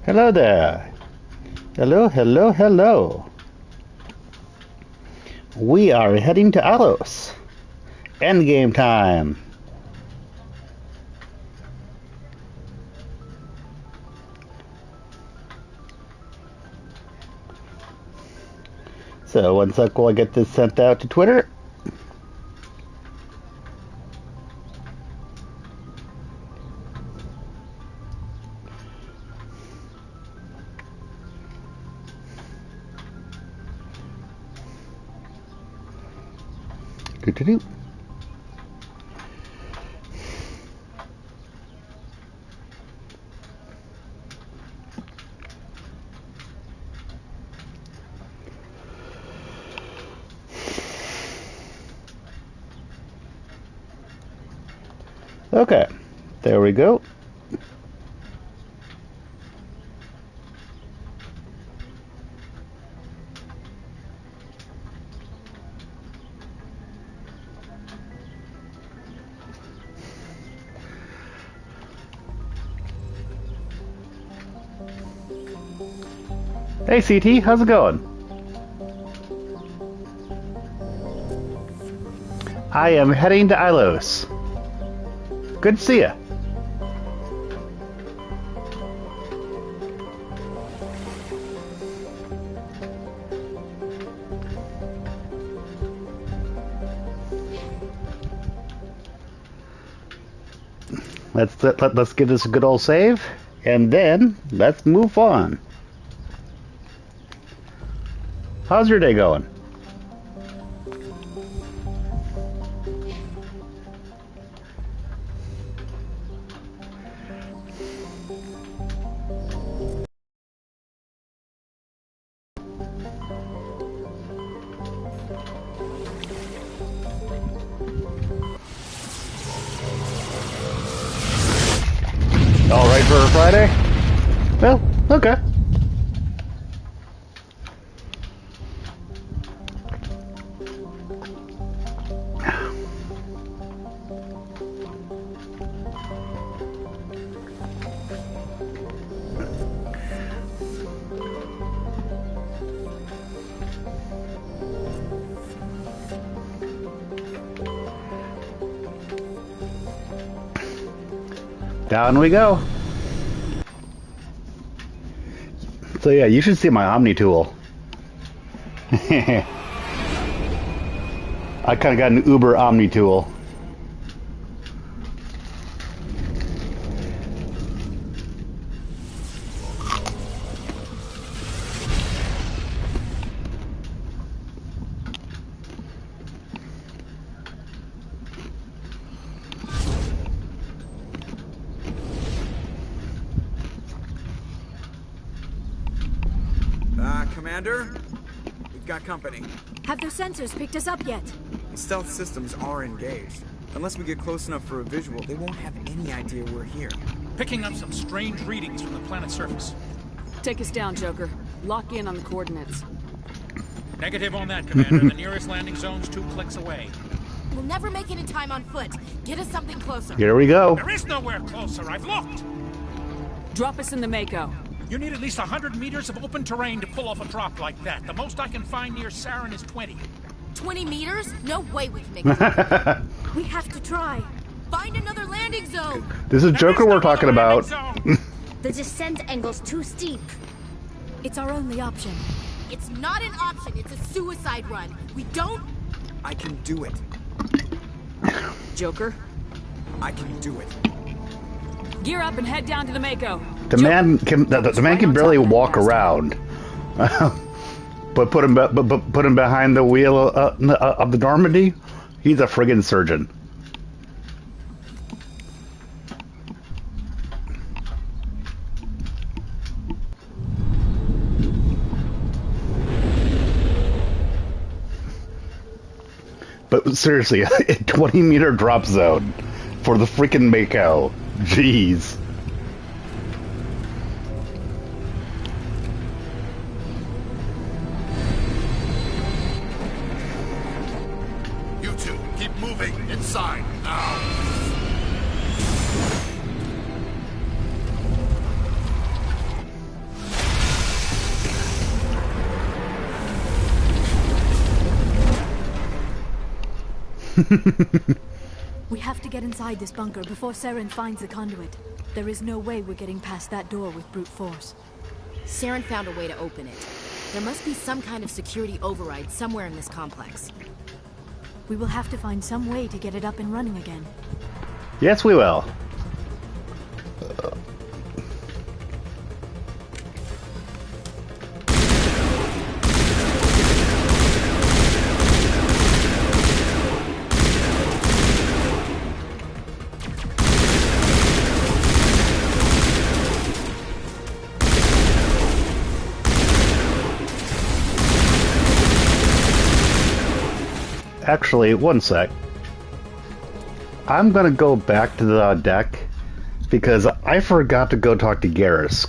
Hello there. Hello, hello, hello. We are heading to Ilos. Endgame time. So one sec while I get this sent out to Twitter. Do-do-do. Okay, there we go. Hey CT, how's it going? I am heading to Ilos. Good to see ya. Let's give this a good old save, and then let's move on. How's your day going? All right for a Friday? Well, okay. Down we go. So yeah, you should see my Omni tool. I kind of got an Uber Omni tool. Commander, we've got company. Have their sensors picked us up yet? Stealth systems are engaged. Unless we get close enough for a visual, they won't have any idea we're here. Picking up some strange readings from the planet's surface. Take us down, Joker. Lock in on the coordinates. Negative on that, Commander. The nearest landing zone's 2 clicks away. We'll never make it in time on foot. Get us something closer. Here we go. There is nowhere closer. I've looked. Drop us in the Mako. You need at least 100 meters of open terrain to pull off a drop like that. The most I can find near Sarin is 20. 20 meters? No way we can make it. We have to try. Find another landing zone. This is Joker we're talking about. The descent angle's too steep. It's our only option. It's not an option. It's a suicide run. We don't... I can do it. Joker, I can do it. gear up and head down to the Mako. The man can barely walk around. But put him behind the wheel of the Normandy, he's a friggin' surgeon. But seriously, a 20-meter drop zone for the freaking Mako. Jeez. You two, keep moving inside now. We have to get inside this bunker before Saren finds the conduit. There is no way we're getting past that door with brute force. Saren found a way to open it. There must be some kind of security override somewhere in this complex. We will have to find some way to get it up and running again. Yes, we will. Actually, one sec. I'm gonna go back to the deck because I forgot to go talk to Garrus.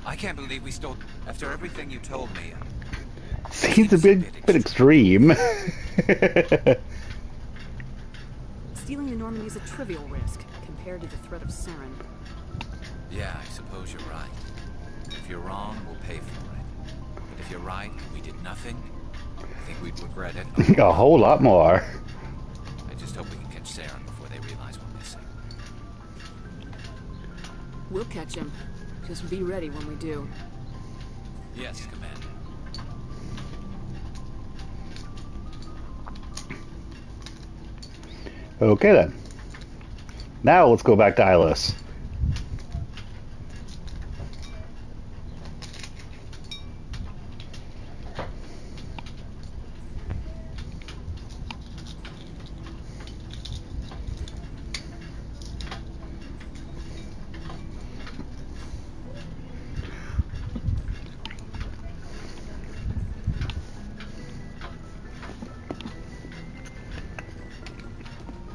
I can't believe we stole... After everything you told me... Seems a bit extreme. Stealing the Normandy is a trivial risk compared to the threat of Saren. Yeah, I suppose you're right. If you're wrong, we'll pay for it. But if you're right, we did nothing, I think we'd regret it. A whole lot more. I just hope we can catch Saren before they realize we're missing. We'll catch him. Just be ready when we do. Yes, Commander. Okay then. Now let's go back to Ilos.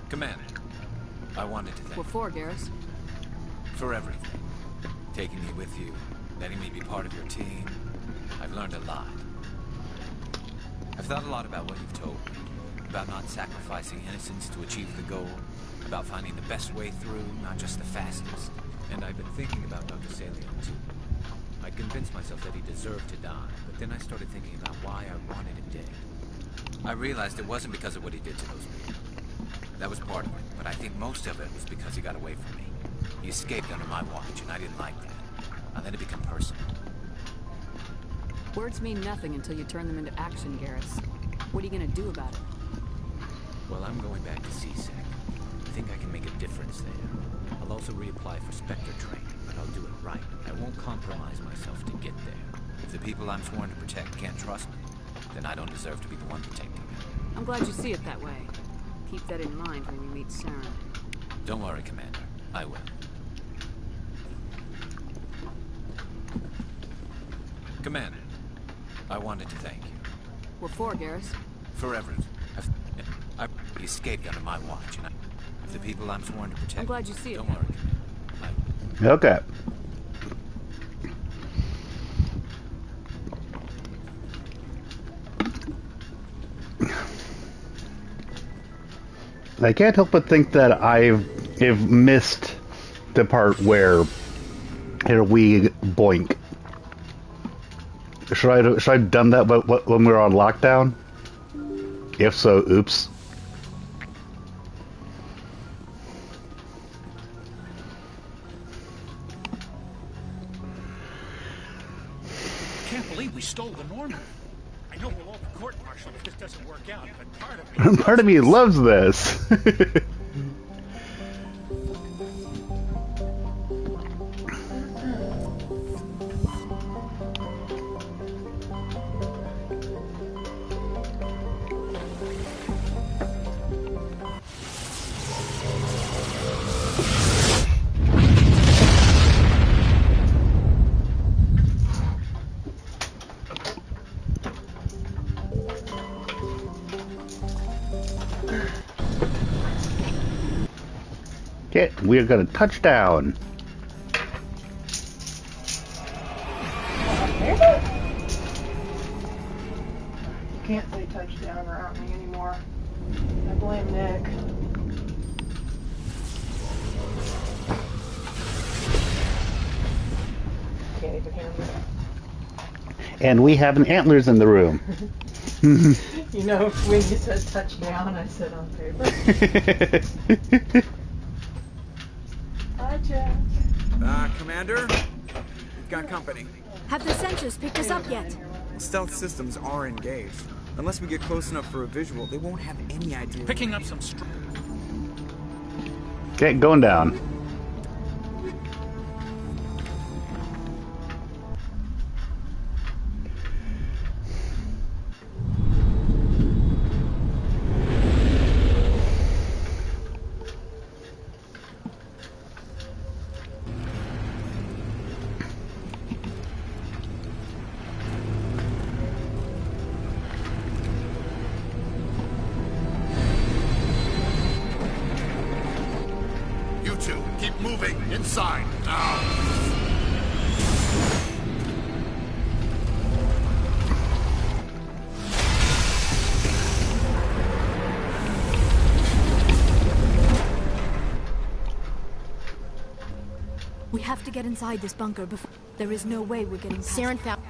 Commander, I wanted to thank What for, Garrus? for everything. Taking me with you, letting me be part of your team. I've learned a lot. I've thought a lot about what you've told me. About not sacrificing innocence to achieve the goal. About finding the best way through, not just the fastest. And I've been thinking about Dr. Salion too. I convinced myself that he deserved to die, but then I started thinking about why I wanted him dead. I realized it wasn't because of what he did to those people. That was part of it, but I think most of it was because he got away from me. He escaped under my watch, and I didn't like that. I let it become personal. Words mean nothing until you turn them into action, Garrus. What are you gonna do about it? Well, I'm going back to CSEC. I think I can make a difference there. I'll also reapply for Spectre training, but I'll do it right. I won't compromise myself to get there. If the people I'm sworn to protect can't trust me, then I don't deserve to be the one protecting them. I'm glad you see it that way. Keep that in mind when we meet Saren. Don't worry, Commander. I will. Commander, I wanted to thank you. What for, Garrus? For everything. I escaped under my watch, and the people I'm sworn to protect. I'm glad you see it. Don't worry, Commander. Okay. I can't help but think that I've missed the part where we boink. Should I have done that when we were on lockdown? If so, oops. Can't believe we stole the Norman. I know we'll all be court-martialed if this doesn't work out, but part of me... Part of me loves this. Okay, we're gonna touch down. You can't say touchdown around me anymore. I blame Nick. Can't even hear me. And we have an antlers in the room. You know, when you said touchdown, I said on paper. Hi, Jack. Commander? We've got company. Have the sensors picked us up yet? Stealth systems are engaged. Unless we get close enough for a visual, they won't have any idea. Picking up some Okay, going down. You two, keep moving inside now. We have to get inside this bunker before... There is no way we're getting past... Saren found...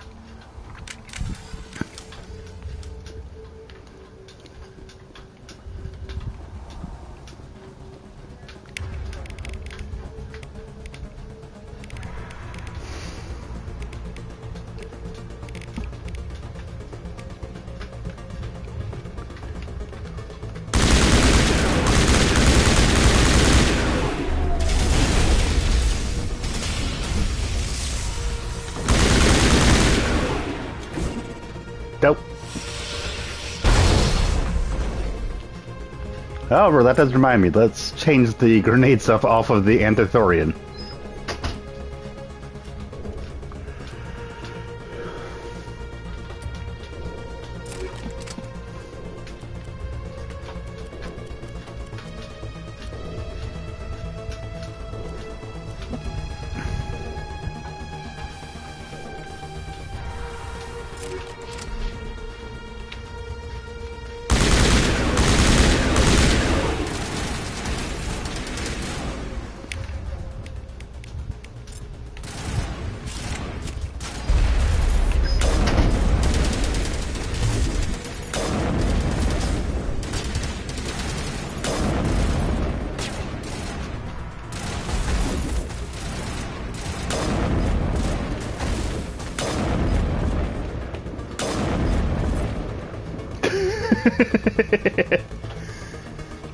Nope. However, that does remind me. Let's change the grenade stuff off of the Anthithorian.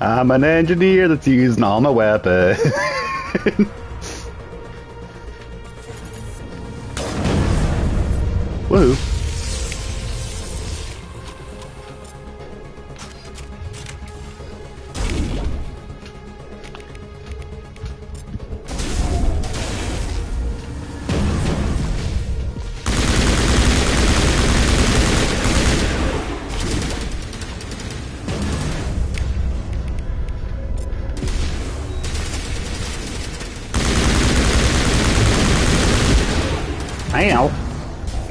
I'm an engineer that's using all my weapons. Woo. Ow.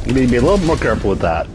You need to be a little more careful with that.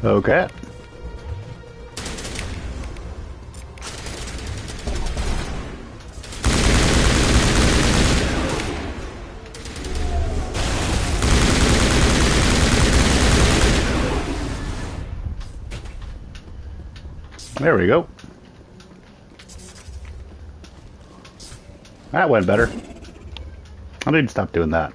Okay. There we go. That went better. I need to stop doing that.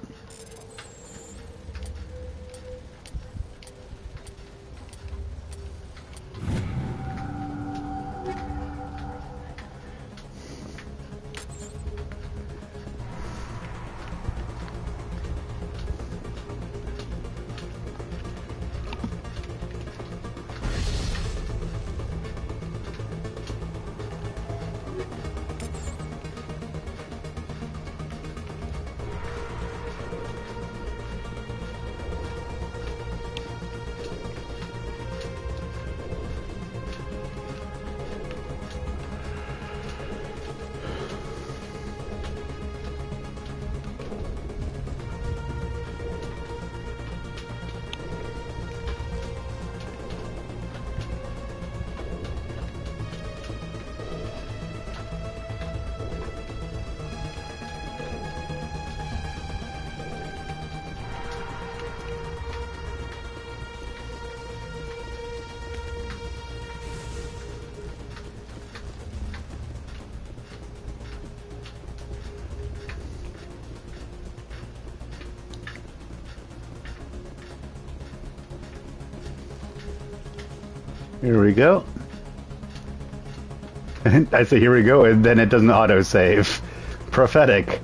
Here we go. I say here we go, and then it doesn't autosave. Prophetic.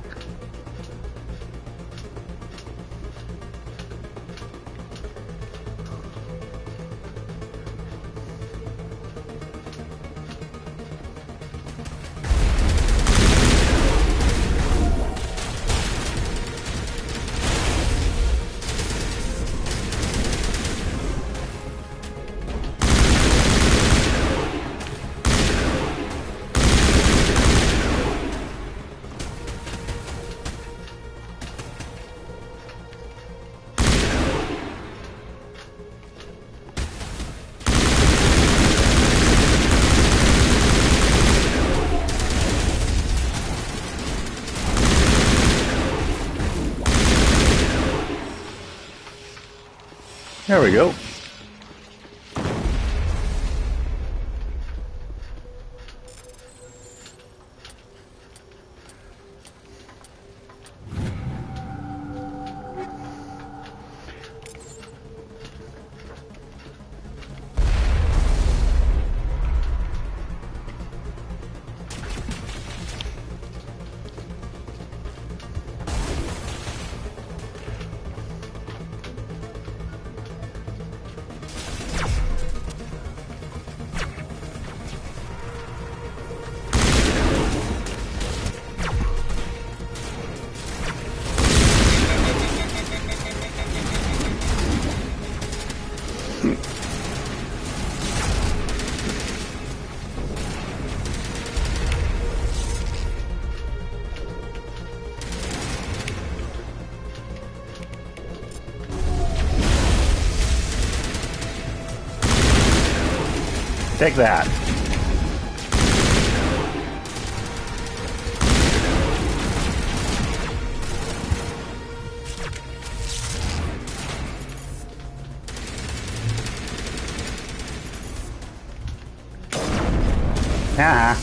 There we go. Take that. Ah.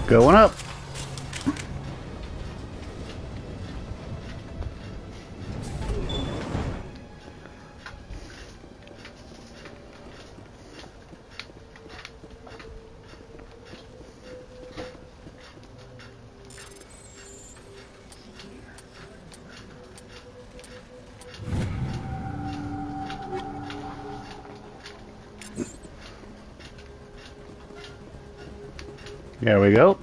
Going up. There we go.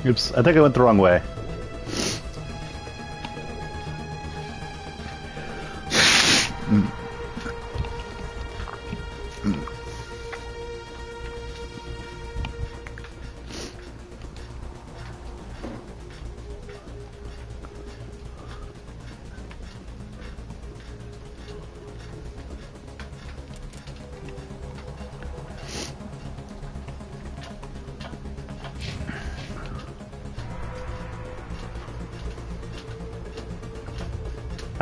Oops, I think I went the wrong way.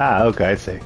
Ah, okay, I see.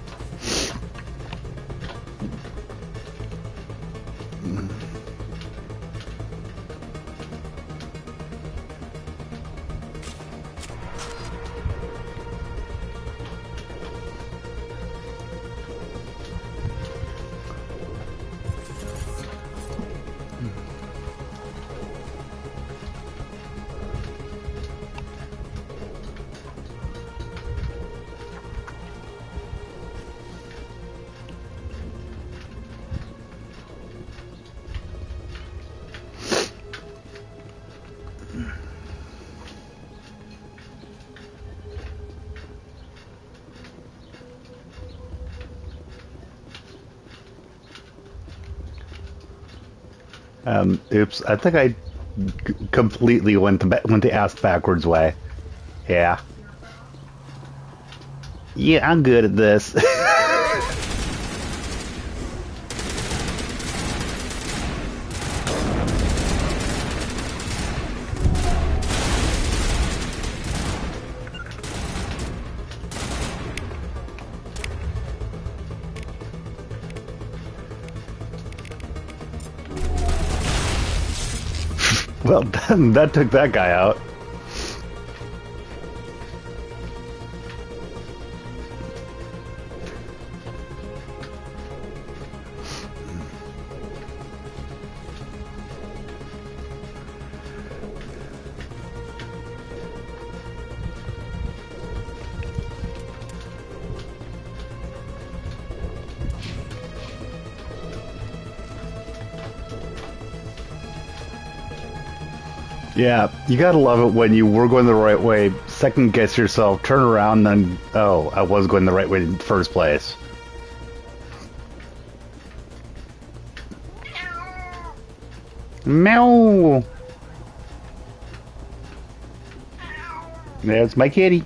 Oops, I think I completely went the ass backwards way. Yeah. Yeah, I'm good at this. Well, that took that guy out. Yeah, you gotta love it when you were going the right way, second guess yourself, turn around, and then, oh, I was going the right way in the first place. Meow! There's my kitty.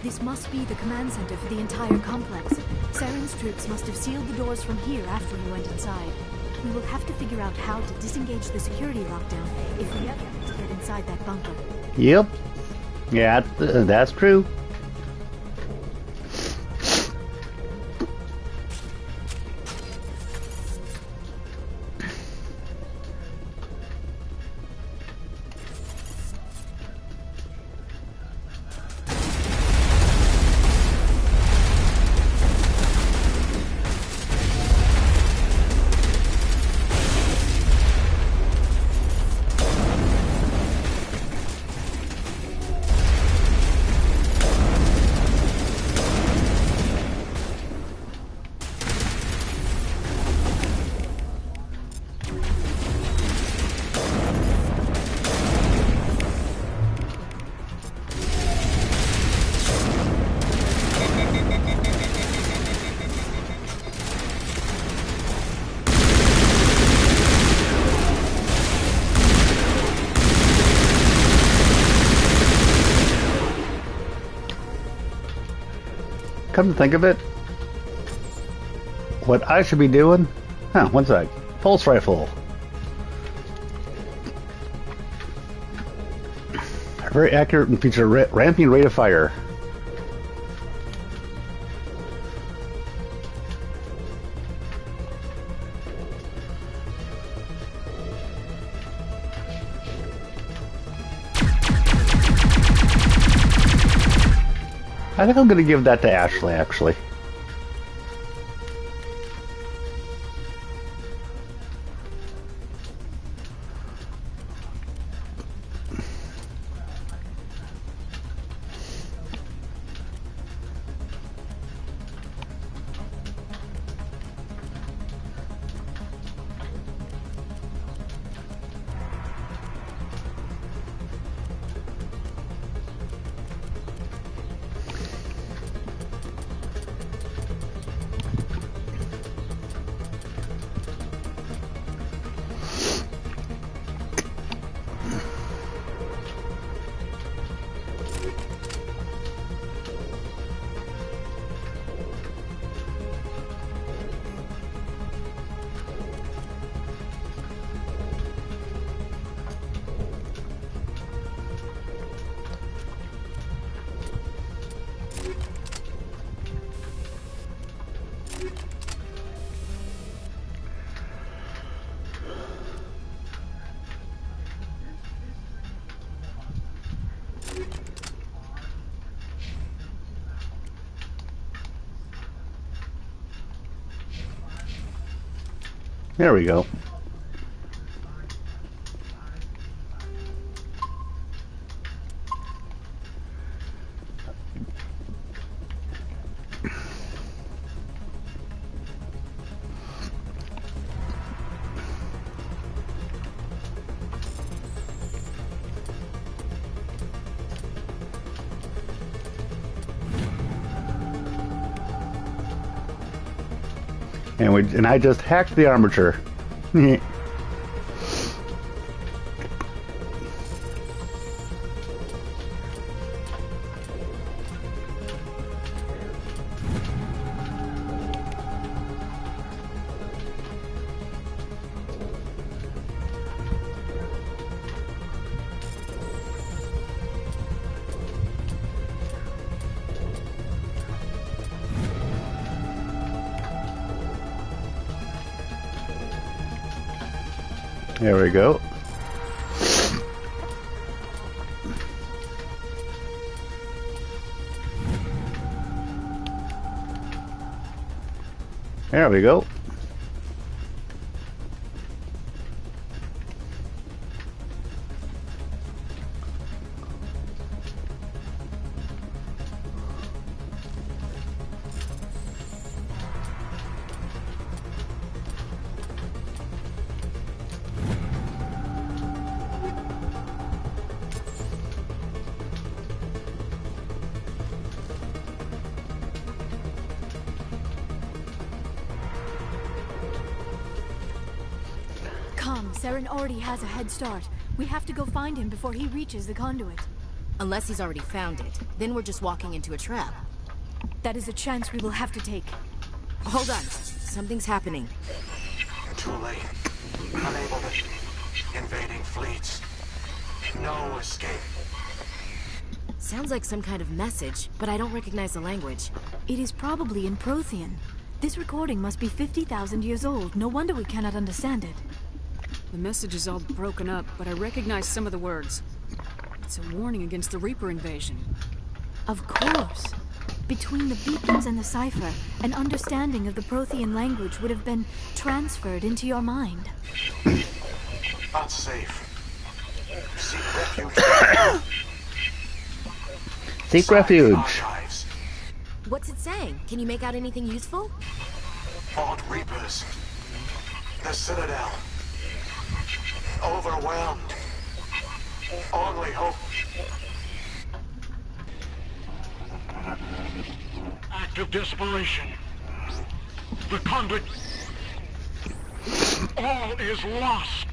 This must be the command center for the entire complex. Saren's troops must have sealed the doors from here after we went inside. We will have to figure out how to disengage the security lockdown if we ever need to get inside that bunker. Yep. Yeah, that's true. come to think of it, what I should be doing... Huh, one sec. Pulse rifle. Very accurate and feature ramping rate of fire. I think I'm going to give that to Ashley, actually. There we go. And I just hacked the armature. There we go. There we go. Saren already has a head start. We have to go find him before he reaches the conduit. Unless he's already found it. Then we're just walking into a trap. That is a chance we will have to take. Hold on. Something's happening. Too late. Unable to... Invading fleets. No escape. Sounds like some kind of message, but I don't recognize the language. It is probably in Prothean. This recording must be 50,000 years old. No wonder we cannot understand it. The message is all broken up, but I recognize some of the words. It's a warning against the Reaper invasion. Of course. Between the beacons and the cipher, an understanding of the Prothean language would have been transferred into your mind. Not safe. Seek refuge. Seek refuge. Archives. What's it saying? Can you make out anything useful? Fought Reapers. The Citadel. Overwhelmed. Only hope. Act of desperation. The conduit. All is lost.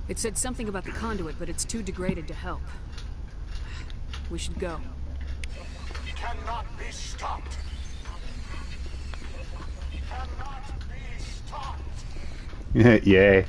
It said something about the conduit, but it's too degraded to help. We should go. Cannot be stopped. Yay.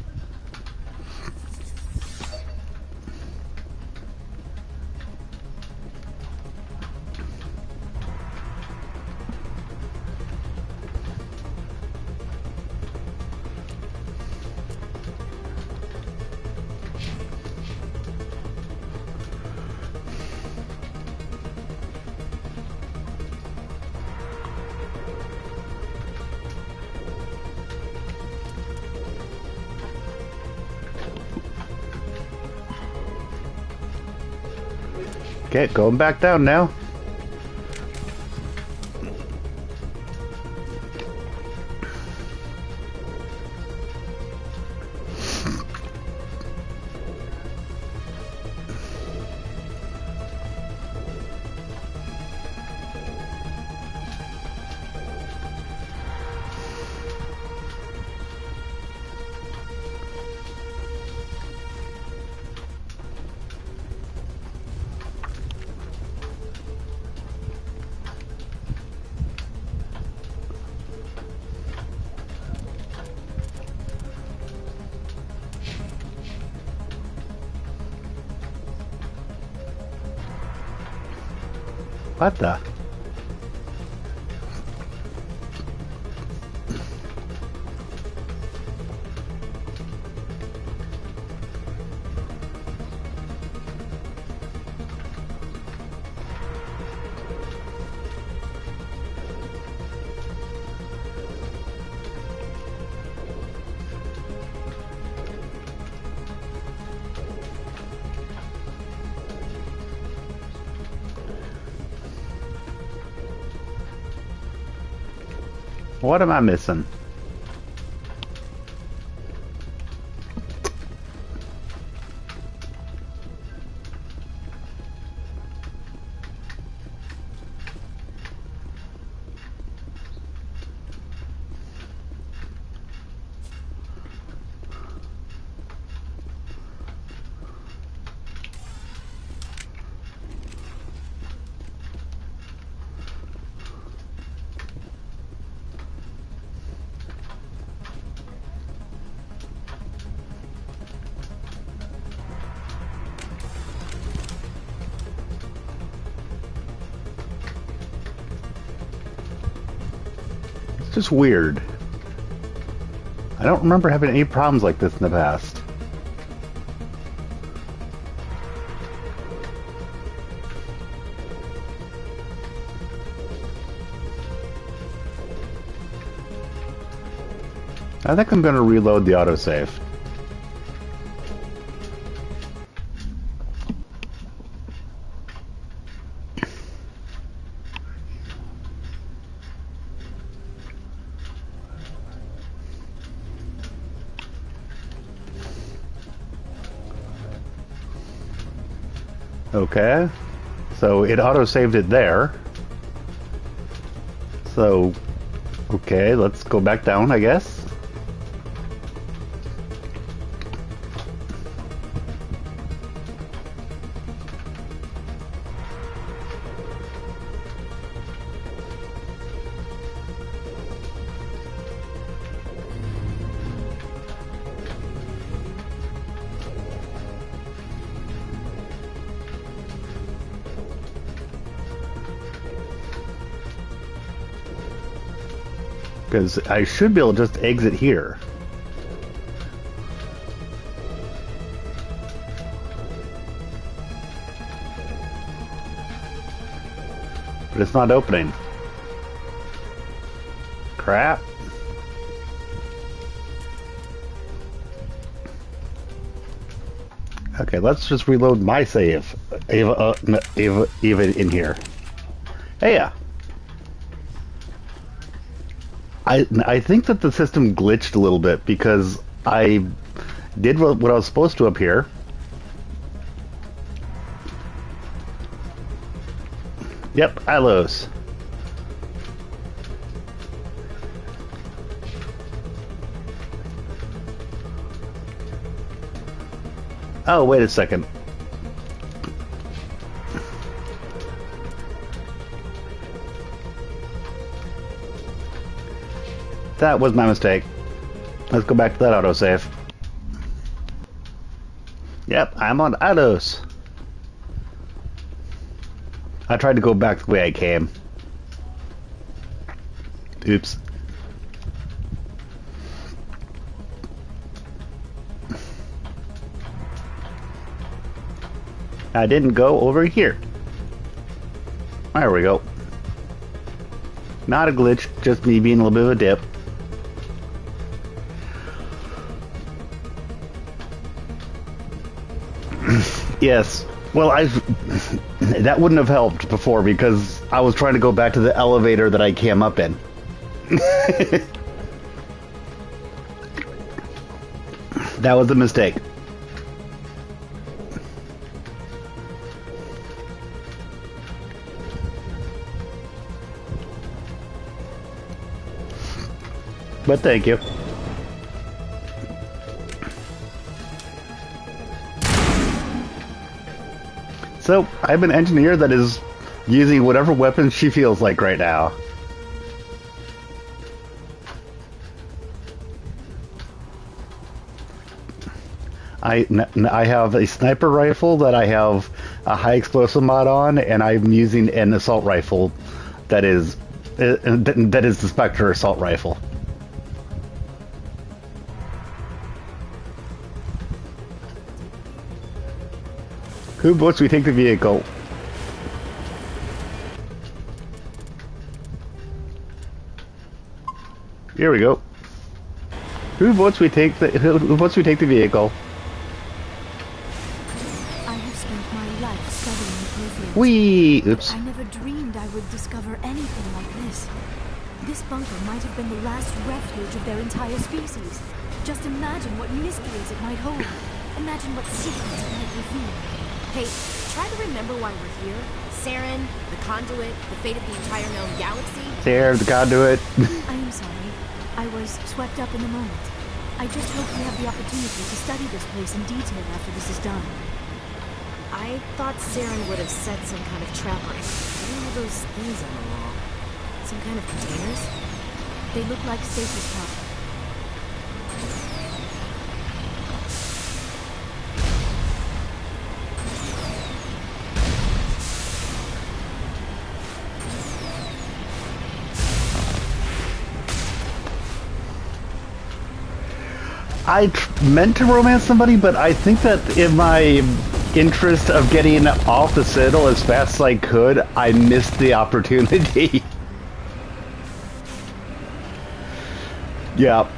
Okay, going back down now. What the? What am I missing? It's just weird. I don't remember having any problems like this in the past. I think I'm going to reload the autosave. Okay, so it auto-saved it there. So, okay, let's go back down, I guess. Because I should be able to just exit here. But it's not opening. Crap. Okay, let's just reload my save. Ava in here. Hey, yeah. I think that the system glitched a little bit because I did what I was supposed to up here. Yep, Ilos. Oh, wait a second. That was my mistake. Let's go back to that autosave. Yep, I'm on Ilos. I tried to go back the way I came. Oops. I didn't go over here. There we go. Not a glitch, just me being a little bit of a dip. Yes. Well, that wouldn't have helped before because I was trying to go back to the elevator that I came up in. That was a mistake. But thank you. So, I have an engineer that is using whatever weapon she feels like right now. I have a sniper rifle that I have a high explosive mod on, and I'm using an assault rifle that is the Spectre assault rifle. Who votes we take the vehicle? Here we go. Who votes we take the vehicle? I have spent my life studying the Protheans. Whee! Oops. I never dreamed I would discover anything like this. This bunker might have been the last refuge of their entire species. Just imagine what mysteries it might hold. Imagine what secrets it might reveal. Hey, try to remember why we're here. Saren, the Conduit, the fate of the entire known galaxy. There, the Conduit. I am sorry. I was swept up in the moment. I just hope we have the opportunity to study this place in detail after this is done. I thought Saren would have set some kind of trap on it. What are all those things on the wall? Some kind of containers? They look like stasis pods. I meant to romance somebody, but I think that in my interest of getting off the Citadel as fast as I could, I missed the opportunity. Yeah,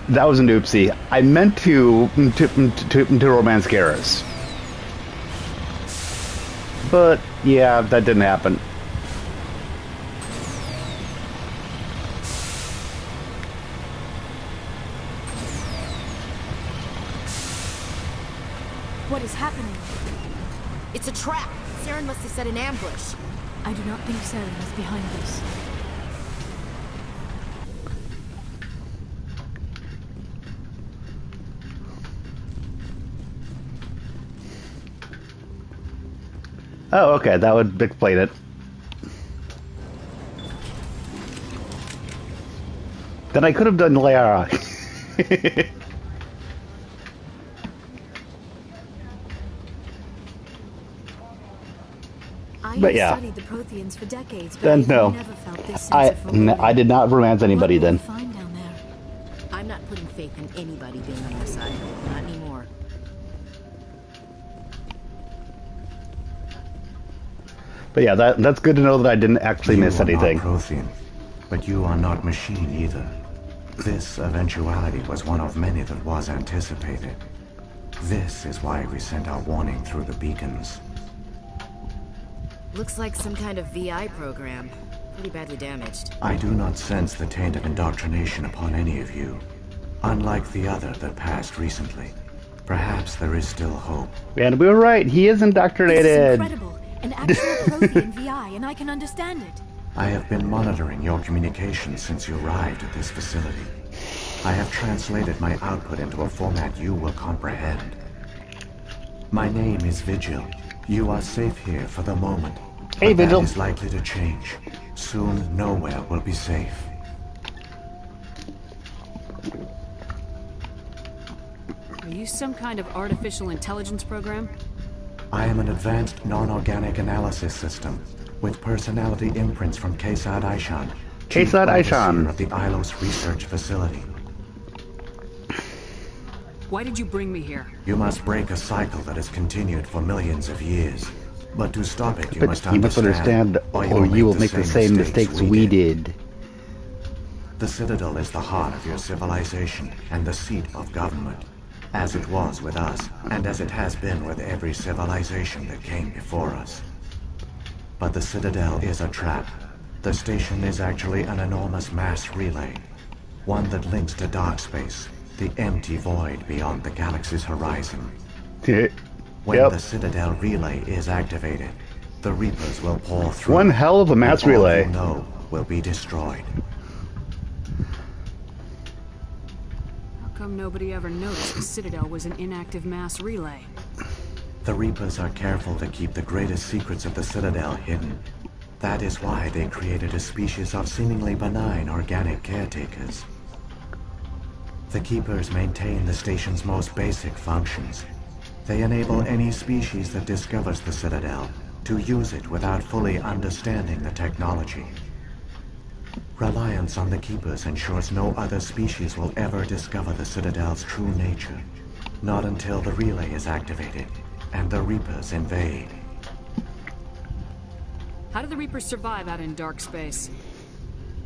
that was an oopsie. I meant to romance Garrus. But, yeah, that didn't happen. What is happening? It's a trap! Saren must have set an ambush. I do not think Saren is behind this. Oh, okay, that would explain it. Then I could have done Lara. But yeah, studied the Protheans for decades, but then no, never felt this sense of I did not romance anybody then. Find down there? I'm not putting faith in anybody being on our side. Not anymore. But yeah, that's good to know that I didn't actually miss anything. You are not Prothean, but you are not machine either. This eventuality was one of many that was anticipated. This is why we sent our warning through the beacons. Looks like some kind of VI program. Pretty badly damaged. I do not sense the taint of indoctrination upon any of you. Unlike the other that passed recently. Perhaps there is still hope. And we were right, he is indoctrinated. This is incredible. An actual Prothean VI, and I can understand it. I have been monitoring your communications since you arrived at this facility. I have translated my output into a format you will comprehend. My name is Vigil. You are safe here for the moment. Hey, but Vigil. That is likely to change. Soon, nowhere will be safe. you some kind of artificial intelligence program? I am an advanced non-organic analysis system with personality imprints from Kesad Aishan, chief Kesad overseer Aishan. of the Ilos research facility. Why did you bring me here? You must break a cycle that has continued for millions of years. But to stop it, you But must you must understand, or or you will make the same mistakes we did. The Citadel is the heart of your civilization and the seat of government, as it was with us, and as it has been with every civilization that came before us. But the Citadel is a trap. The station is actually an enormous mass relay, one that links to dark space, the empty void beyond the galaxy's horizon. When the Citadel relay is activated, the Reapers will pour through. One hell of a mass relay. All you know will be destroyed. How come nobody ever noticed the Citadel was an inactive mass relay? The Reapers are careful to keep the greatest secrets of the Citadel hidden. That is why they created a species of seemingly benign organic caretakers. The Keepers maintain the station's most basic functions. They enable any species that discovers the Citadel to use it without fully understanding the technology. Reliance on the Keepers ensures no other species will ever discover the Citadel's true nature. Not until the relay is activated and the Reapers invade. How do the Reapers survive out in dark space?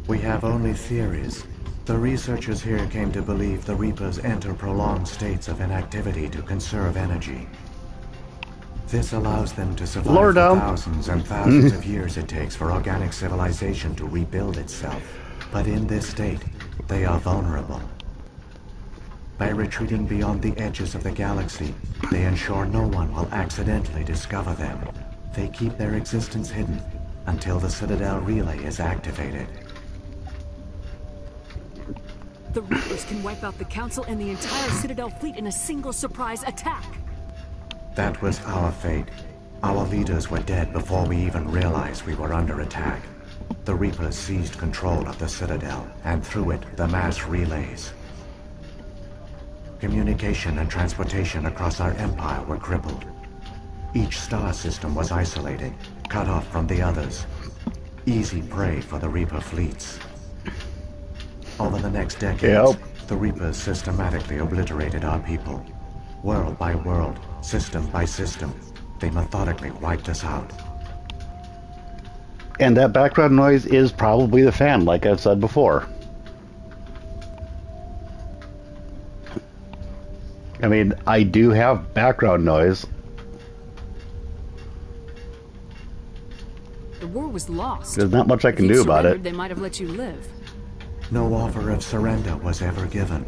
We have only theories. The researchers here came to believe the Reapers enter prolonged states of inactivity to conserve energy. This allows them to survive the thousands and thousands of years it takes for organic civilization to rebuild itself. But in this state, they are vulnerable. By retreating beyond the edges of the galaxy, they ensure no one will accidentally discover them. They keep their existence hidden until the Citadel relay is activated. The Reapers can wipe out the Council and the entire Citadel fleet in a single surprise attack. That was our fate. Our leaders were dead before we even realized we were under attack. The Reapers seized control of the Citadel, and through it, the mass relays. Communication and transportation across our empire were crippled. Each star system was isolated, cut off from the others. Easy prey for the Reaper fleets. Over the next decades, the Reapers systematically obliterated our people. World by world, system by system, they methodically wiped us out. And that background noise is probably the fan, like I've said before. I mean, I do have background noise. The war was lost. There's not much I can do about it. They might have let you live. No offer of surrender was ever given.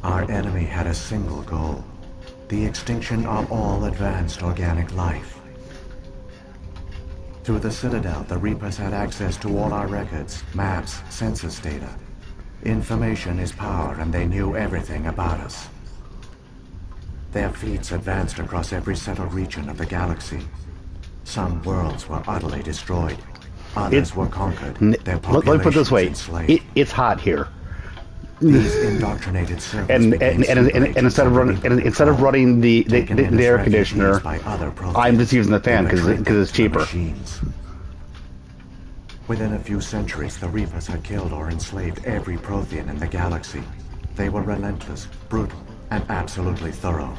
Our enemy had a single goal: the extinction of all advanced organic life. Through the Citadel, the Reapers had access to all our records, maps, census data. Information is power, and they knew everything about us. Their fleets advanced across every settled region of the galaxy. Some worlds were utterly destroyed. Others were conquered. Their let me put it this way: enslaved. it's hot here. These indoctrinated servants and instead of running the air conditioner, I'm just using the fan because it's cheaper. Machines. Within a few centuries, the Reapers had killed or enslaved every Prothean in the galaxy. They were relentless, brutal, and absolutely thorough.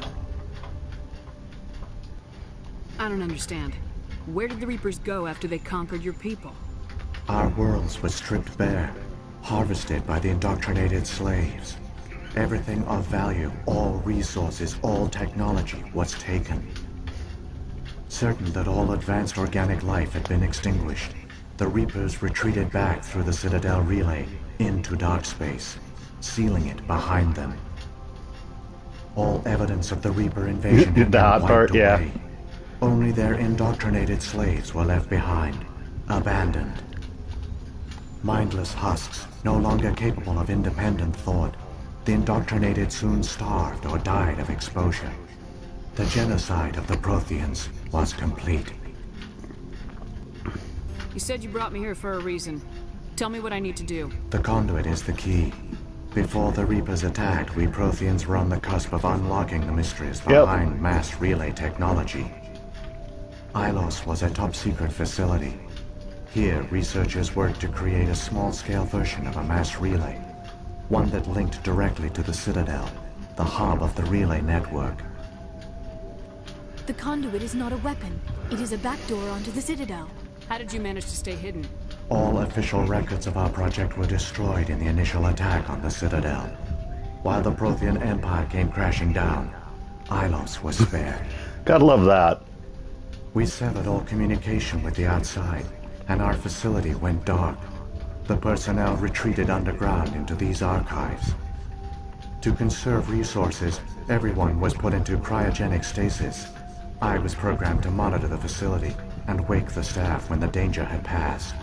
I don't understand. Where did the Reapers go after they conquered your people? Our worlds were stripped bare, harvested by the indoctrinated slaves. Everything of value, all resources, all technology was taken. Certain that all advanced organic life had been extinguished, the Reapers retreated back through the Citadel relay into dark space, sealing it behind them. All evidence of the Reaper invasion had been wiped away. Only their indoctrinated slaves were left behind, abandoned. Mindless husks, no longer capable of independent thought, the indoctrinated soon starved or died of exposure. The genocide of the Protheans was complete. You said you brought me here for a reason. Tell me what I need to do. The conduit is the key. Before the Reapers attacked, we Protheans were on the cusp of unlocking the mysteries behind mass relay technology. Ilos was a top-secret facility. Here, researchers worked to create a small-scale version of a mass relay, one that linked directly to the Citadel, the hub of the relay network. The conduit is not a weapon. It is a backdoor onto the Citadel. How did you manage to stay hidden? All official records of our project were destroyed in the initial attack on the Citadel. While the Prothean Empire came crashing down, Ilos was spared. Gotta love that. We severed all communication with the outside, and our facility went dark. The personnel retreated underground into these archives. To conserve resources, everyone was put into cryogenic stasis. I was programmed to monitor the facility and wake the staff when the danger had passed.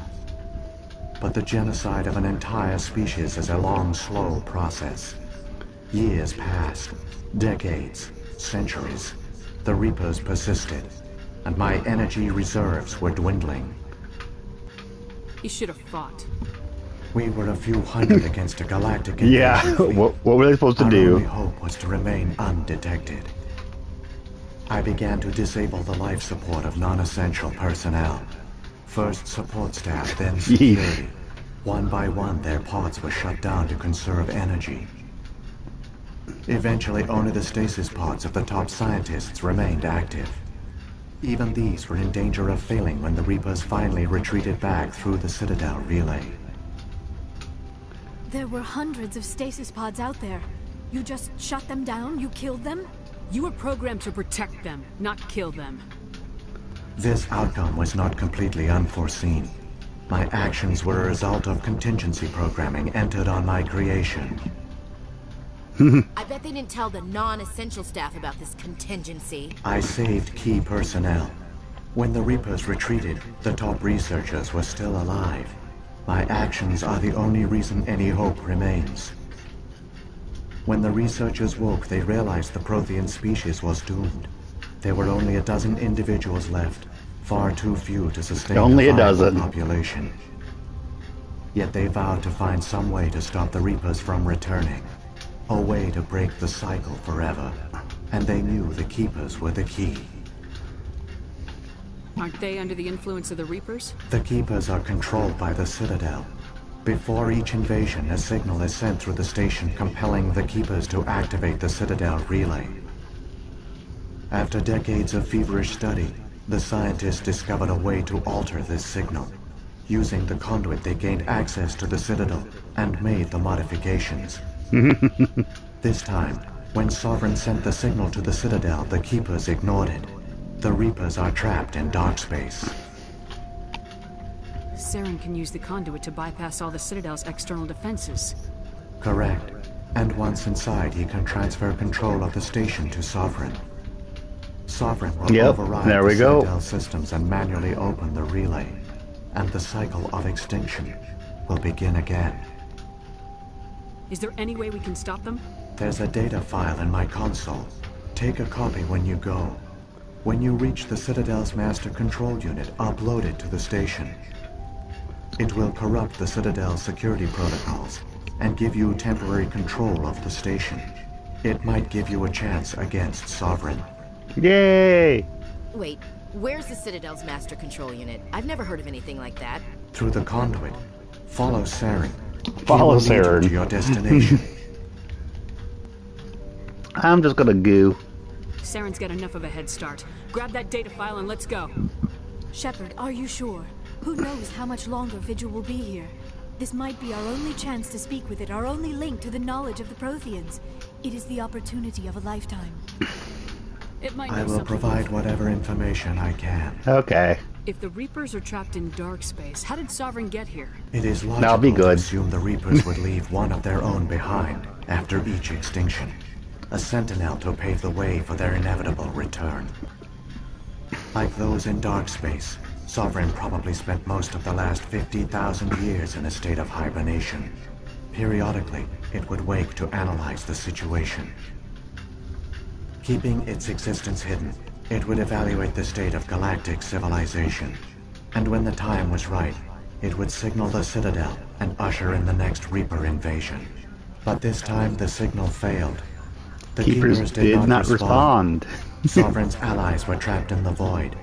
But the genocide of an entire species is a long, slow process. Years passed, decades, centuries. The Reapers persisted, and my energy reserves were dwindling. You should have fought. We were a few hundred against a galactic invasion. Yeah, what were they supposed to do? Our only hope was to remain undetected. I began to disable the life support of non-essential personnel. First support staff, then security. One by one, their pods were shut down to conserve energy. Eventually, only the stasis pods of the top scientists remained active. Even these were in danger of failing when the Reapers finally retreated back through the Citadel relay. There were hundreds of stasis pods out there. You just shut them down? You killed them? You were programmed to protect them, not kill them. This outcome was not completely unforeseen. My actions were a result of contingency programming entered on my creation. I bet they didn't tell the non-essential staff about this contingency. I saved key personnel. When the Reapers retreated, the top researchers were still alive. My actions are the only reason any hope remains. When the researchers woke, they realized the Prothean species was doomed. There were only a dozen individuals left, far too few to sustain only a viable a dozen population. Yet they vowed to find some way to stop the Reapers from returning. A way to break the cycle forever. And they knew the Keepers were the key. Aren't they under the influence of the Reapers? The Keepers are controlled by the Citadel. Before each invasion, a signal is sent through the station compelling the Keepers to activate the Citadel relay. After decades of feverish study, the scientists discovered a way to alter this signal. Using the conduit, they gained access to the Citadel and made the modifications. This time, when Sovereign sent the signal to the Citadel, the Keepers ignored it. The Reapers are trapped in dark space. Saren can use the conduit to bypass all the Citadel's external defenses. Correct. And once inside, he can transfer control of the station to Sovereign. Sovereign will override there we the go. Citadel systems and manually open the relay. And the cycle of extinction will begin again. Is there any way we can stop them? There's a data file in my console. Take a copy when you go. When you reach the Citadel's master control unit, upload it to the station. It will corrupt the Citadel's security protocols and give you temporary control of the station. It might give you a chance against Sovereign. Yay! Wait, where's the Citadel's master control unit? I've never heard of anything like that. Through the conduit. Follow Saren. Follow He will lead you Saren. to your destination. I'm just gonna go. Saren's got enough of a head start. Grab that data file and let's go. Shepard, are you sure? Who knows how much longer Vigil will be here? This might be our only chance to speak with it, our only link to the knowledge of the Protheans. It is the opportunity of a lifetime. It might know I will something provide useful. whatever information I can. Okay. If the Reapers are trapped in dark space, how did Sovereign get here? It is That'll logical be to good. assume the Reapers would leave one of their own behind after each extinction. A sentinel to pave the way for their inevitable return. Like those in dark space, Sovereign probably spent most of the last 50,000 years in a state of hibernation. Periodically, it would wake to analyze the situation. Keeping its existence hidden, it would evaluate the state of galactic civilization. And when the time was right, it would signal the Citadel and usher in the next Reaper invasion. But this time the signal failed. The Keepers did not respond. Sovereign's allies were trapped in the void.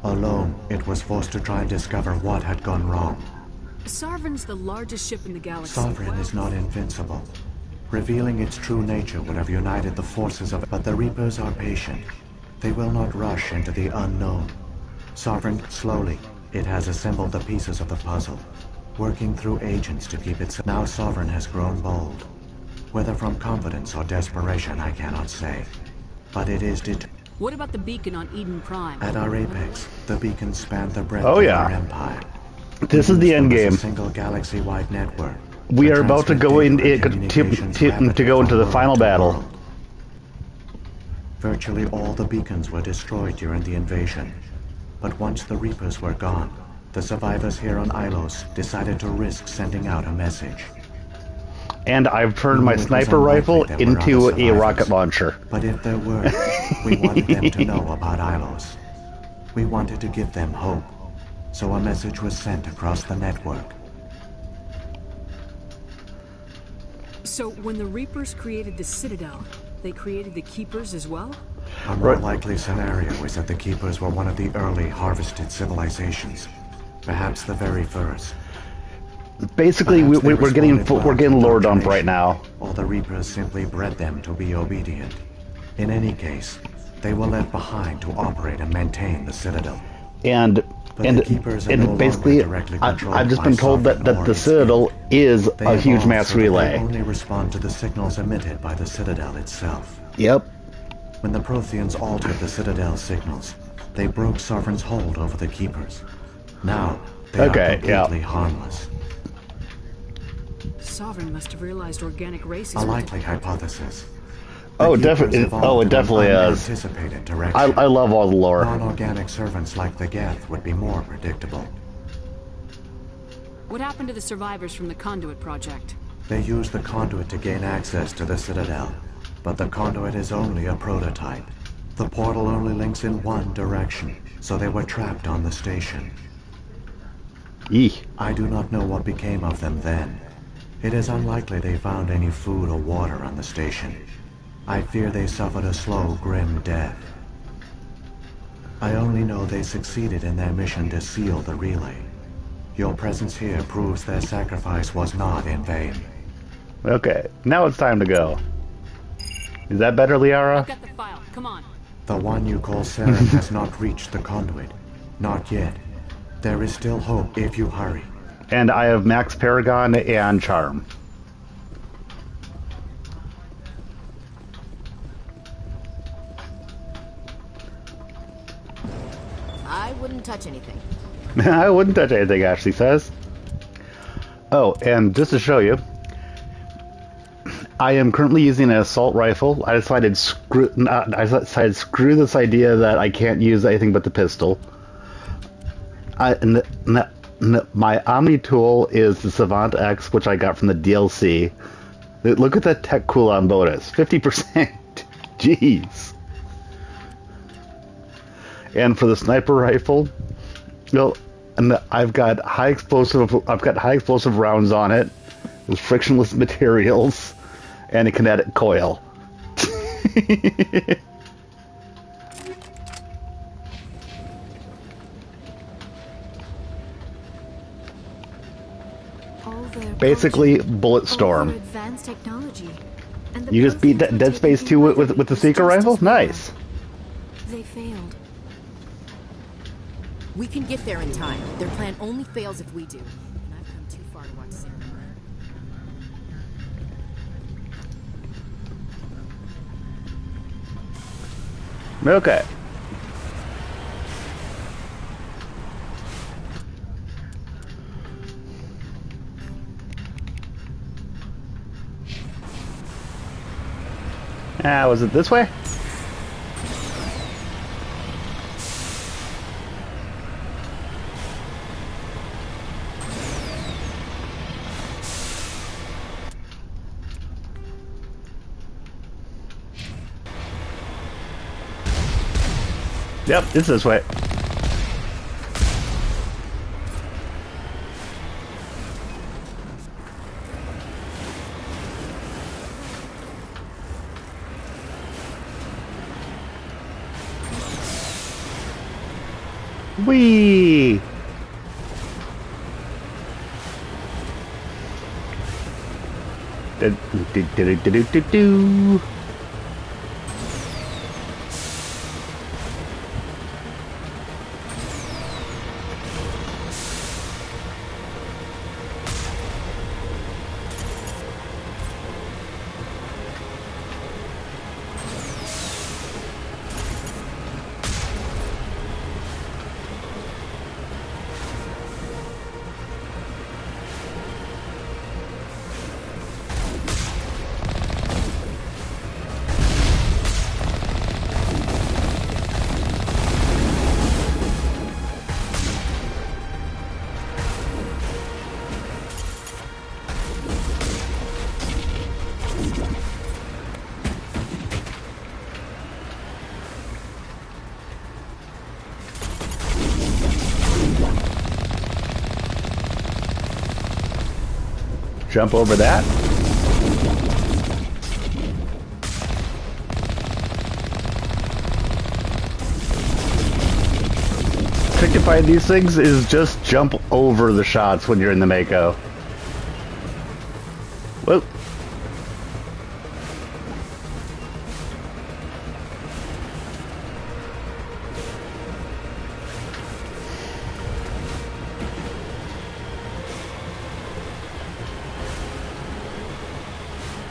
Alone, it was forced to try and discover what had gone wrong. Sovereign's the largest ship in the galaxy. Sovereign is not invincible. Revealing its true nature would have united the forces of... But the Reapers are patient. They will not rush into the unknown. Sovereign, slowly, it has assembled the pieces of the puzzle, working through agents to keep it... Now Sovereign has grown bold. Whether from confidence or desperation, I cannot say. But it is What about the beacon on Eden Prime? At our apex, the beacon spanned the breadth Oh, of yeah. our empire. This is the end game. A single galaxy-wide network. We are about to go in to go into the final battle. Virtually all the beacons were destroyed during the invasion. But once the Reapers were gone, the survivors here on Ilos decided to risk sending out a message. And I've turned my sniper rifle into a rocket launcher. But if there were, we wanted them to know about Ilos. We wanted to give them hope. So a message was sent across the network. So when the Reapers created the Citadel, they created the Keepers as well? A more likely scenario is that the Keepers were one of the early harvested civilizations. Perhaps the very first. Basically, we're getting lore dump right now. Or the Reapers simply bred them to be obedient. In any case, they were left behind to operate and maintain the Citadel. And basically, I've just been told that the Citadel is a huge mass relay. They only respond to the signals emitted by the Citadel itself. Yep. When the Protheans altered the Citadel's signals, they broke Sovereign's hold over the Keepers. Now, they are completely harmless. Sovereign must have realized organic races. A likely hypothesis. Oh, definitely. Oh, it definitely is. I love all the lore. Non-organic servants like the Geth would be more predictable. What happened to the survivors from the Conduit project? They used the Conduit to gain access to the Citadel, but the Conduit is only a prototype. The portal only links in one direction, so they were trapped on the station. Eek. I do not know what became of them then. It is unlikely they found any food or water on the station. I fear they suffered a slow, grim death. I only know they succeeded in their mission to seal the relay. Your presence here proves their sacrifice was not in vain. Okay, now it's time to go. Is that better, Liara? I've got the file. Come on. The one you call Saren has not reached the conduit. Not yet. There is still hope if you hurry. And I have Max Paragon and Charm. I wouldn't touch anything. I wouldn't touch anything, Ashley says. Oh, and just to show you, I am currently using an assault rifle. I decided screw this idea that I can't use anything but the pistol. My Omni tool is the Savant X, which I got from the DLC. Look at that tech cooldown bonus, 50%. Jeez. And for the sniper rifle, I've got high explosive rounds on it, with frictionless materials, and a kinetic coil. Basically, bullet storm. Advanced technology. And You just beat Dead Space 2 with the Seeker rifle? Nice. They failed. We can get there in time. Their plan only fails if we do. And I've come too far to watch Sarah. Okay. Was it this way? Yep, it's this way. Whee! Do. Jump over that. Trick to find these things is just jump over the shots when you're in the Mako. Whoa.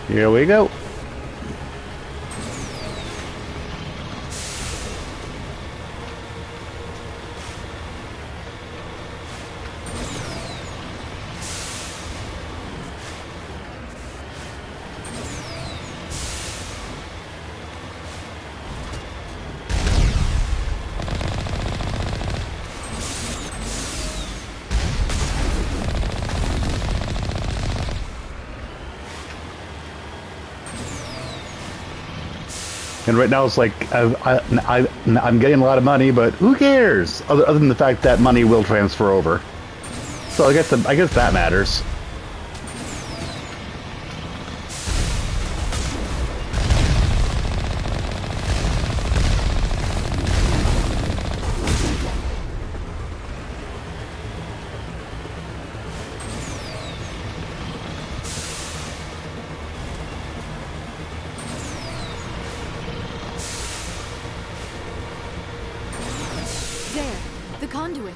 Here we go. And right now it's like I'm getting a lot of money, but who cares? Other than the fact that money will transfer over. So I guess that matters. The conduit.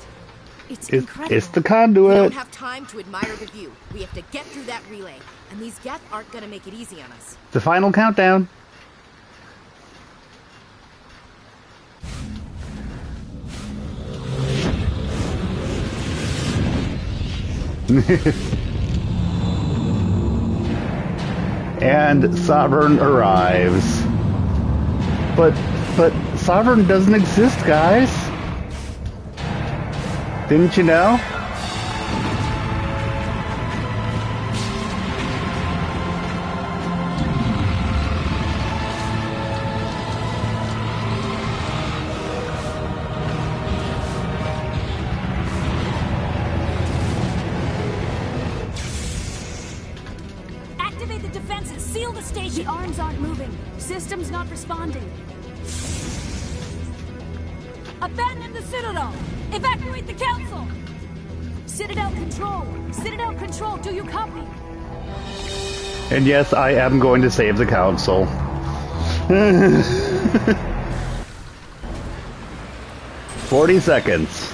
It's incredible. It's the conduit. We don't have time to admire the view. We have to get through that relay. And these Geth aren't gonna make it easy on us. The final countdown. And Sovereign arrives. But Sovereign doesn't exist, guys. Didn't you know? Activate the defenses. Seal the station. The arms aren't moving. System's not responding. Abandon the Citadel! Evacuate the Council! Citadel Control, do you copy? And yes, I am going to save the Council. 40 seconds.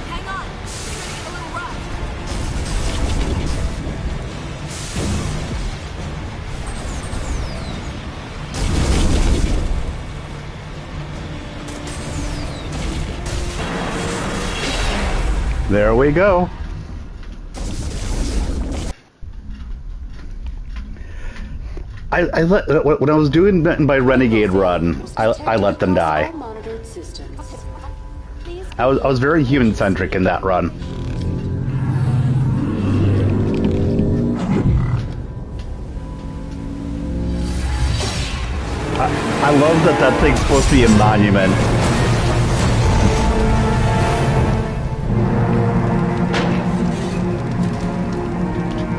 Hang on. A little rough. There we go. When I was doing my Renegade run, I let them die. I was very human-centric in that run. I love that thing's supposed to be a monument.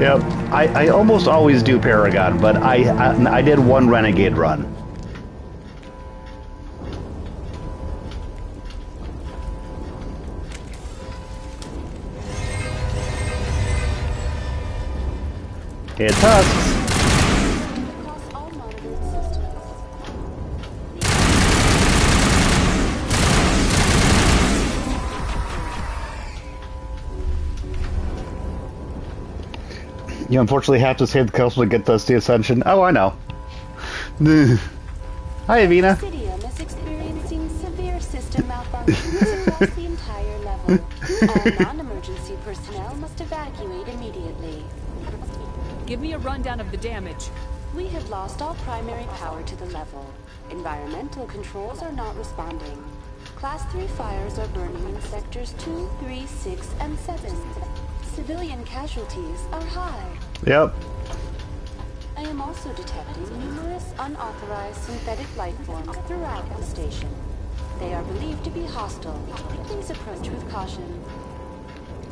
Yep. I almost always do Paragon, but I did one Renegade run. It's Husks. You unfortunately have to save the council to get us the Ascension. Oh, I know. Hi, Avina. Presidium is experiencing severe system malfunctions across the entire level. All non-emergency personnel must evacuate immediately. Give me a rundown of the damage. We have lost all primary power to the level. Environmental controls are not responding. Class 3 fires are burning in sectors 2, 3, 6, and 7. Civilian casualties are high. Yep. I am also detecting numerous unauthorized synthetic life forms throughout the station. They are believed to be hostile. Please approach with caution.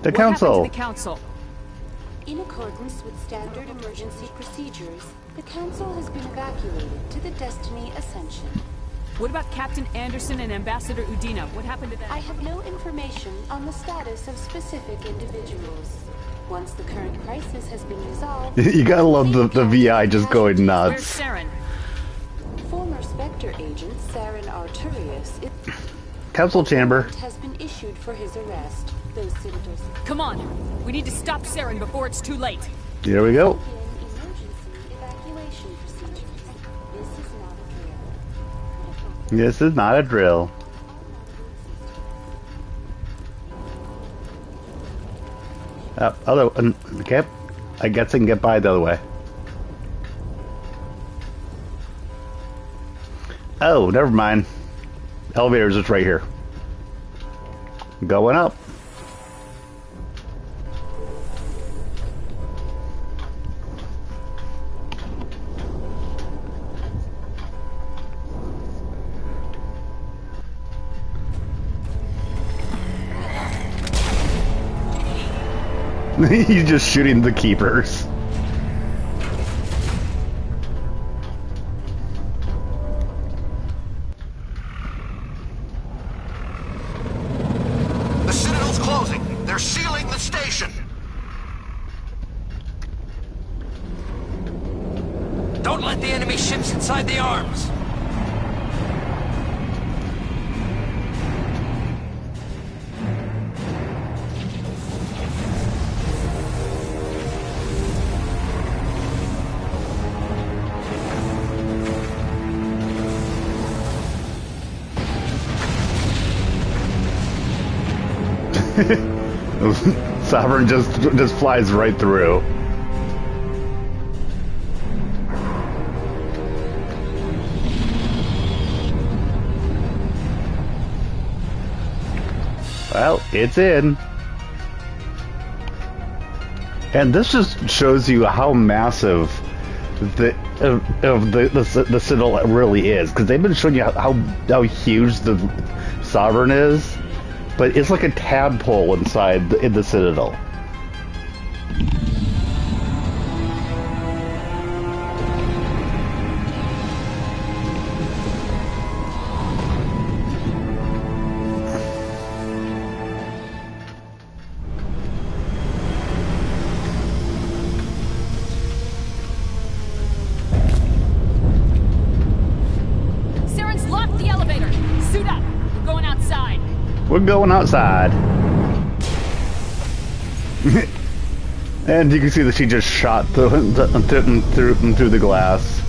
The What council. happened to the council? In accordance with standard emergency procedures, the council has been evacuated to the Destiny Ascension. What about Captain Anderson and Ambassador Udina? What happened to them? I have no information on the status of specific individuals. Once the current crisis has been resolved... You gotta love the VI just going Where's nuts. Saren? Former Spectre agent Saren Arturius Council chamber. has been issued for his arrest. Those citizens... Come on. We need to stop Saren before it's too late. Here we go. Emergency evacuation procedures. This is not a drill. This is not a drill. Okay. I guess I can get by the other way. Oh, never mind. Elevator's just right here. Going up. He's just shooting the keepers. The Citadel's closing. They're sealing the station. Don't let the enemy ships inside the arms. Sovereign just flies right through. Well, it's in. And this just shows you how massive the Citadel really is, because they've been showing you how huge the Sovereign is. But it's like a tadpole inside in the Citadel. Saren's locked the elevator. Suit up. We're going outside. We're going outside. And you can see that she just shot through the glass.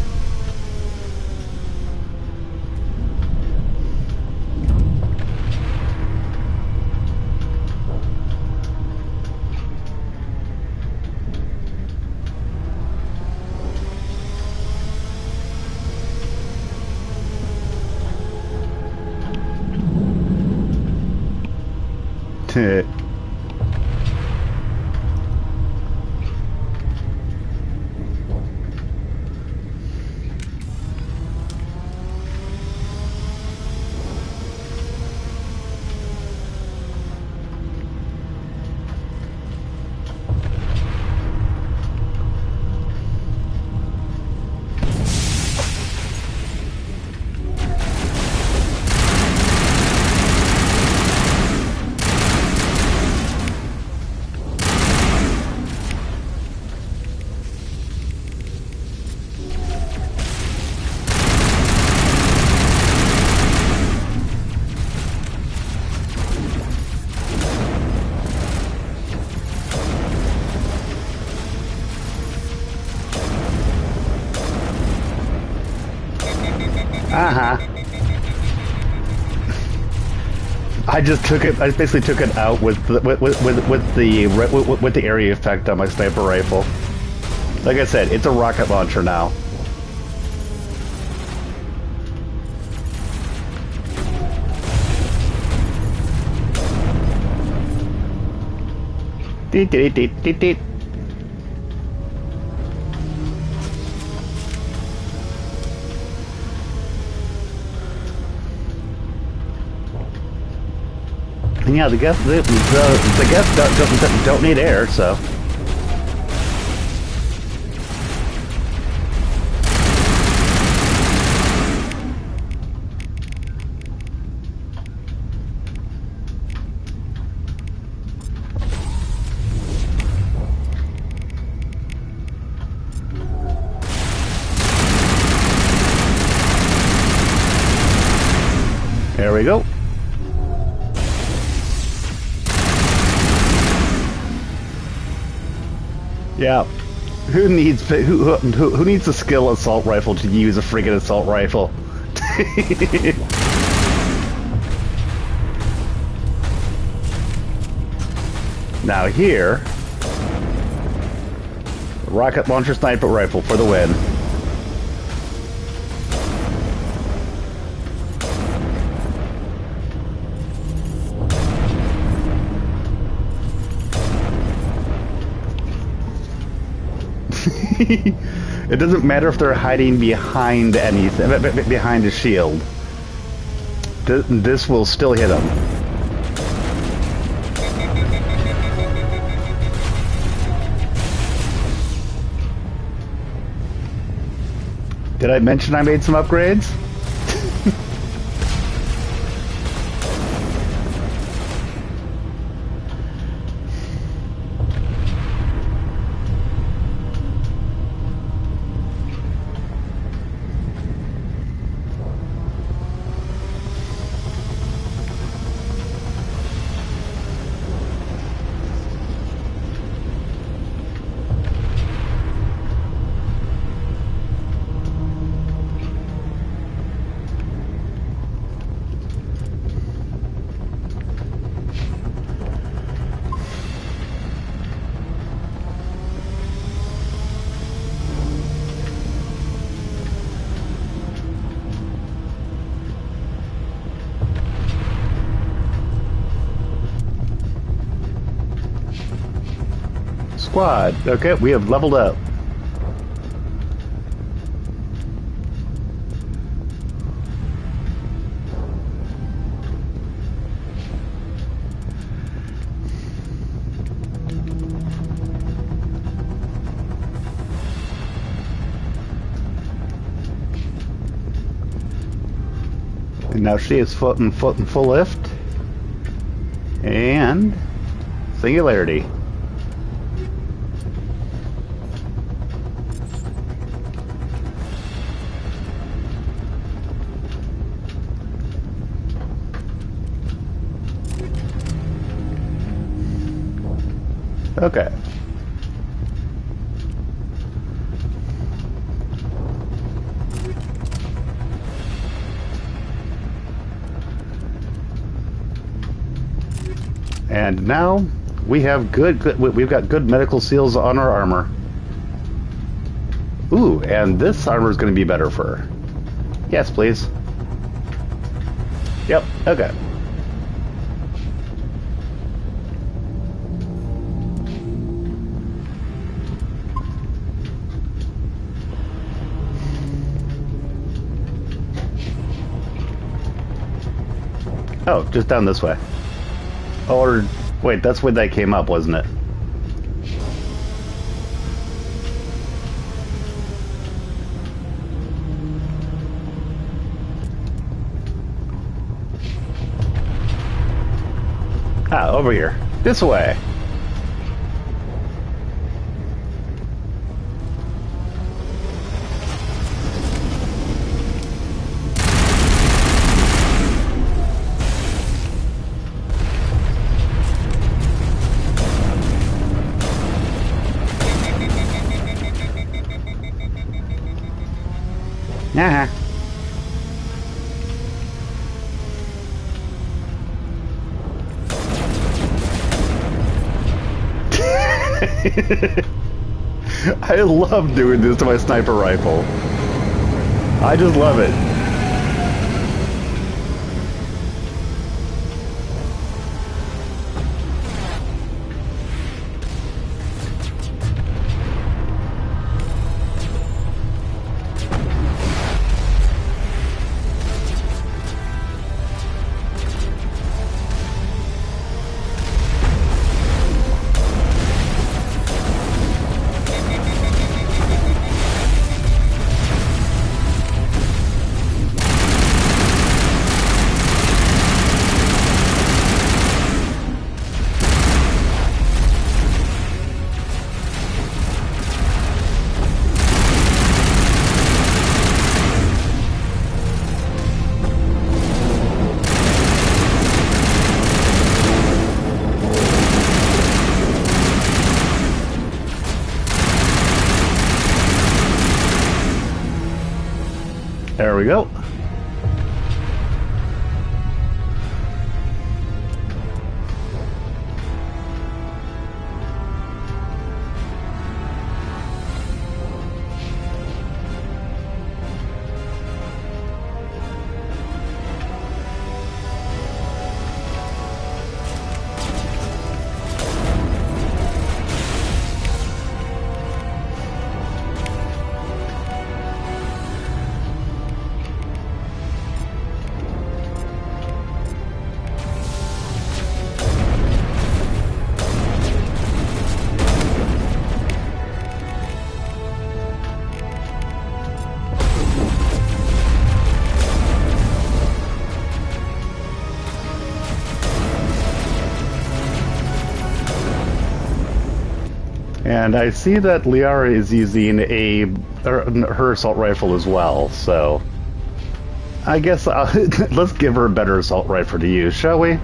Uh-huh. I just took it. I basically took it out with the area effect on my sniper rifle. Like I said, it's a rocket launcher now. Deet, deet, deet, deet, deet. Yeah, the guests don't need air, so. There we go. Yeah, who needs a skill assault rifle to use a friggin' assault rifle? Now here, rocket launcher sniper rifle for the win. It doesn't matter if they're hiding behind anything, behind a shield. This will still hit them. Did I mention I made some upgrades? Squad. Okay, we have leveled up. And now she is foot and full lift. And singularity. Okay. And now we have we've got good medical seals on our armor. Ooh, and this armor is going to be better for her. Yes, please. Yep, okay. Oh, just down this way. Or, wait, that's where they came up, wasn't it? Ah, over here. This way. Uh-huh. I love doing this to my sniper rifle. I just love it. There we go. And I see that Liara is using her assault rifle as well, so I guess let's give her a better assault rifle to use, shall we?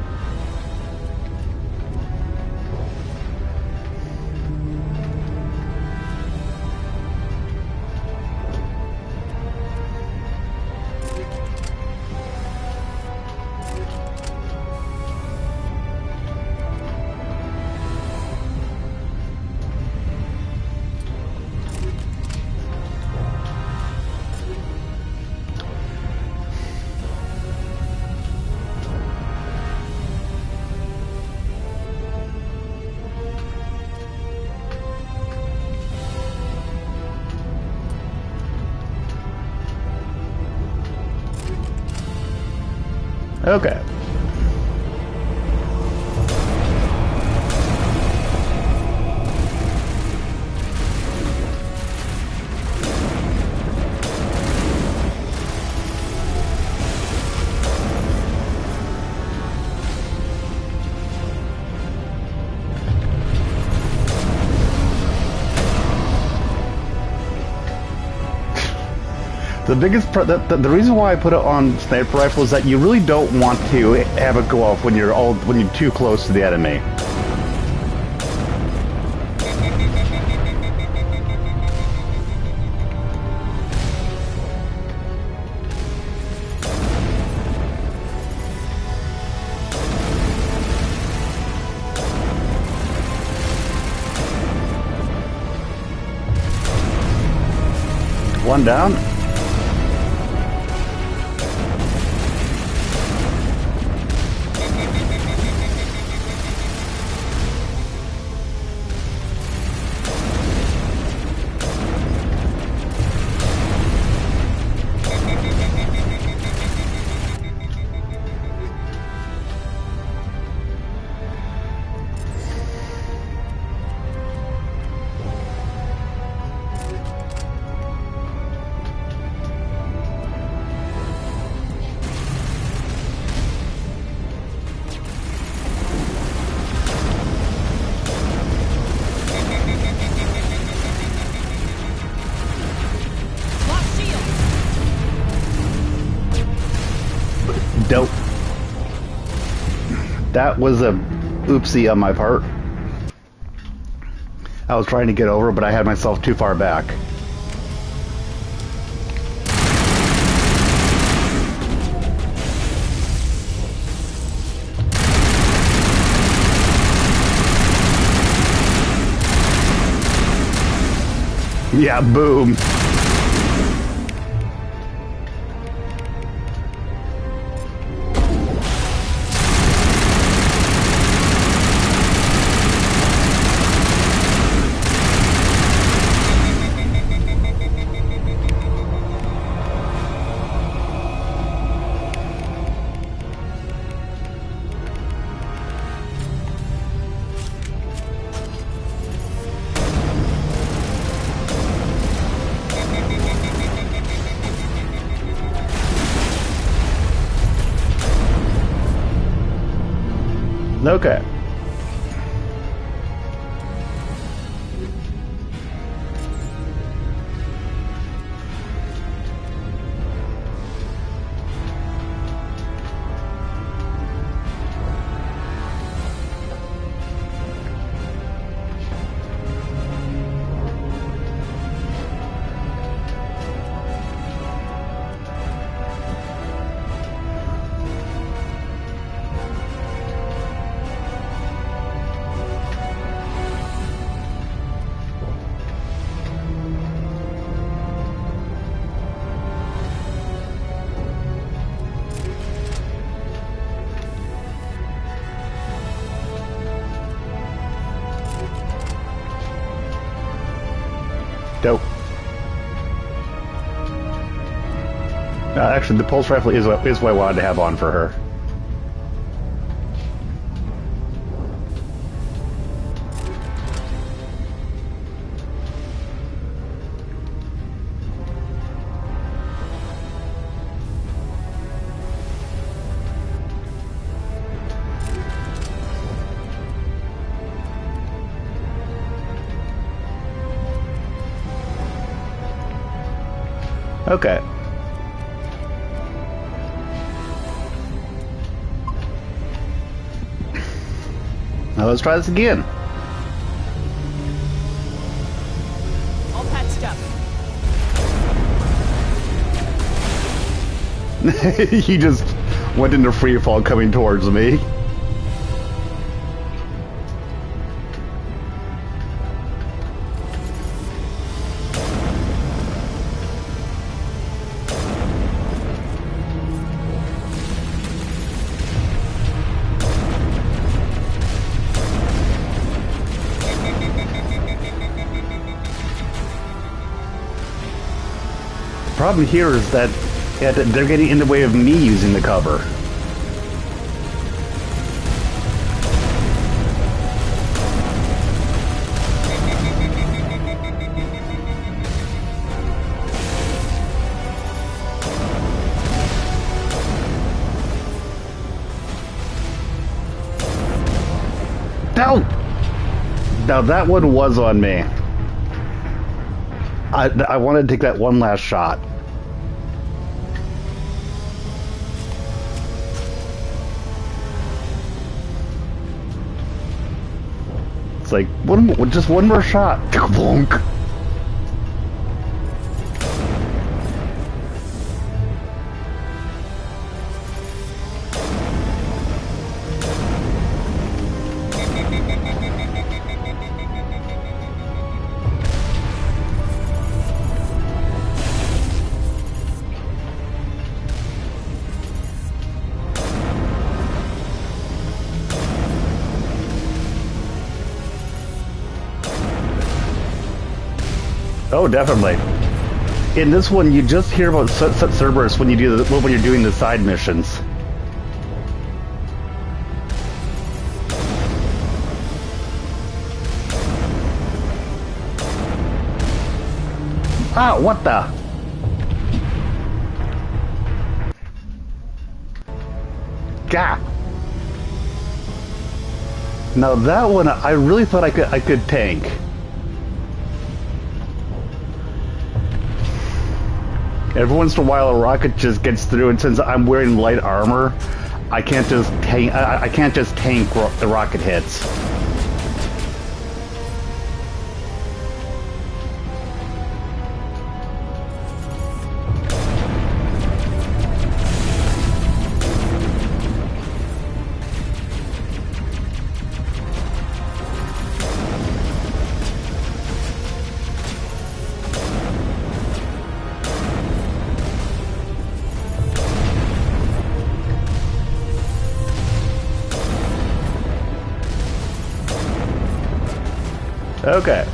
Okay. The reason why I put it on sniper rifle is that you really don't want to have it go off when you're too close to the enemy. One down. Dope. That was a oopsie on my part. I was trying to get over, but I had myself too far back. Yeah, boom. Okay. Dope. Actually, the pulse rifle is what I wanted to have on for her. Okay. Now let's try this again. All patched up. He just went into free fall coming towards me. Problem here is that they're getting in the way of me using the cover. Now that one was on me. I wanted to take that one last shot. It's like just one more shot. Bonk. Oh, definitely. In this one, you just hear about Cerberus when you do when you're doing the side missions. Ah, what the? Gah. Now that one, I really thought I could tank. Every once in a while, a rocket just gets through, and since I'm wearing light armor, I can't just tank. I can't just tank the rocket hits. Okay.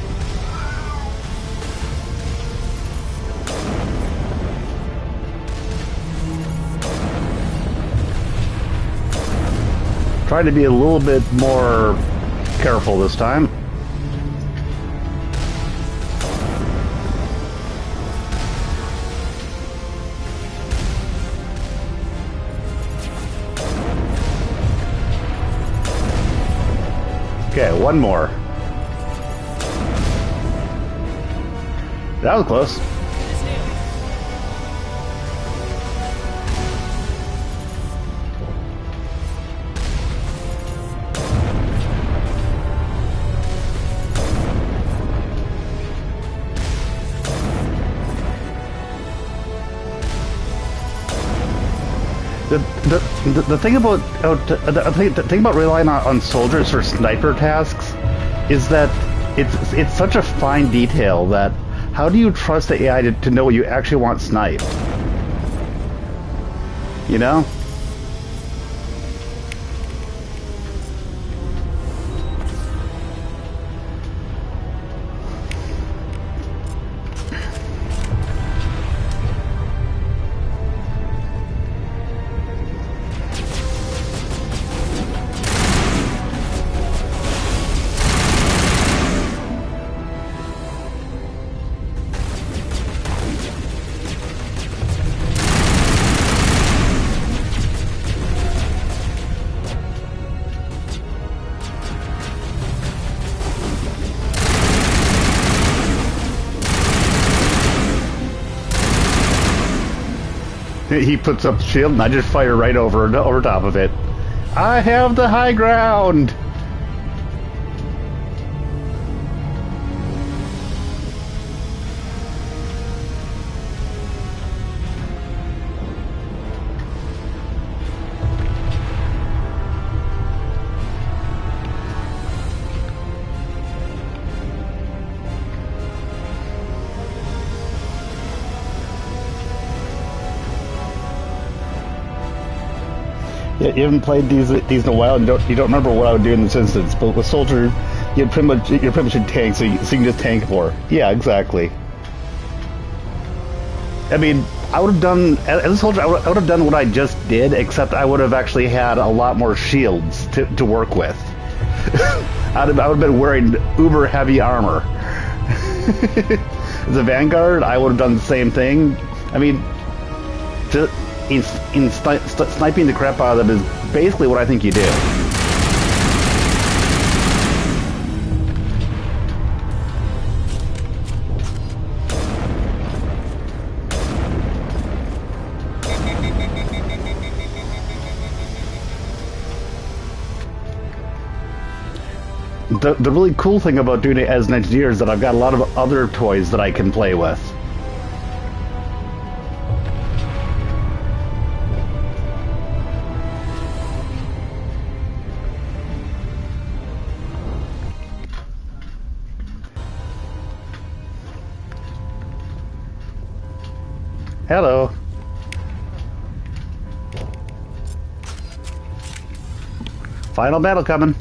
Trying to be a little bit more careful this time. Okay, one more. That was close. The thing about the thing about relying on soldiers for sniper tasks is that it's such a fine detail that how do you trust the AI to know what you actually want sniped? You know? He puts up the shield and I just fire right over top of it. I have the high ground! Yeah, you haven't played these in a while, and you don't remember what I would do in this instance. But with Soldier, you're pretty much a tank, so you can just tank more. Yeah, exactly. I mean, I would have done as a soldier. I would have done what I just did, except I would have actually had a lot more shields to work with. I would have been wearing uber heavy armor. As a Vanguard, I would have done the same thing. I mean, sniping the crap out of them is basically what I think you do. The really cool thing about doing it as an engineer is that I've got a lot of other toys that I can play with. Hello. Final battle coming.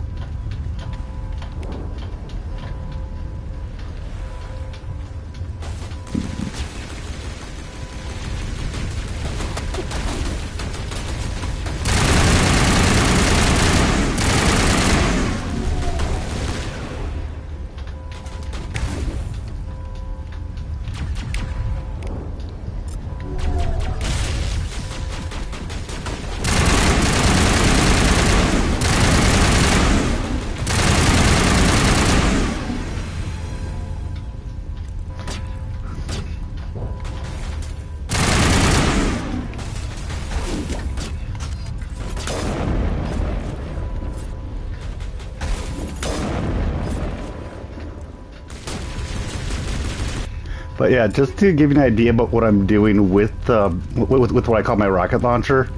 But yeah, just to give you an idea about what I'm doing with what I call my rocket launcher,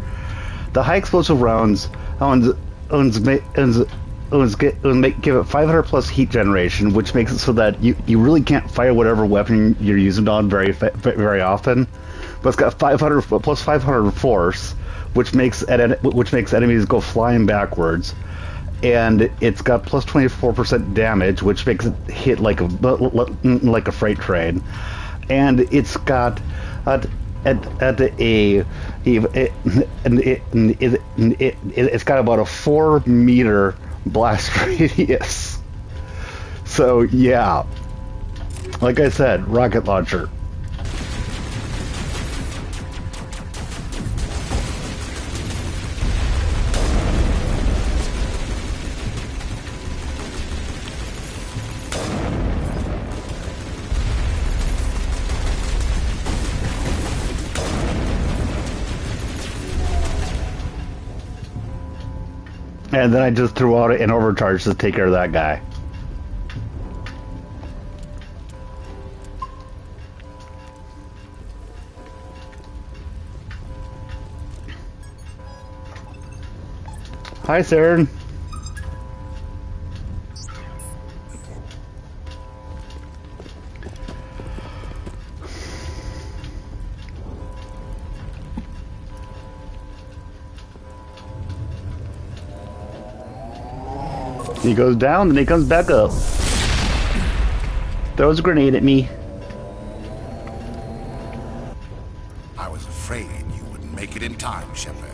the high explosive rounds give it 500 plus heat generation, which makes it so that you really can't fire whatever weapon you're using on very often. But it's got 500 plus 500 force, which makes enemies go flying backwards. and it's got plus 24% damage, which makes it hit like a freight train, and it's got it's got about a 4-meter blast radius. So yeah, like I said, rocket launcher. And then I just threw out an overcharge to take care of that guy. Hi, Saren. He goes down, then he comes back up. Throws a grenade at me. I was afraid you wouldn't make it in time, Shepard.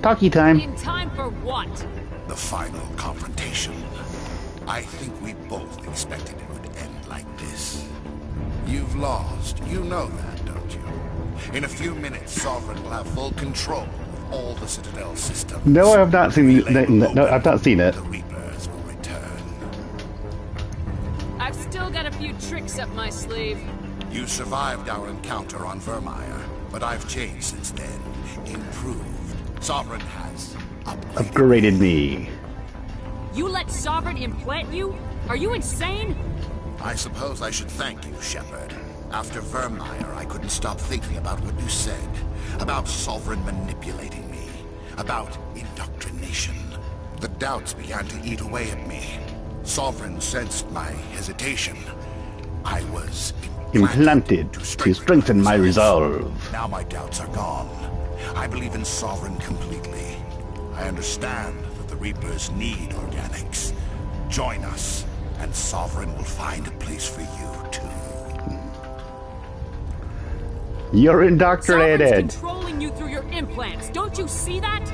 Talkie time. In time for what? The final confrontation. I think we both expected it would end like this. You've lost. You know that, don't you? In a few minutes, Sovereign will have full control of all the Citadel systems. No, I have not seen. No, I've not seen it. I've still got a few tricks up my sleeve. You survived our encounter on Vermeer, but I've changed since then. Improved. Sovereign has upgraded me. You let Sovereign implant you? Are you insane? I suppose I should thank you, Shepard. After Vermeer, I couldn't stop thinking about what you said. About Sovereign manipulating me. About indoctrination. The doubts began to eat away at me. Sovereign sensed my hesitation. I was implanted to strengthen my resolve. Now my doubts are gone. I believe in Sovereign completely. I understand that the Reapers need organics. Join us, and Sovereign will find a place for you, too. You're indoctrinated. Sovereign's controlling you through your implants. Don't you see that?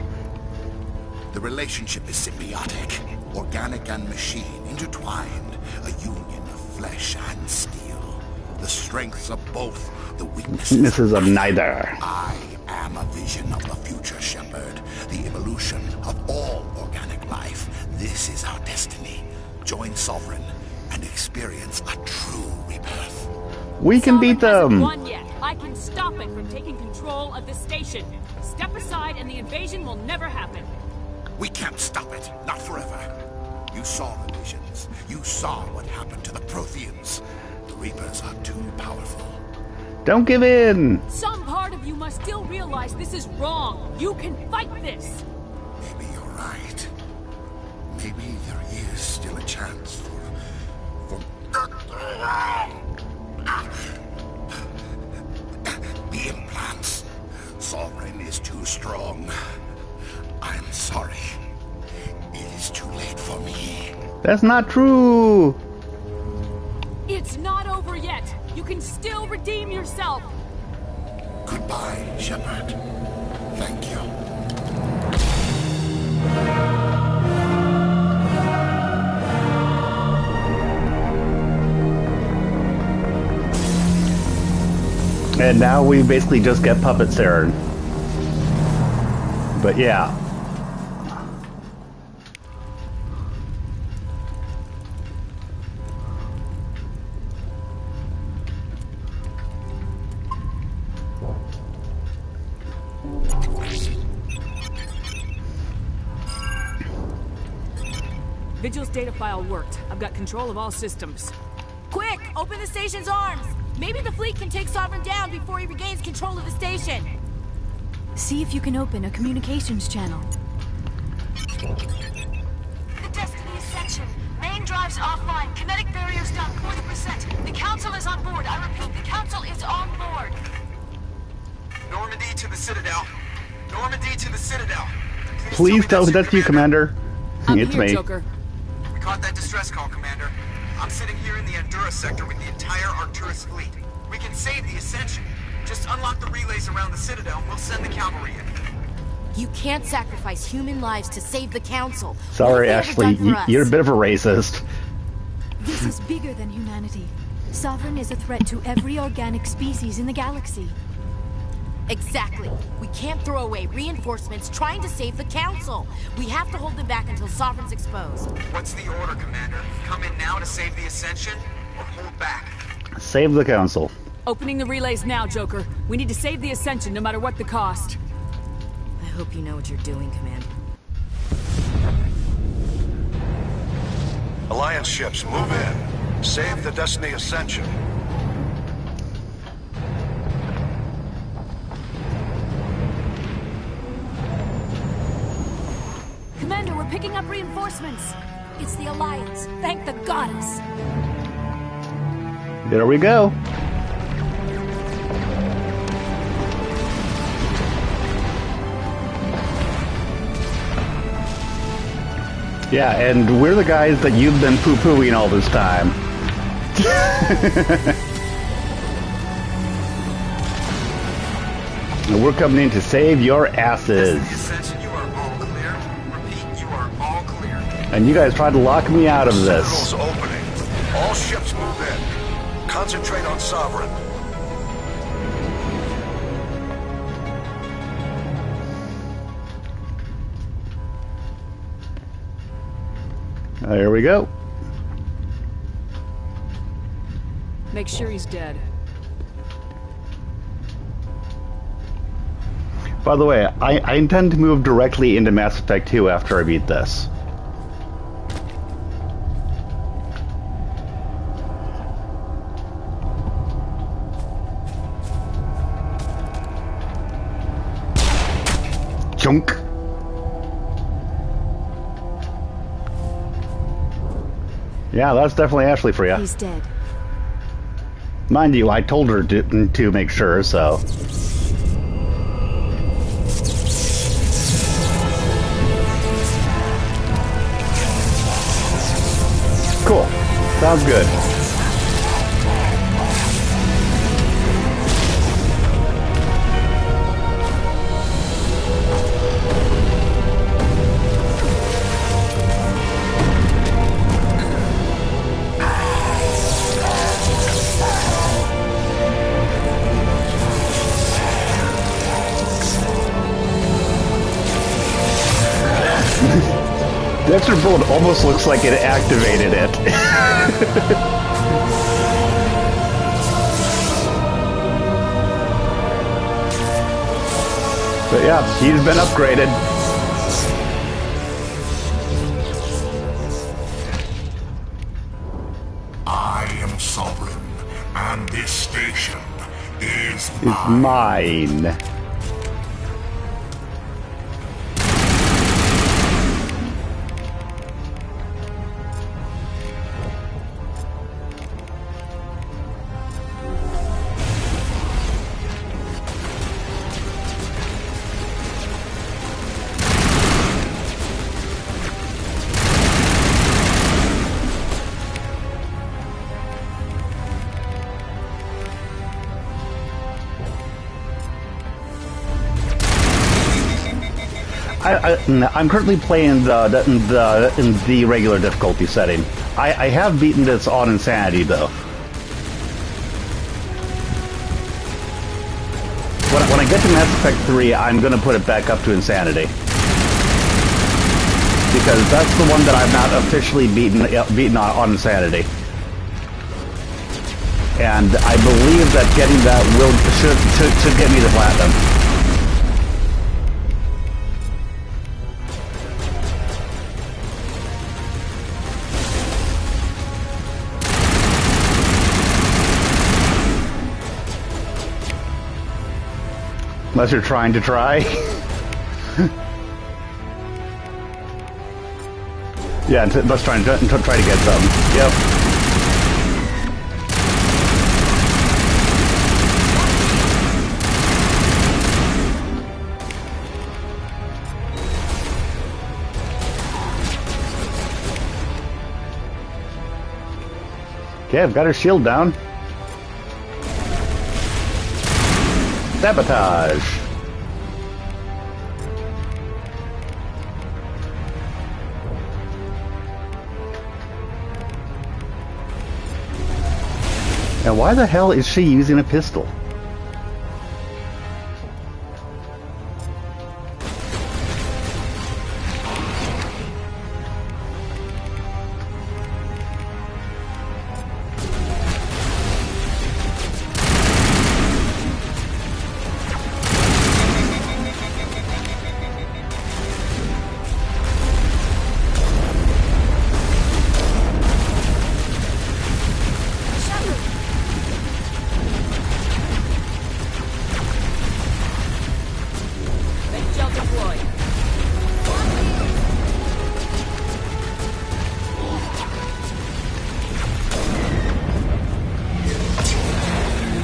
The relationship is symbiotic. Organic and machine intertwined. A union of flesh and steel. The strengths of both, the weaknesses of neither. I am a vision of the future, Shepard. The evolution of all organic life. This is our destiny. Join Sovereign and experience a true rebirth. We can beat them. Won yet. I can stop it from taking control of the station. Step aside and the invasion will never happen. We can't stop it. Not forever. You saw the visions. You saw what happened to the Protheans. The Reapers are too powerful. Don't give in! Some part of you must still realize this is wrong. You can fight this! Maybe you're right. Maybe there is still a chance for... The implants. Sovereign is too strong. I'm sorry. It is too late for me. That's not true! It's not over yet. You can still redeem yourself. Goodbye, Shepard. Thank you. And now we basically just get Puppet Saren. But yeah. Vigil's data file worked. I've got control of all systems. Quick! Open the station's arms! Maybe the fleet can take Sovereign down before he regains control of the station. See if you can open a communications channel. The Destiny Ascension. Main drives offline. Kinetic barriers down 40%. The Council is on board. I repeat, the Council is on board. Normandy to the Citadel. Normandy to the Citadel. Please tell me that's you, Commander. I'm It's here, me. Joker. We caught that distress call, Commander. I'm sitting here in the Endura sector with the entire Arcturus fleet. We can save the Ascension. Just unlock the relays around the Citadel and we'll send the cavalry in. You can't sacrifice human lives to save the Council. Sorry, What have they ever Ashley, done for us? you're a bit of a racist. This is bigger than humanity. Sovereign is a threat to every organic species in the galaxy. Exactly. We can't throw away reinforcements trying to save the Council. We have to hold them back until Sovereign's exposed. What's the order, Commander? Come in now to save the Ascension, or hold back? Save the Council. Opening the relays now, Joker. We need to save the Ascension no matter what the cost. I hope you know what you're doing, Commander. Alliance ships, move in. Save the Destiny Ascension. Commander, we're picking up reinforcements. It's the Alliance. Thank the goddess. There we go. Yeah, and we're the guys that you've been poo-pooing all this time. And we're coming in to save your asses. Ascension, you are all clear. Repeat, you are all clear. And you guys tried to lock me out of this. Citadel's opening. All ships move in. Concentrate on Sovereign. There we go. Make sure he's dead. By the way, I intend to move directly into Mass Effect 2 after I beat this. Chunk. Yeah, that's definitely Ashley for you. He's dead. Mind you, I told her to make sure, so... Cool. Sounds good. The extra bullet almost looks like it activated it. But yeah, he's been upgraded. I am Sovereign, and this station is It's mine. I'm currently playing in the regular difficulty setting. I have beaten this on Insanity though. When I get to Mass Effect 3, I'm going to put it back up to Insanity. Because that's the one that I've not officially beaten on Insanity. And I believe that getting that should get me the Platinum. Unless you're trying to try. Yeah, let's try to get some. Yep. Okay, I've got her shield down. Sabotage. And why the hell is she using a pistol?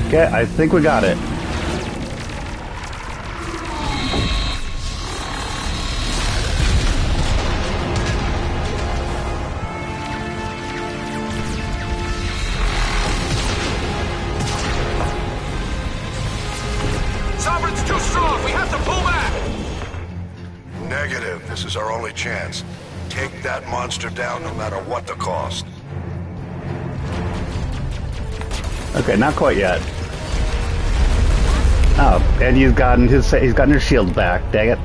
Okay, I think we got it. Sovereign's too strong. We have to pull back. Negative. This is our only chance. Take that monster down no matter what the cost. Okay, not quite yet. Oh, and he's gotten his shield back. Dang it!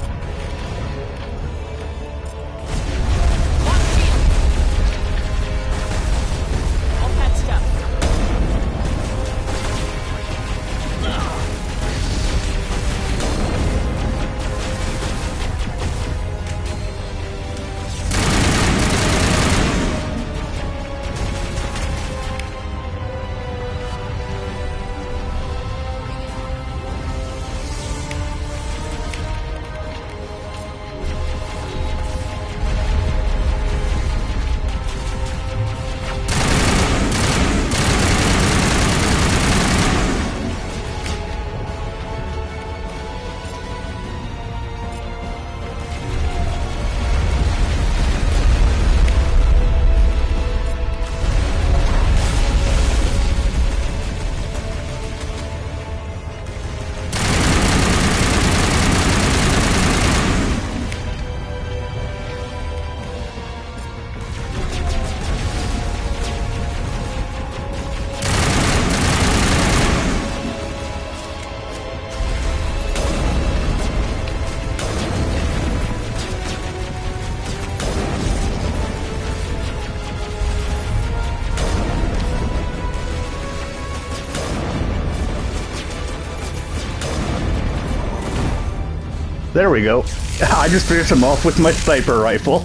There we go. I just finished him off with my sniper rifle.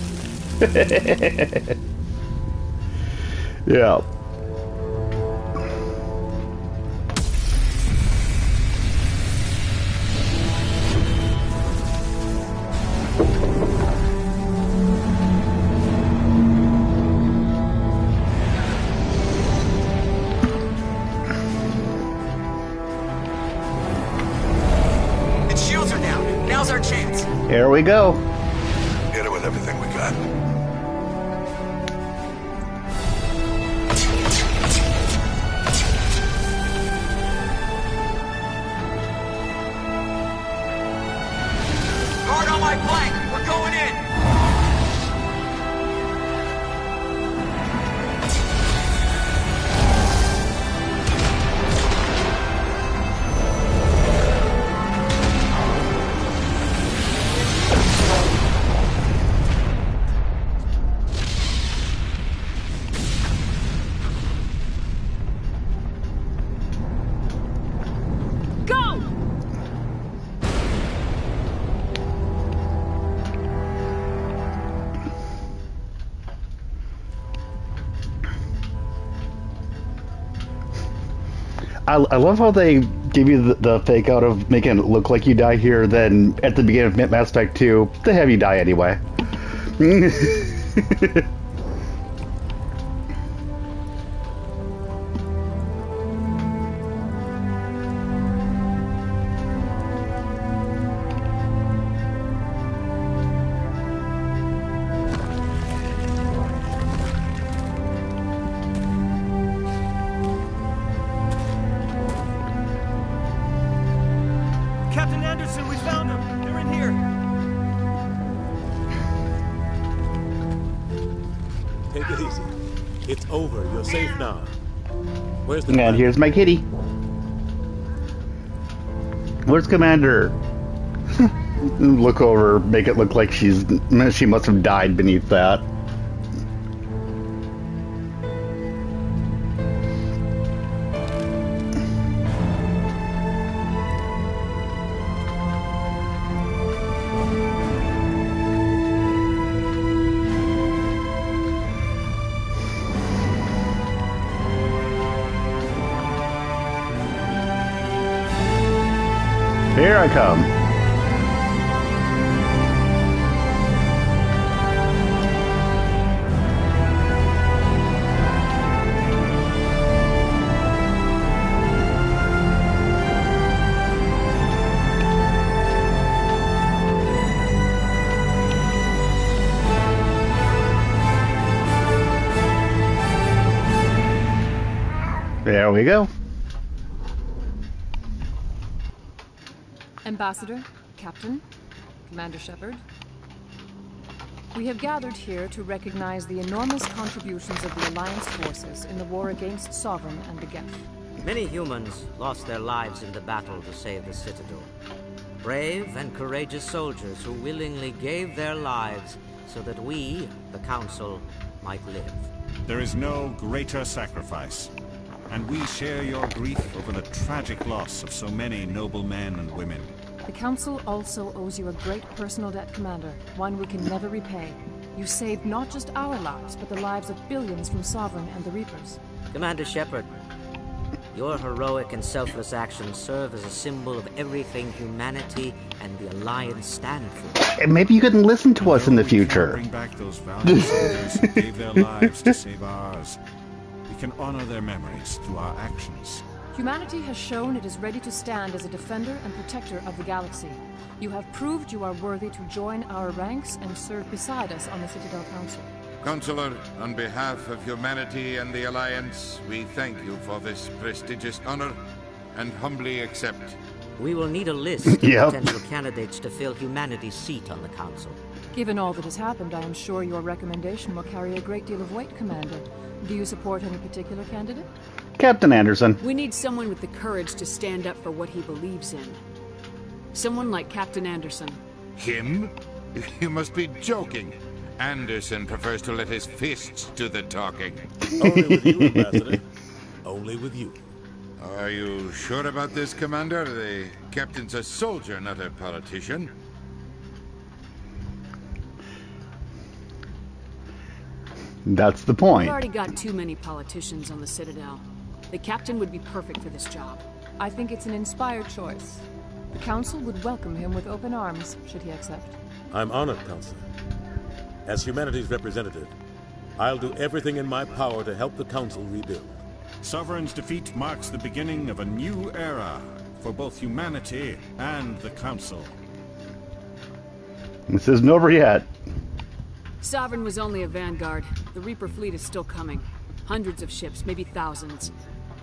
Yeah. Here we go. Hit it with everything we got. Guard on my flank. We're going in. I love how they give you the fake out of making it look like you die here, then at the beginning of Mass Effect 2, they have you die anyway. it easy. It's over. You're safe now. Where's the And commander? here's my kitty. Where's Commander? Look over, make it look like she must have died beneath that. Here I come. There we go. Ambassador, Captain, Commander Shepard. We have gathered here to recognize the enormous contributions of the Alliance forces in the war against Sovereign and the Geth. Many humans lost their lives in the battle to save the Citadel. Brave and courageous soldiers who willingly gave their lives so that we, the Council, might live. There is no greater sacrifice, and we share your grief over the tragic loss of so many noble men and women. The Council also owes you a great personal debt, Commander, one we can never repay. You saved not just our lives, but the lives of billions from Sovereign and the Reapers. Commander Shepard, your heroic and selfless actions serve as a symbol of everything humanity and the Alliance stand for. And maybe you couldn't listen to us in the future. Bring back those valiant soldiers who gave their lives to save ours. We can honor their memories through our actions. Humanity has shown it is ready to stand as a defender and protector of the galaxy. You have proved you are worthy to join our ranks and serve beside us on the Citadel Council. Counselor, on behalf of humanity and the Alliance, we thank you for this prestigious honor and humbly accept. We will need a list of potential candidates to fill humanity's seat on the Council. Given all that has happened, I am sure your recommendation will carry a great deal of weight, Commander. Do you support any particular candidate? Captain Anderson. We need someone with the courage to stand up for what he believes in. Someone like Captain Anderson. Him? You must be joking. Anderson prefers to let his fists do the talking. Only with you, Ambassador. Only with you. Are you sure about this, Commander? The captain's a soldier, not a politician. That's the point. We've already got too many politicians on the Citadel. The captain would be perfect for this job. I think it's an inspired choice. The Council would welcome him with open arms, should he accept. I'm honored, Counselor. As humanity's representative, I'll do everything in my power to help the Council rebuild. Sovereign's defeat marks the beginning of a new era for both humanity and the Council. This isn't over yet. Sovereign was only a vanguard. The Reaper fleet is still coming. Hundreds of ships, maybe thousands.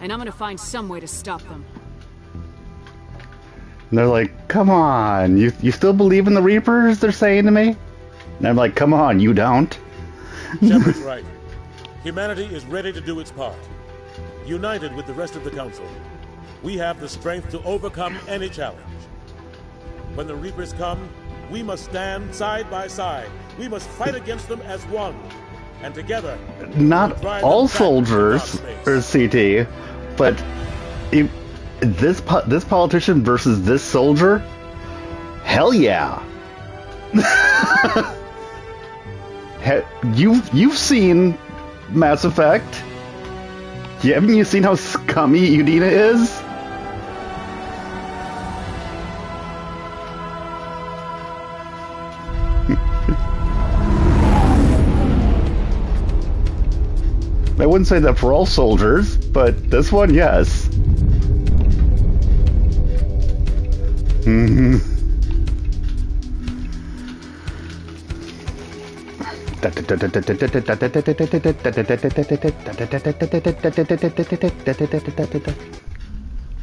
And I'm gonna find some way to stop them. And they're like, come on, you still believe in the Reapers, they're saying to me? And I'm like, come on, you don't. Shepard's right. Humanity is ready to do its part. United with the rest of the Council, we have the strength to overcome any challenge. When the Reapers come, we must stand side by side. We must fight against them as one. And together... Not all soldiers are CT, but this politician versus this soldier? Hell yeah. You've seen Mass Effect. Haven't you seen how scummy Udina is? I wouldn't say that for all soldiers, but this one, yes.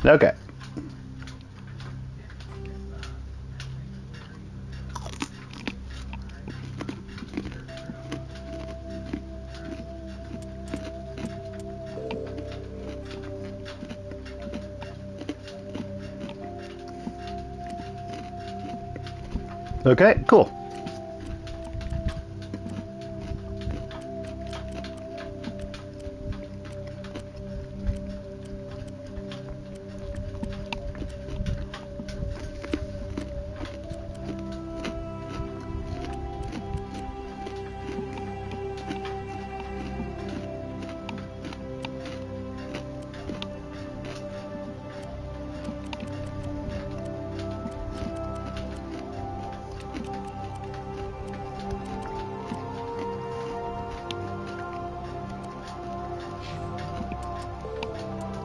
Okay. Okay, cool.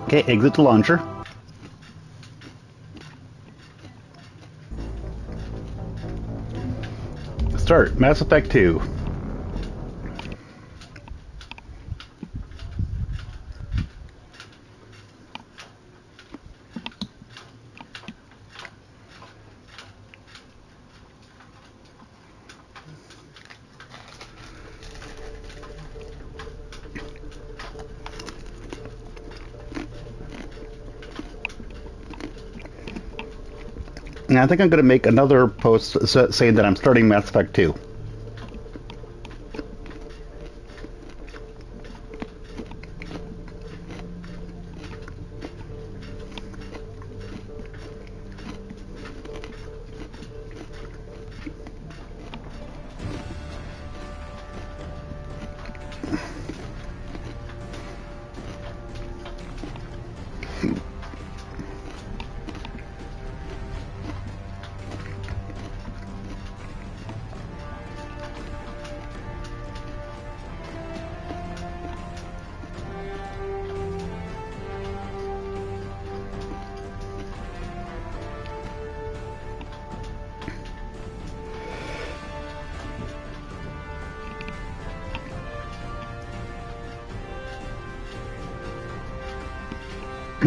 Okay, exit the launcher. Start Mass Effect 2. And I think I'm going to make another post saying that I'm starting Mass Effect 2.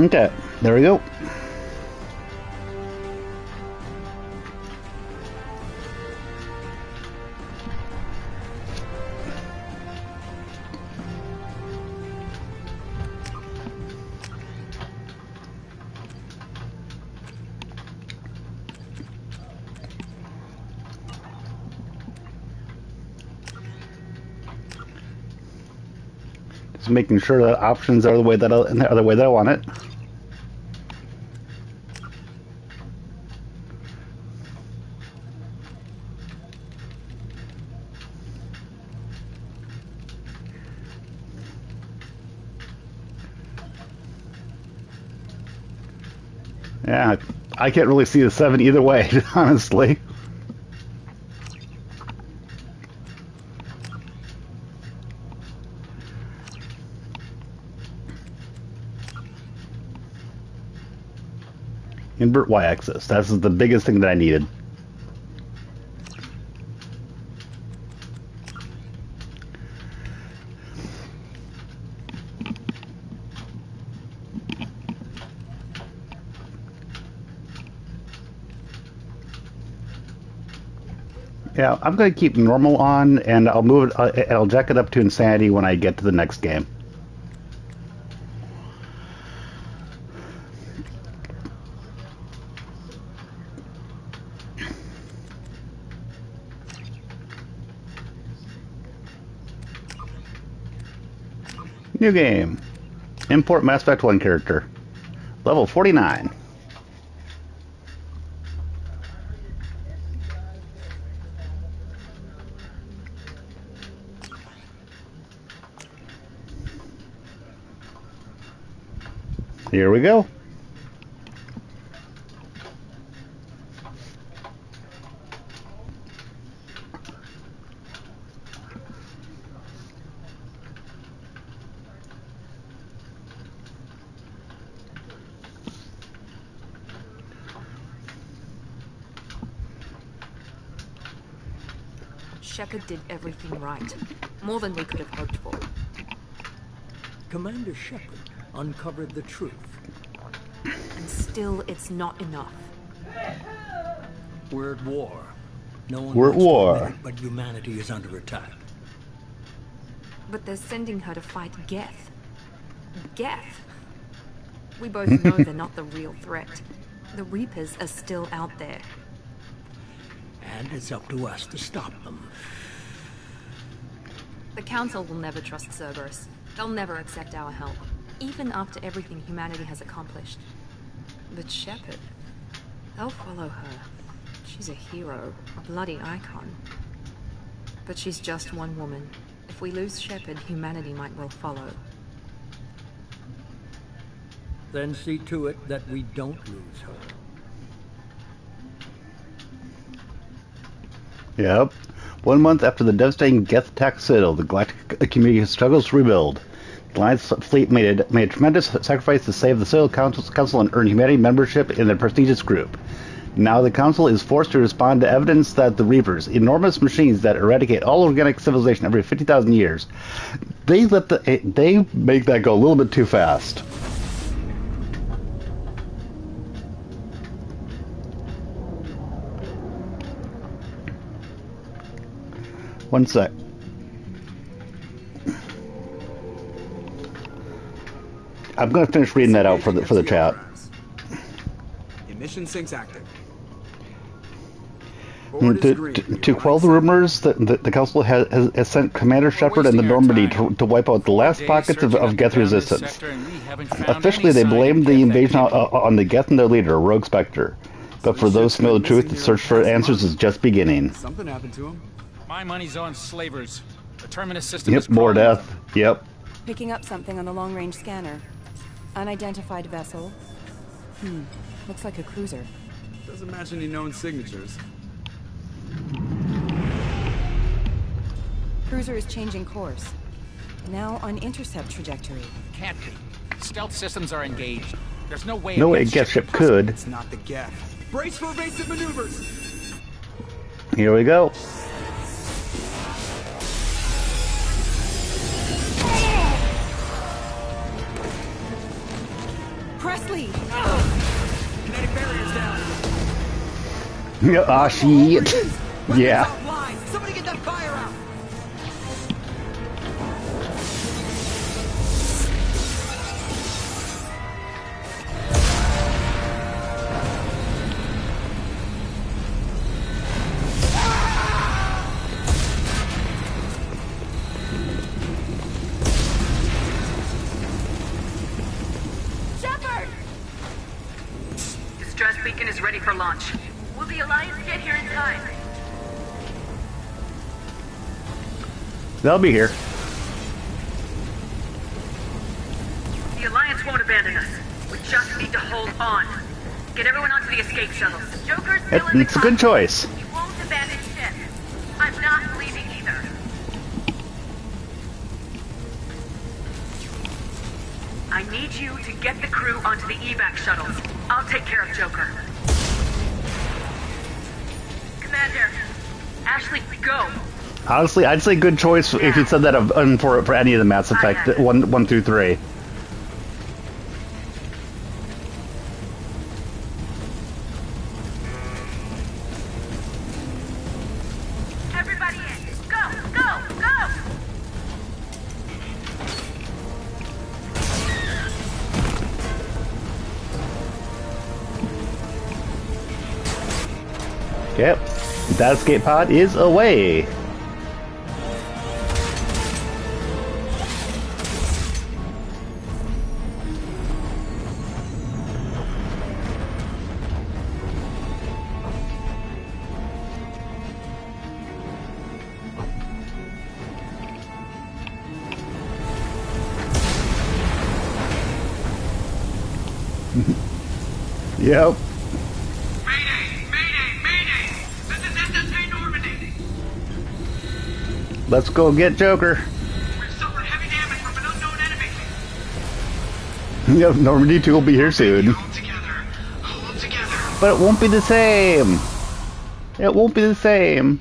Okay, there we go. Just making sure that options are the way that I want it. Yeah, I can't really see the 7 either way, honestly. Invert y-axis. That's the biggest thing that I needed. Yeah, I'm going to keep normal on, and I'll move it. I'll jack it up to insanity when I get to the next game. New game. Import Mass Effect 1 character. Level 49. Here we go. Shepard did everything right. More than we could have hoped for. Commander Shepard uncovered the truth. And still, it's not enough. We're at war. No one We're at wants to war. admit it, but humanity is under attack. But they're sending her to fight Geth. Geth! We both know they're not the real threat. The Reapers are still out there. and it's up to us to stop them. The Council will never trust Cerberus. They'll never accept our help, even after everything humanity has accomplished. But Shepard, they'll follow her. She's a hero, a bloody icon. But she's just one woman. If we lose Shepard, humanity might well follow. Then see to it that we don't lose her. Yep. 1 month after the devastating Geth attack Citadel, the galactic community struggles to rebuild. The Alliance fleet made a tremendous sacrifice to save the Citadel Council and earn humanity membership in their prestigious group. Now the Council is forced to respond to evidence that the Reapers, enormous machines that eradicate all organic civilization every 50,000 years, they make that go a little bit too fast. One sec. I'm going to finish reading that out for the chat. Emission sinks active. To quell the rumors that the Council has sent Commander Shepard and the Normandy to wipe out the last pockets of Geth resistance. Officially, they blamed the invasion on the Geth and their leader, a rogue Spectre. But for those who know the truth, the search for answers is just beginning. Something happened to him. My money's on slavers. The terminus system Yep, is more crawling. death. Yep. Picking up something on the long-range scanner. Unidentified vessel. Looks like a cruiser. Doesn't match any known signatures. Cruiser is changing course. Now on intercept trajectory. Can't be. Stealth systems are engaged. There's no way. No way a Geth ship could. It's not the Geth. Brace for evasive maneuvers. Here we go. Presley! Kinetic barriers down. Ah, shit. Yeah. Somebody get that fire out. Distress beacon is ready for launch. Will the Alliance get here in time? They'll be here. The Alliance won't abandon us. We just need to hold on. Get everyone onto the escape shuttles. Joker's still in the It's a good choice. He won't abandon ship. I'm not leaving either. I need you to get the crew onto the evac shuttles. I'll take care of Joker. Commander, Ashley, go. Honestly, I'd say good choice if you said that for any of the Mass Effect 1 through 3. Everybody in. Go, go, go! Yep. That escape pod is away. Yep. Let's go get Joker. Yep, Normandy 2 will be here soon. But it won't be the same. It won't be the same.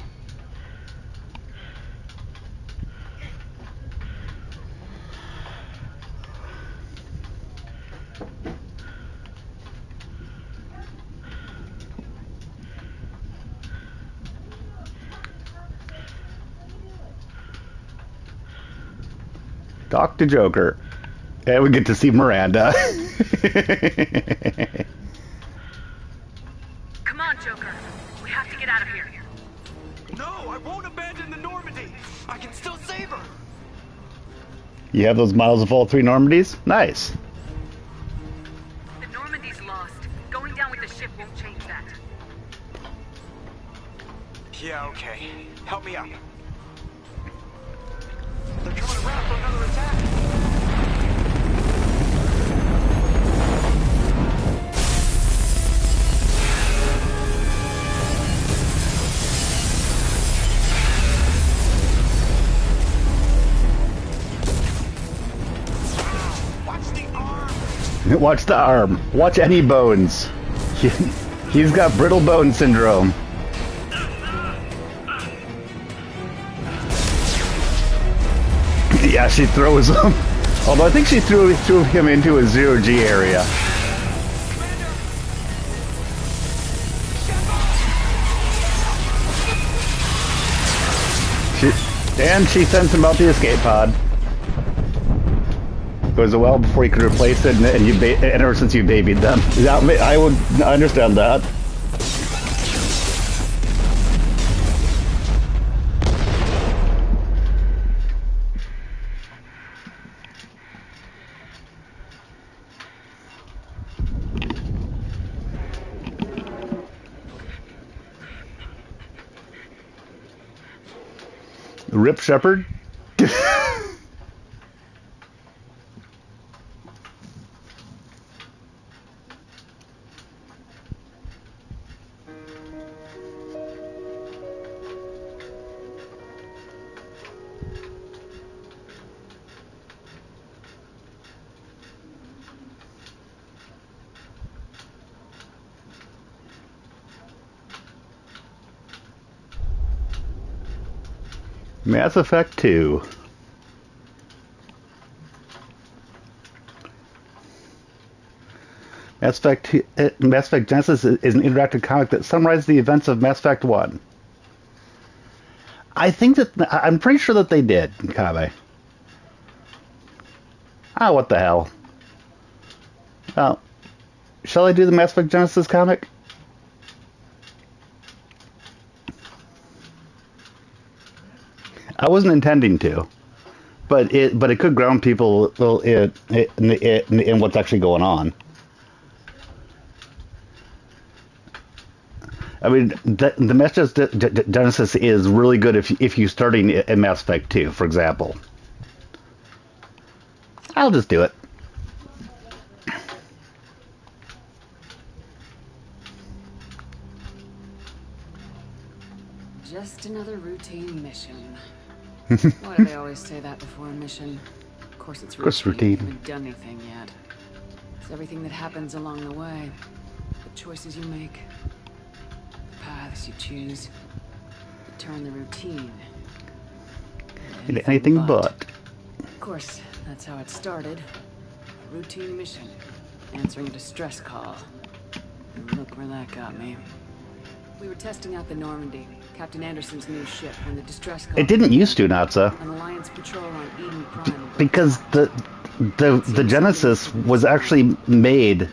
Talk to Joker. And we get to see Miranda. Come on, Joker. We have to get out of here. I won't abandon the Normandy. I can still save her. You have those models of all 3 Normandies? Nice. The Normandy's lost. Going down with the ship won't change that. Yeah, okay. Help me up. They're coming around for another attack. Watch the arm. Watch any bones. He's got brittle bone syndrome. Yeah, she throws him. Although I think she threw him into a 0G area. She sends him out the escape pod. Goes a while before you could replace it, and ever since you babied them. I would understand that. Rip Shepherd? Mass Effect 2. Mass Effect Genesis is an interactive comic that summarizes the events of Mass Effect 1. I'm pretty sure that they did, Kabe. Ah, what the hell. Oh. Shall I do the Mass Effect Genesis comic? I wasn't intending to, but it could ground people in what's actually going on. I mean, the Mass Effect Genesis is really good if you're starting in Mass Effect 2, for example. I'll just do it. Just another routine mission. Why do they always say that before a mission? Of course it's routine. You haven't done anything yet. It's everything that happens along the way. The choices you make. The paths you choose. That turn the routine. Anything but. Of course, that's how it started. A routine mission. Answering a distress call. And look where that got me. We were testing out the Normandy. Captain Anderson's new ship when the distress call. It didn't used to, Natsa. An Alliance patrol on Eden Prime. Because the Genesis was actually made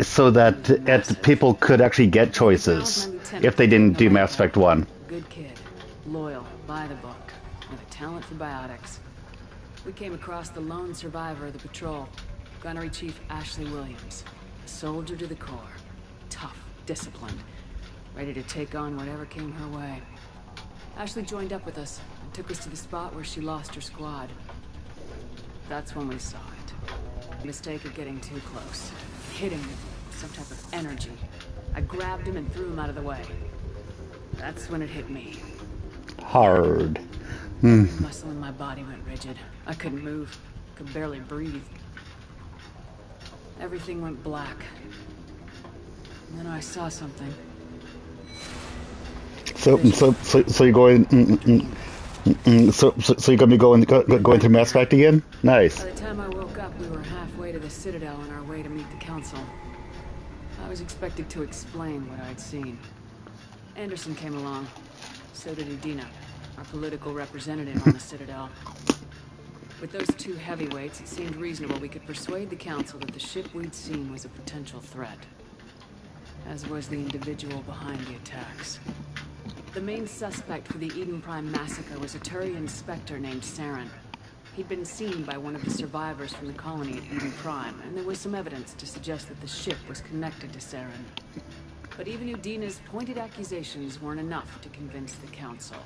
so that people could actually get choices if they didn't do Mass Effect 1. Good kid, loyal, by the book, with a talent for biotics. We came across the lone survivor of the patrol, Gunnery Chief Ashley Williams, a soldier to the core, tough, disciplined. Ready to take on whatever came her way. Ashley joined up with us and took us to the spot where she lost her squad. That's when we saw it. Mistake of getting too close. Hit him with some type of energy. I grabbed him and threw him out of the way. That's when it hit me. Hard. Muscle in my body went rigid. I couldn't move. Could barely breathe. Everything went black. And then I saw something. So you're going. So you're gonna be going through Mass Effect again? Nice. By the time I woke up, we were halfway to the Citadel on our way to meet the Council. I was expected to explain what I'd seen. Anderson came along. So did Udina, our political representative on the Citadel. With those two heavyweights, it seemed reasonable we could persuade the Council that the ship we'd seen was a potential threat. As was the individual behind the attacks. The main suspect for the Eden Prime massacre was a Turian Spectre named Saren. He'd been seen by one of the survivors from the colony at Eden Prime, and there was some evidence to suggest that the ship was connected to Saren. But even Udina's pointed accusations weren't enough to convince the Council.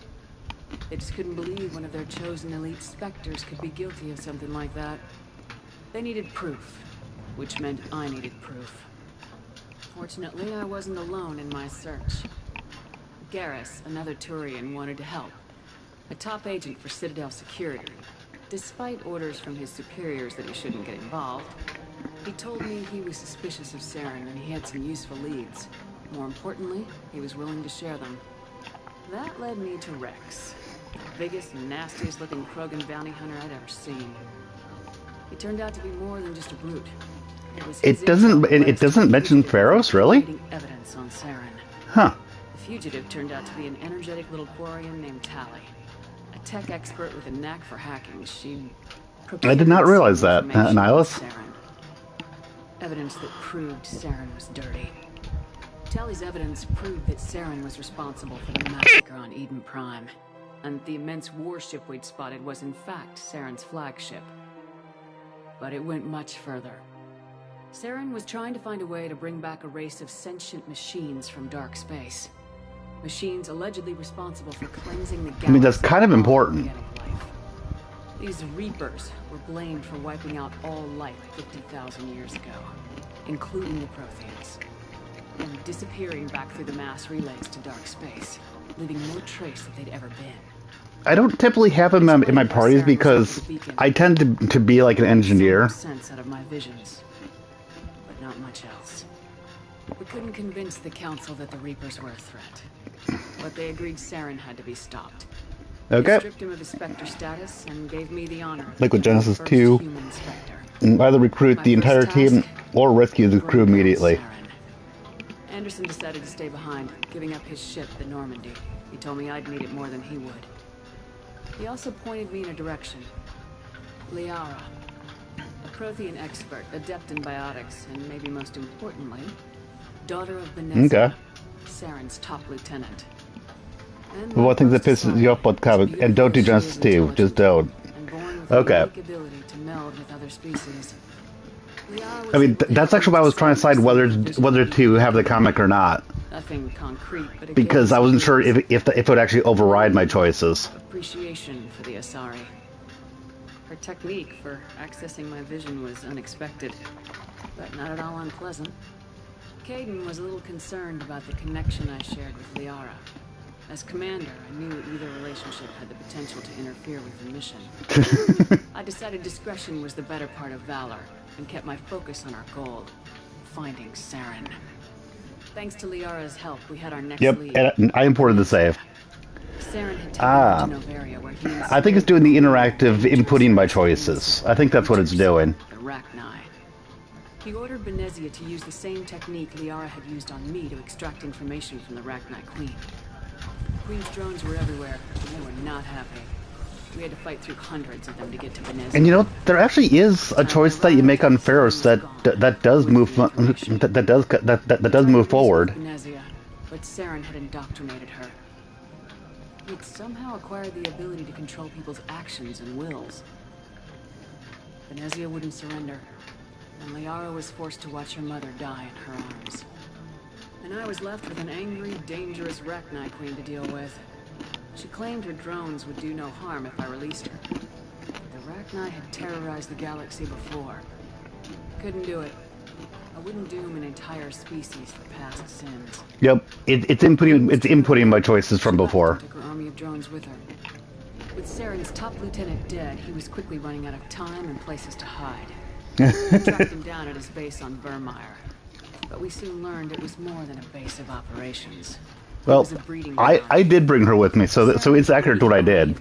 They just couldn't believe one of their chosen elite Spectres could be guilty of something like that. They needed proof, which meant I needed proof. Fortunately, I wasn't alone in my search. Garrus, another Turian, wanted to help. A top agent for Citadel Security. Despite orders from his superiors that he shouldn't get involved, he told me he was suspicious of Saren and he had some useful leads. More importantly, he was willing to share them. That led me to Rex, the biggest, nastiest looking Krogan bounty hunter I'd ever seen. He turned out to be more than just a brute. It doesn't mention Pharaohs, really? Evidence on Saren. Huh. The fugitive turned out to be an energetic little Quarian named Tally. A tech expert with a knack for hacking. I did not realize that, Ilos. Evidence that proved Saren was dirty. Tally's evidence proved that Saren was responsible for the massacre on Eden Prime, and the immense warship we'd spotted was in fact Saren's flagship. But it went much further. Saren was trying to find a way to bring back a race of sentient machines from dark space. Machines allegedly responsible for cleansing the galaxy. I mean, that's kind of important. These Reapers were blamed for wiping out all life 50,000 years ago, including the Protheans, and disappearing back through the mass relays to dark space, leaving no trace that they'd ever been. I don't typically have them in my parties because I tend to be like an engineer. Sense out of my visions, but not much else. We couldn't convince the Council that the Reapers were a threat, but they agreed Saren had to be stopped. Okay. They stripped him of his Spectre status and gave me the honor. Like with Genesis 2, either recruit the entire team or rescue the crew immediately. Anderson decided to stay behind, giving up his ship, the Normandy. He told me I'd need it more than he would. He also pointed me in a direction. Liara, a Prothean expert, adept in biotics, and maybe most importantly, daughter of Benezia, Saren's top lieutenant. Well, I think that pisses you off about comic, and don't do Genesis 2, just don't. Okay. I mean, that's actually why I was trying to decide whether to have the comic or not. Nothing concrete, but because I wasn't sure if it would actually override my choices. Appreciation for the Asari. Her technique for accessing my vision was unexpected, but not at all unpleasant. Caden was a little concerned about the connection I shared with Liara. As commander, I knew either relationship had the potential to interfere with the mission. I decided discretion was the better part of valor, and kept my focus on our goal, finding Saren. Thanks to Liara's help, we had our next lead. And I imported the save. Saren had taken to Novaria, where he I think it's doing the interactive inputting my choices. I think that's what it's doing. The Rachni. He ordered Benezia to use the same technique Liara had used on me to extract information from the Rachni Queen. Queen's drones were everywhere, and they were not happy. We had to fight through hundreds of them to get to Benezia. And you know, there actually is a choice that you make on Pharaohs that does move that does move forward. Benezia, but Saren had indoctrinated her. He'd somehow acquired the ability to control people's actions and wills. Benezia wouldn't surrender, and Liara was forced to watch her mother die in her arms. And I was left with an angry, dangerous Rachni Queen to deal with. She claimed her drones would do no harm if I released her. The Rachni had terrorized the galaxy before. Couldn't do it. I wouldn't doom an entire species for past sins. Yep, it's inputting my choices from before. Took her army of drones with her. With Saren's top lieutenant dead, he was quickly running out of time and places to hide. We tracked him down at his base on Vermeer. But we soon learned it was more than a base of operations. Well, I did bring her with me, so it's accurate to what I did.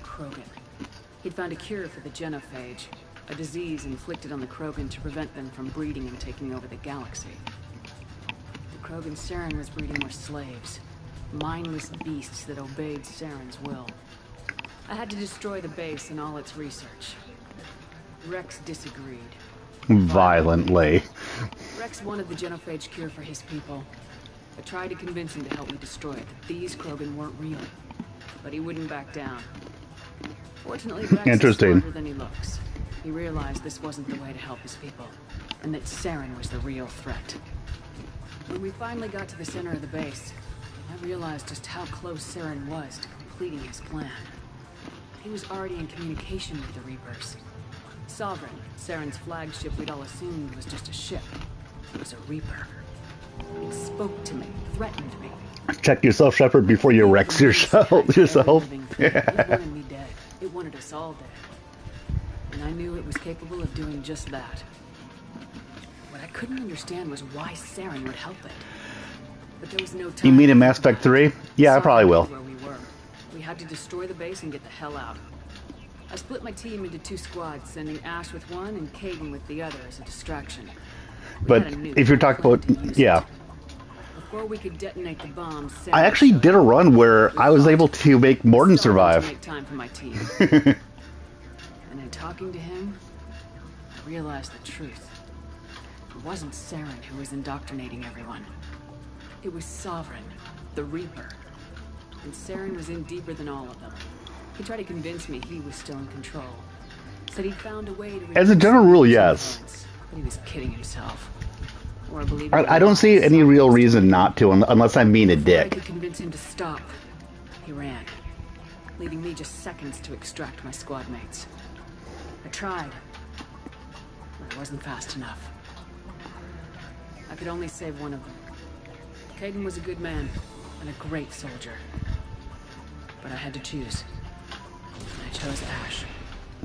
He'd found a cure for the genophage, a disease inflicted on the Krogan to prevent them from breeding and taking over the galaxy. The Krogan Saren was breeding were slaves, mindless beasts that obeyed Saren's will. I had to destroy the base and all its research. Rex disagreed. Violently. Rex wanted the genophage cure for his people. I tried to convince him to help me destroy it, that these Krogan weren't real. But he wouldn't back down. Fortunately, Rex is Interesting. smarter than he looks. He realized this wasn't the way to help his people, and that Saren was the real threat. When we finally got to the center of the base, I realized just how close Saren was to completing his plan. He was already in communication with the Reapers. Sovereign, Saren's flagship we'd all assumed was just a ship. It was a Reaper. It spoke to me, threatened me. Check yourself, Shepard, before you wreck yourself. It wanted me dead. It wanted us all dead. And I knew it was capable of doing just that. What I couldn't understand was why Saren would help it. But there was no time. You mean in Mass Effect 3? Yeah, I probably will. Where we were. We had to destroy the base and get the hell out. I split my team into 2 squads, sending Ash with one and Caden with the other as a distraction. But if you're talking about, yeah. Before we could detonate the bombs, I actually did a run where I was able to make Morden survive. Make time for my team. And in talking to him, I realized the truth. It wasn't Saren who was indoctrinating everyone. It was Sovereign, the Reaper. And Saren was in deeper than all of them. He tried to convince me he was still in control. Said he'd found a way to... As a general rule, yes. But he was kidding himself. I don't see any real reason not to, unless I mean a dick. I could convince him to stop. He ran, leaving me just seconds to extract my squad mates. I tried, but it wasn't fast enough. I could only save one of them. Caden was a good man and a great soldier, but I had to choose. And I chose Ash.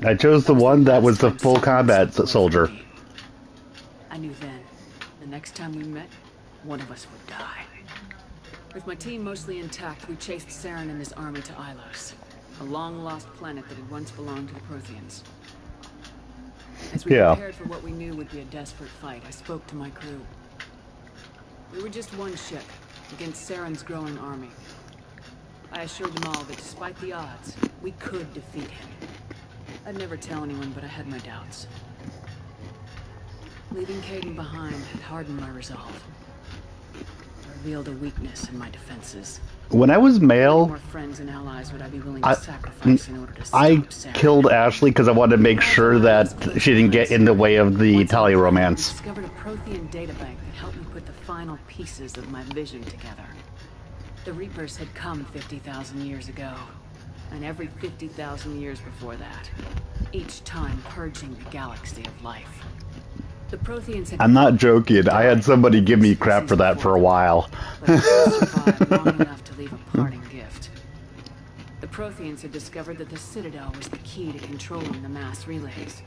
I chose the one that was the full combat soldier. I knew then, the next time we met, one of us would die. With my team mostly intact, we chased Saren and his army to Ilos, a long-lost planet that had once belonged to the Protheans. As we prepared for what we knew would be a desperate fight, I spoke to my crew. We were just one ship, against Saren's growing army. I assured them all that despite the odds, we could defeat him. I'd never tell anyone, but I had my doubts. Leaving Caden behind had hardened my resolve. It revealed a weakness in my defenses. When I was male, more friends and allies would I be willing to sacrifice in order to stop Saren? Killed Ashley because I wanted to make sure that she didn't get in the way of the Talia romance. I discovered a Prothean databank that helped me put the final pieces of my vision together. The Reapers had come 50,000 years ago, and every 50,000 years before that, each time purging the galaxy of life. The Protheans had... I'm not joking. I had somebody give me crap for that for a while. But I survived long enough to leave a parting gift. The Protheans had discovered that the Citadel was the key to controlling the mass relays.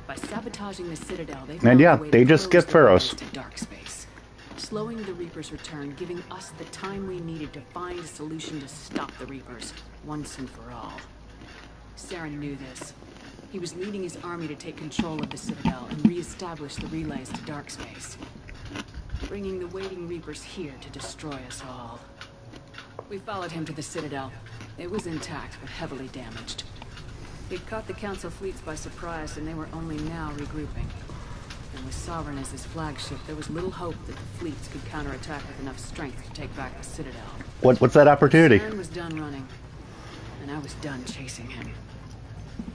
By sabotaging the Citadel, they found a way they to just close skipped the Pharos. relays to dark space, slowing the Reapers' return, giving us the time we needed to find a solution to stop the Reapers once and for all. Saren knew this. He was leading his army to take control of the Citadel and re-establish the relays to dark space, bringing the waiting Reapers here to destroy us all. We followed him to the Citadel. It was intact, but heavily damaged. He'd caught the Council fleets by surprise, and they were only now regrouping. And with Sovereign as his flagship, there was little hope that the fleets could counterattack with enough strength to take back the Citadel. What's that opportunity? Saren was done running, and I was done chasing him.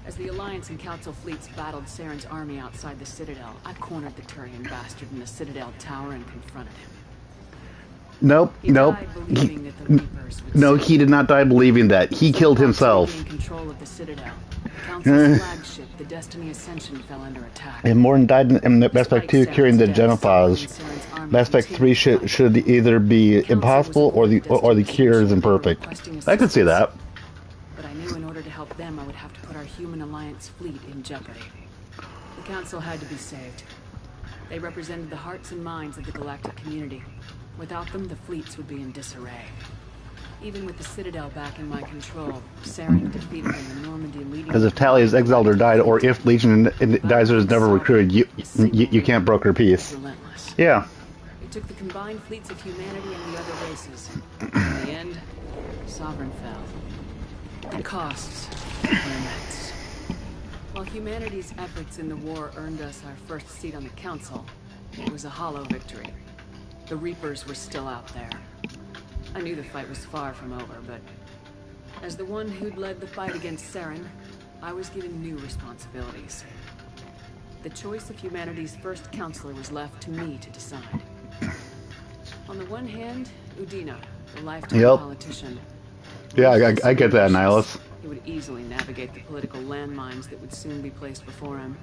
As the Alliance and Council fleets battled Saren's army outside the Citadel, I cornered the Turian bastard in the Citadel tower and confronted him. Nope. He died believing that the Reapers would No, he did not die believing that. He killed himself. in control of the Citadel. The Council's flagship, the Destiny Ascension, fell under attack. And Morton died in Mass Effect 2 curing the Genophage. Mass Effect 3 should either be impossible or the cure is imperfect. I could see that. But I knew in order to help them, I would have to put our human Alliance fleet in jeopardy. The Council had to be saved. They represented the hearts and minds of the galactic community. Without them, the fleets would be in disarray. Even with the Citadel back in my control, Saren defeated them in Normandy, leading... Because if Talia is exiled or died, or if Legion Advisor is never recruited, you can't broker peace. Yeah. It took the combined fleets of humanity and the other races. In the end, Sovereign fell. The costs were immense. While humanity's efforts in the war earned us our first seat on the Council, it was a hollow victory. The Reapers were still out there. I knew the fight was far from over, but as the one who'd led the fight against Saren, I was given new responsibilities. The choice of humanity's first counselor was left to me to decide. On the one hand, Udina, the lifetime politician. Yeah, I get that, Ilos. He would easily navigate the political landmines that would soon be placed before him.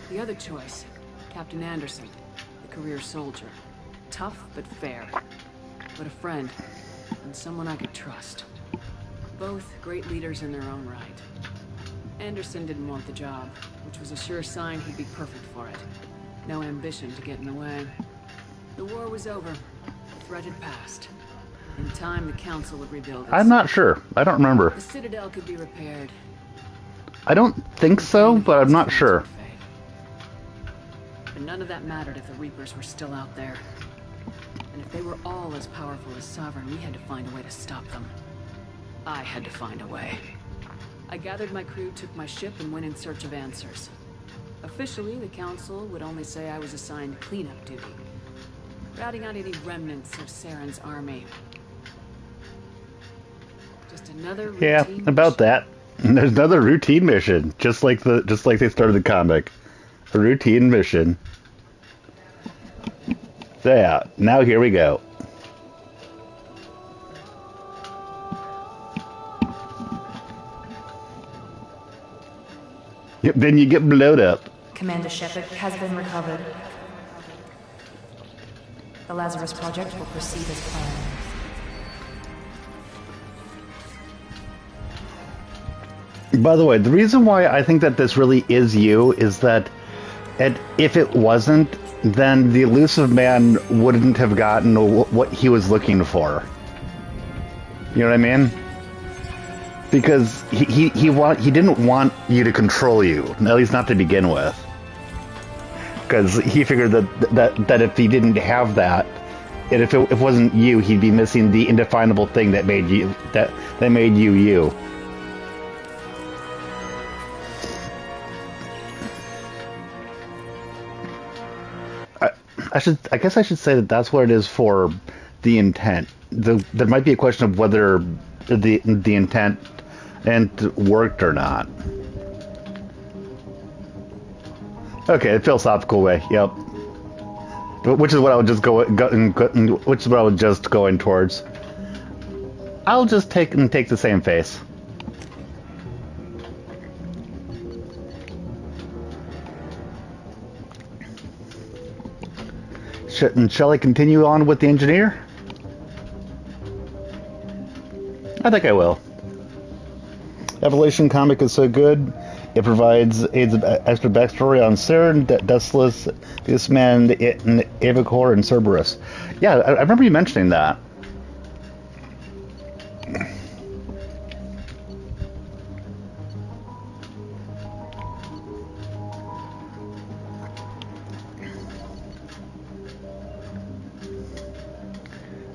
The other choice, Captain Anderson, the career soldier. Tough but fair. But a friend, and someone I could trust. Both great leaders in their own right. Anderson didn't want the job, which was a sure sign he'd be perfect for it. No ambition to get in the way. The war was over. The threat had passed. In time, the Council would rebuild itself. I'm not sure. I don't remember. The Citadel could be repaired. I don't think so, but I'm not sure. But none of that mattered if the Reapers were still out there. And if they were all as powerful as Sovereign, we had to find a way to stop them. I had to find a way. I gathered my crew, took my ship, and went in search of answers. Officially, the Council would only say I was assigned cleanup duty, routing out any remnants of Saren's army. Just another routine Yeah, about that. There's another routine mission, just like they started the comic. A routine mission. So yeah, now here we go. Yep, then you get blowed up. Commander Shepard has been recovered. The Lazarus Project will proceed as planned. By the way, the reason why I think that this really is you is that if it wasn't, then the elusive man wouldn't have gotten what he was looking for. You know what I mean? Because he didn't want you to control you, at least not to begin with. Because he figured that if he didn't have that, and if it wasn't you, he'd be missing the indefinable thing that made you that made you you. I guess I should say that that's what it is for the intent. There might be a question of whether the intent worked or not. Okay, philosophical way. Yep. Which is what I would just which is what I was just going towards. I'll just take the same face. Shall I continue on with the engineer? I think I will. Evolution comic is so good. It provides extra backstory on Saren, Desolus, this man, Avacor, and Cerberus. Yeah, I remember you mentioning that.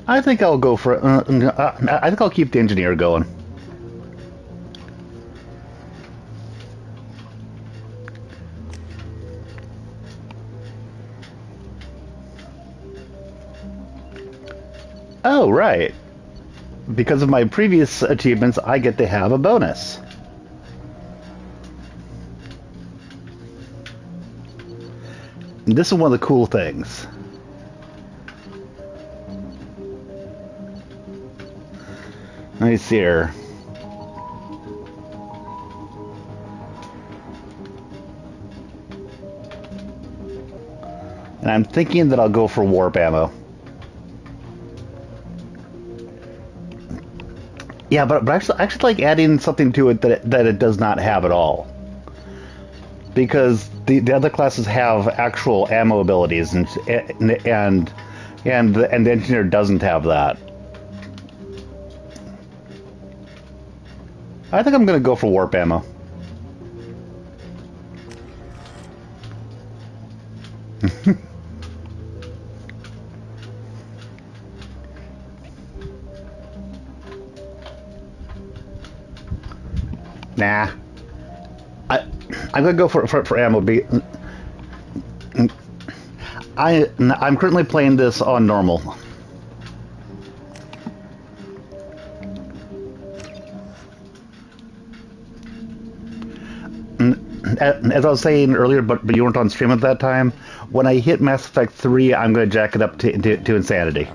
I think I'll go for. I think I'll keep the engineer going. Oh, right. Because of my previous achievements, I get to have a bonus. And this is one of the cool things. Let me see here. And I'm thinking that I'll go for warp ammo. Yeah, but I actually like adding something to it that it does not have at all. Because the other classes have actual ammo abilities, and the engineer doesn't have that. I think I'm going to go for warp ammo. Nah. I'm going to go for ammo. I'm currently playing this on normal. As I was saying earlier, but you weren't on stream at that time. When I hit Mass Effect 3, I'm going to jack it up to insanity.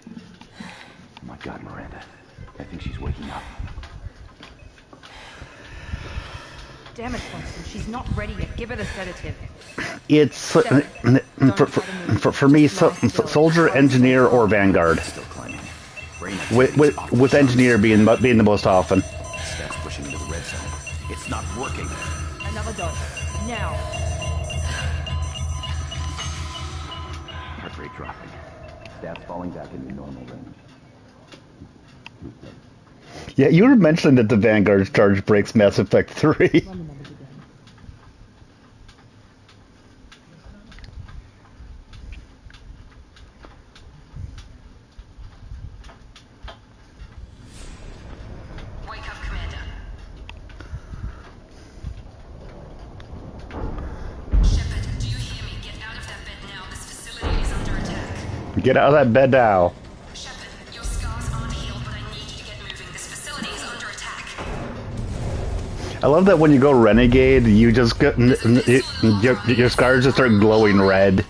Oh my God, Miranda! I think she's waking up. Damn it, Winston. She's not ready yet. Give her the sedative. It's for me, soldier, engineer, or vanguard. With engineer being the most often. Staff's pushing into the red zone. It's not working. Another dose. Now. Heart rate dropping. Staff's falling back into normal range. Yeah, you were mentioning that the Vanguard's charge breaks Mass Effect 3. Get out of that bed now. I love that when you go Renegade, you just get your scars just start glowing red.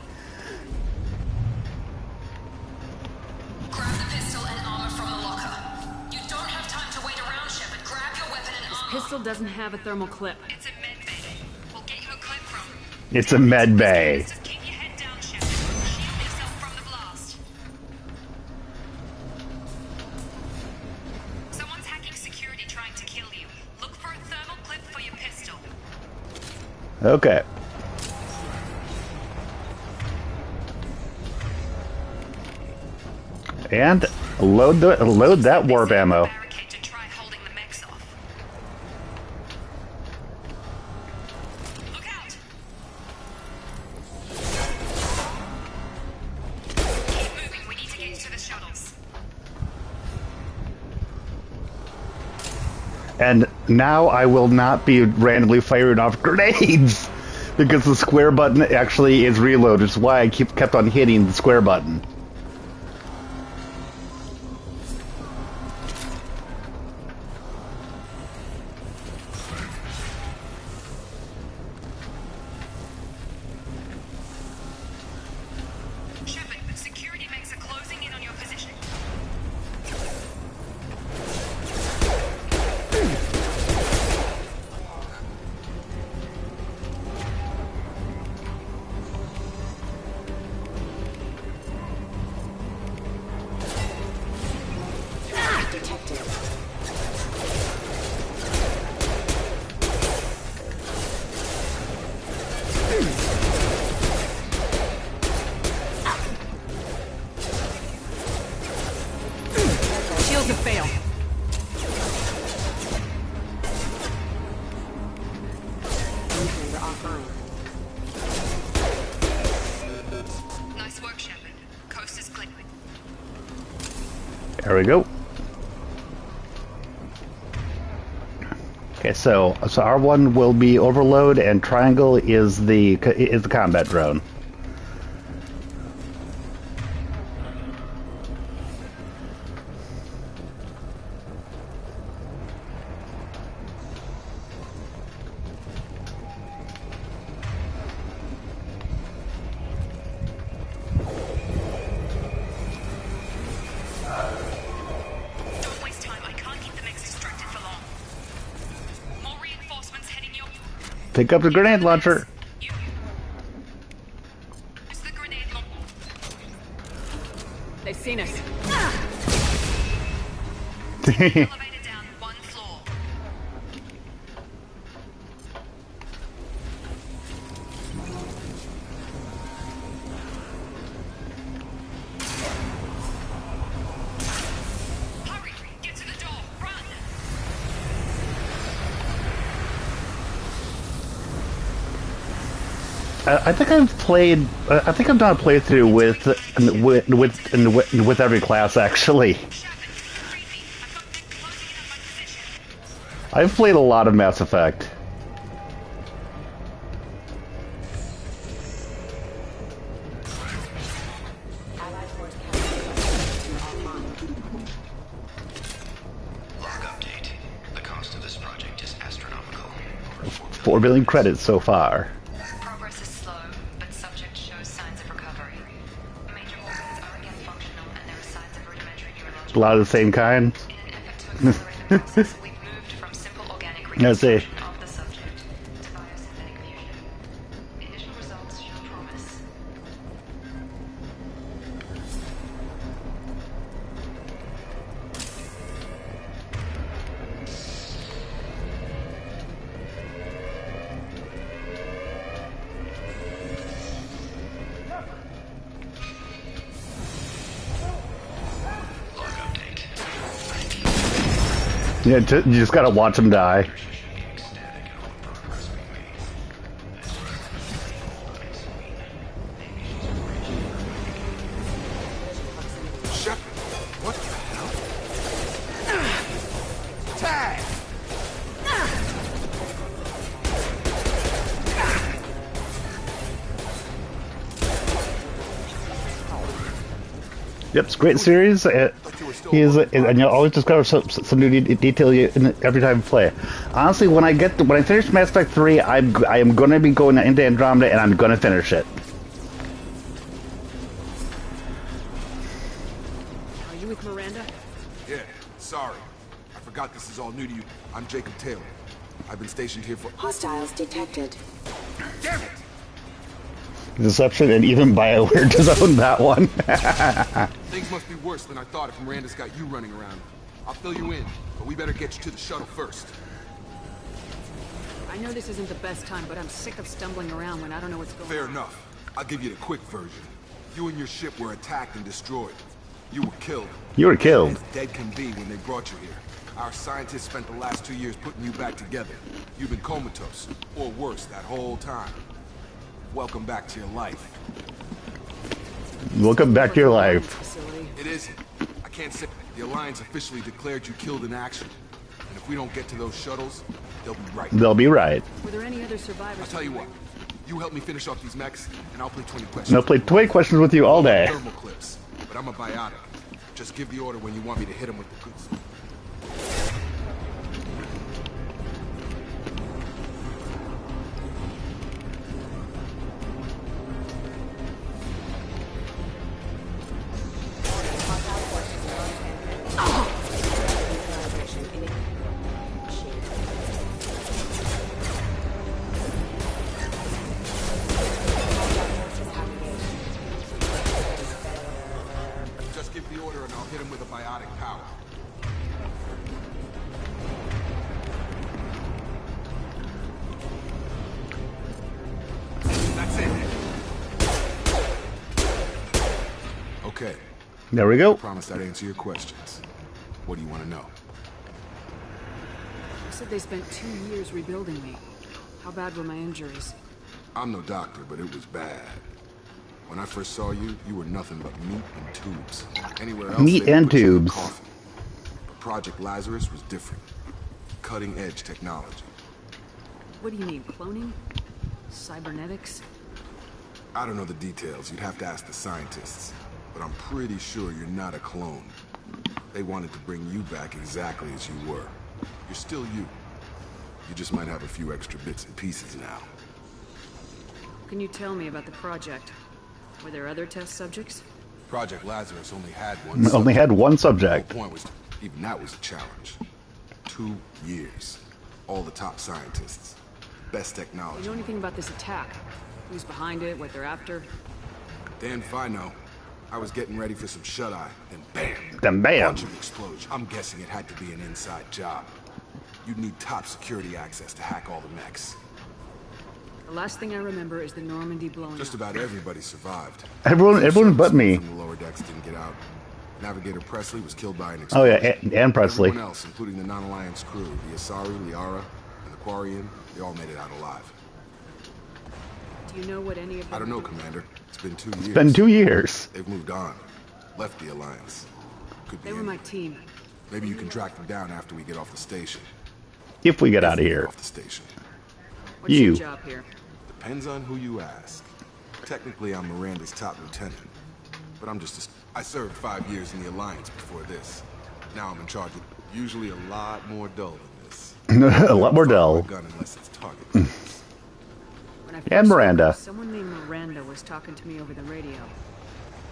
Grab the pistol and armor from the locker. You don't have time to wait around, Shepard. Grab your weapon and armor. This pistol doesn't have a thermal clip. It's a med bay. We'll get you a clip from. It's a med bay. Just keep your head down, Shepard. Shield yourself from the blast. Someone's hacking security trying to kill you. Look for a thermal clip for your pistol. Okay. And load that warp ammo. And now I will not be randomly firing off grenades because the square button actually is reload. It's why I kept on hitting the square button. Shields have failed. Nice work, Shepard. Coast is clear. There we go. Okay, so R1 will be overload, and triangle is the combat drone. Don't waste time. I can't keep the mix distracted for long. More reinforcements heading your... Pick up the grenade launcher. It's the grenade launcher. They've seen us. Elevator down one floor. Hurry! Get to the door! Run! I think I've played. I think I've done a playthrough with every class actually. I've played a lot of Mass Effect. 4 billion credits so far. Progress is slow, but subject shows signs of recovery. Major organs are again functional, and there are signs of rudimentary neurological. A lot of the same kind. In an effort to accelerate the process, we've moved from simple organic I see. reconstruction of the subject to biosynthetic fusion. Initial results show promise. Yeah, you just gotta watch them die. Shepard, what the hell? Tag! Yep, it's a great series. And you'll always discover some new detail every time you play. Honestly, when I finish Mass Effect 3, I am going to be going into Andromeda, and I'm going to finish it. Are you with Miranda? Yeah, sorry. I forgot this is all new to you. I'm Jacob Taylor. I've been stationed here for... Hostiles detected. Damn it! Deception, and even BioWare does own that one. Things must be worse than I thought if Miranda's got you running around. I'll fill you in, but we better get you to the shuttle first. I know this isn't the best time, but I'm sick of stumbling around when I don't know what's going on. Fair enough. I'll give you the quick version. You and your ship were attacked and destroyed. You were killed. You were killed. As dead can be when they brought you here. Our scientists spent the last 2 years putting you back together. You've been comatose, or worse, that whole time. Welcome back to your life. Welcome back to your life. It isn't. I can't say. The Alliance officially declared you killed in action. And if we don't get to those shuttles, they'll be right. They'll be right. Were there any other survivors? I'll tell you what. You help me finish off these mechs, and I'll play 20 questions. And I'll play 20 questions with you all day. Thermal clips, but I'm a biotic. Just give the order when you want me to hit him with the goods. Okay. There we go. I promise I'd answer your questions. What do you want to know? You said they spent 2 years rebuilding me. How bad were my injuries? I'm no doctor, but it was bad. When I first saw you, you were nothing but meat and tubes. Anywhere else, meat and tubes. But Project Lazarus was different. Cutting-edge technology. What do you mean, cloning? Cybernetics? I don't know the details. You'd have to ask the scientists. But I'm pretty sure you're not a clone. They wanted to bring you back exactly as you were. You're still you. You just might have a few extra bits and pieces now. Can you tell me about the project? Were there other test subjects? Project Lazarus only had one subject. The whole point was, even that was a challenge. 2 years. All the top scientists. Best technology. You know anything about this attack? Who's behind it, what they're after? Damn if I know. I was getting ready for some shut-eye, then bam! Then bam! Bunch of explosion. I'm guessing it had to be an inside job. You'd need top security access to hack all the mechs. The last thing I remember is the Normandy blowing Just up. about everybody survived. Everyone but me. From the lower decks didn't get out. Navigator Presley was killed by an Oh explosion. yeah, and Presley. Everyone else, including the non-alliance crew, the Asari, Liara, and the Quarian, they all made it out alive. Do you know what any of them... I don't know, Commander. It's been 2 years. It's been 2 years. They've moved on. Left the Alliance. Could be They were my team. Maybe you can track them down after we get off the station. If we get out of here. Off the station. What's your job here? Depends on who you ask. Technically, I'm Miranda's top lieutenant. But I'm just I served 5 years in the Alliance before this. Now I'm in charge of usually a lot more dull than this. A lot more dull. When I first And woke Miranda. up, someone named Miranda was talking to me over the radio.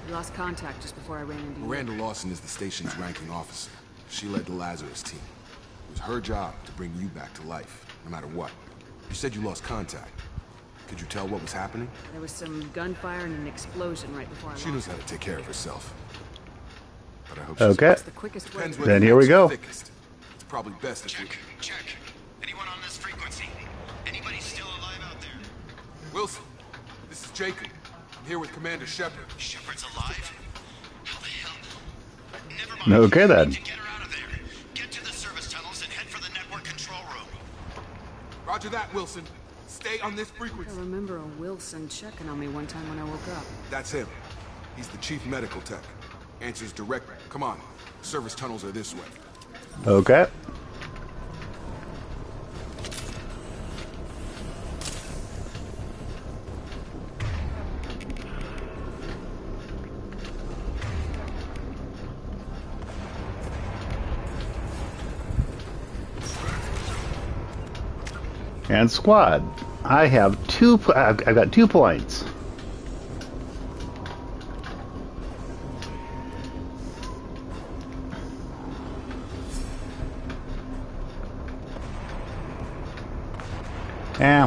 We lost contact just before I ran into you. Miranda Lawson is the station's ranking officer. She led the Lazarus team. It was her job to bring you back to life, no matter what. You said you lost contact. Could you tell what was happening? There was some gunfire and an explosion right before I She lost knows how to take care of herself. But I hope Okay. It's the quickest way. Then here we go. Thickest. It's probably best if we... Check. Anyone on this frequency? Anybody still alive out there? Wilson, this is Jacob. I'm here with Commander Shepard. Shepard's alive? How the hell? Never mind. Okay then. Get her out of there. Get to the service tunnels and head for the network control room. Roger that, Wilson. Stay on this frequency. I remember a Wilson checking on me one time when I woke up. That's him. He's the chief medical tech. Answers directly. Come on. Service tunnels are this way. Okay. And squad. I have I've got 2 points.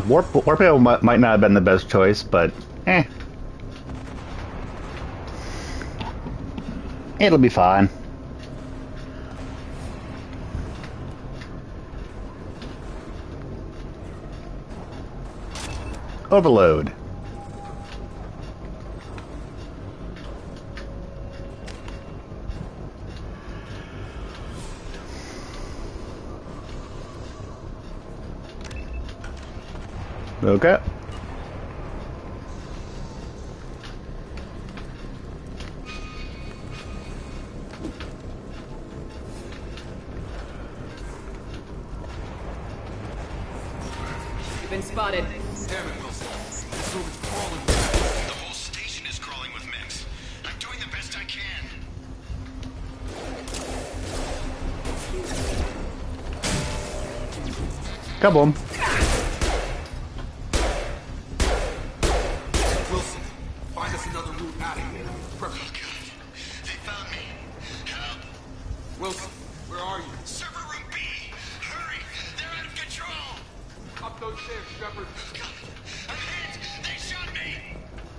Warpail might not have been the best choice, but it'll be fine. Overload. Okay. You've been spotted. Damn it, Wilson. This room is crawling. The whole station is crawling with mechs. I'm doing the best I can. Kaboom. Wilson, find us another route out of here. Oh, God. They found me. Help. Wilson, where are you? Server room B. Hurry. They're out of control. Up those stairs, Shepard. I'm hit. They shot me.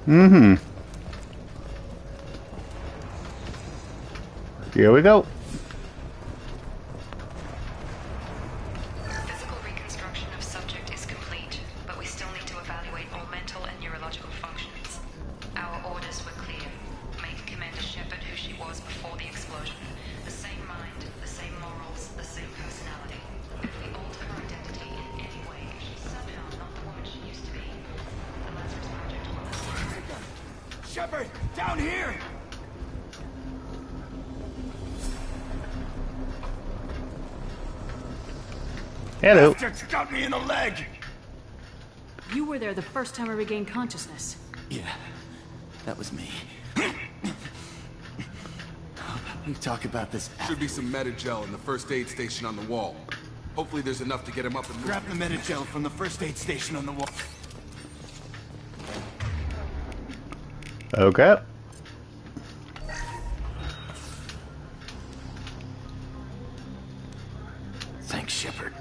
Mm-hmm. Here we go. Physical reconstruction of subject is complete, but we still need to evaluate all mental and neurological functions. Our orders were clear. Make Commander Shepard who she was before the explosion. The same mind, the same morals, the same personality. If we alter her identity in any way, if she's somehow not the woman she used to be, the Lazarus Project will... Shepard, down here. Hello. Bastard shot me in the leg. You were there the first time I regained consciousness. Yeah, that was me. We talk about this. Should be some Metagel in the first aid station on the wall. Hopefully there's enough to get him up and Grab the Metagel from the first aid station on the wall. Okay. Thanks, Shepard.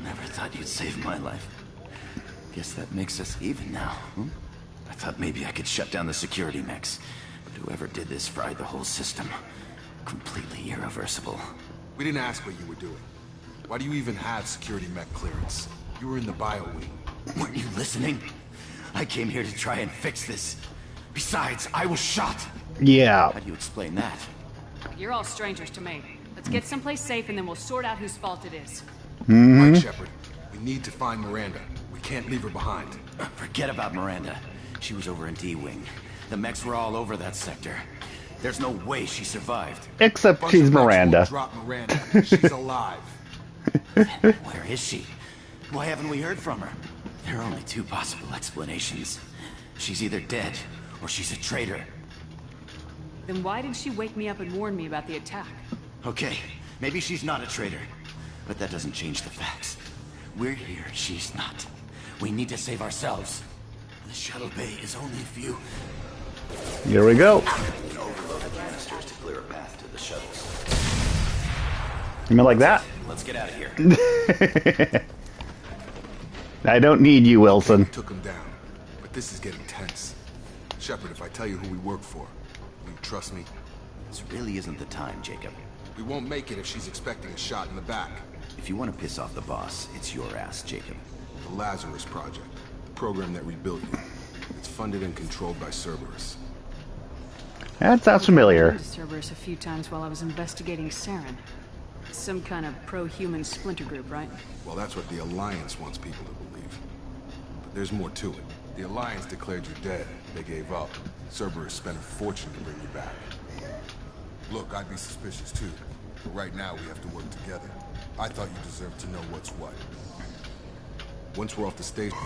Never thought you'd save my life. Guess that makes us even now, huh? I thought maybe I could shut down the security mechs, but whoever did this fried the whole system. Completely irreversible. We didn't ask what you were doing. Why do you even have security mech clearance? You were in the bio wing. Weren't you listening? I came here to try and fix this. Besides, I was shot. Yeah. How do you explain that? You're all strangers to me. Let's get someplace safe and then we'll sort out whose fault it is. Mm-hmm. Right, Shepard. We need to find Miranda. We can't leave her behind. Forget about Miranda. She was over in D-Wing. The mechs were all over that sector. There's no way she survived. Except she's Miranda. Drop Miranda. She's alive. Where is she? Why haven't we heard from her? There are only two possible explanations. She's either dead, or she's a traitor. Then why did she wake me up and warn me about the attack? Okay, maybe she's not a traitor. But that doesn't change the facts. We're here, she's not. We need to save ourselves. The shuttle bay is only a few. Here we go. Overload the canisters to clear a path to the shuttles. You mean like that? Let's get out of here. I don't need you, Wilson. Took him down, but this is getting tense. Shepard, if I tell you who we work for, will you trust me? This really isn't the time, Jacob. We won't make it if she's expecting a shot in the back. If you want to piss off the boss, it's your ass, Jacob. The Lazarus Project, the program that rebuilt you. It's funded and controlled by Cerberus. That sounds familiar. I to Cerberus a few times while I was investigating Saren. Some kind of pro-human splinter group, right? Well, that's what the Alliance wants people to believe. But there's more to it. The Alliance declared you dead. They gave up. Cerberus spent a fortune to bring you back. Look, I'd be suspicious too. But right now we have to work together. I thought you deserved to know what's what. Once we're off the station...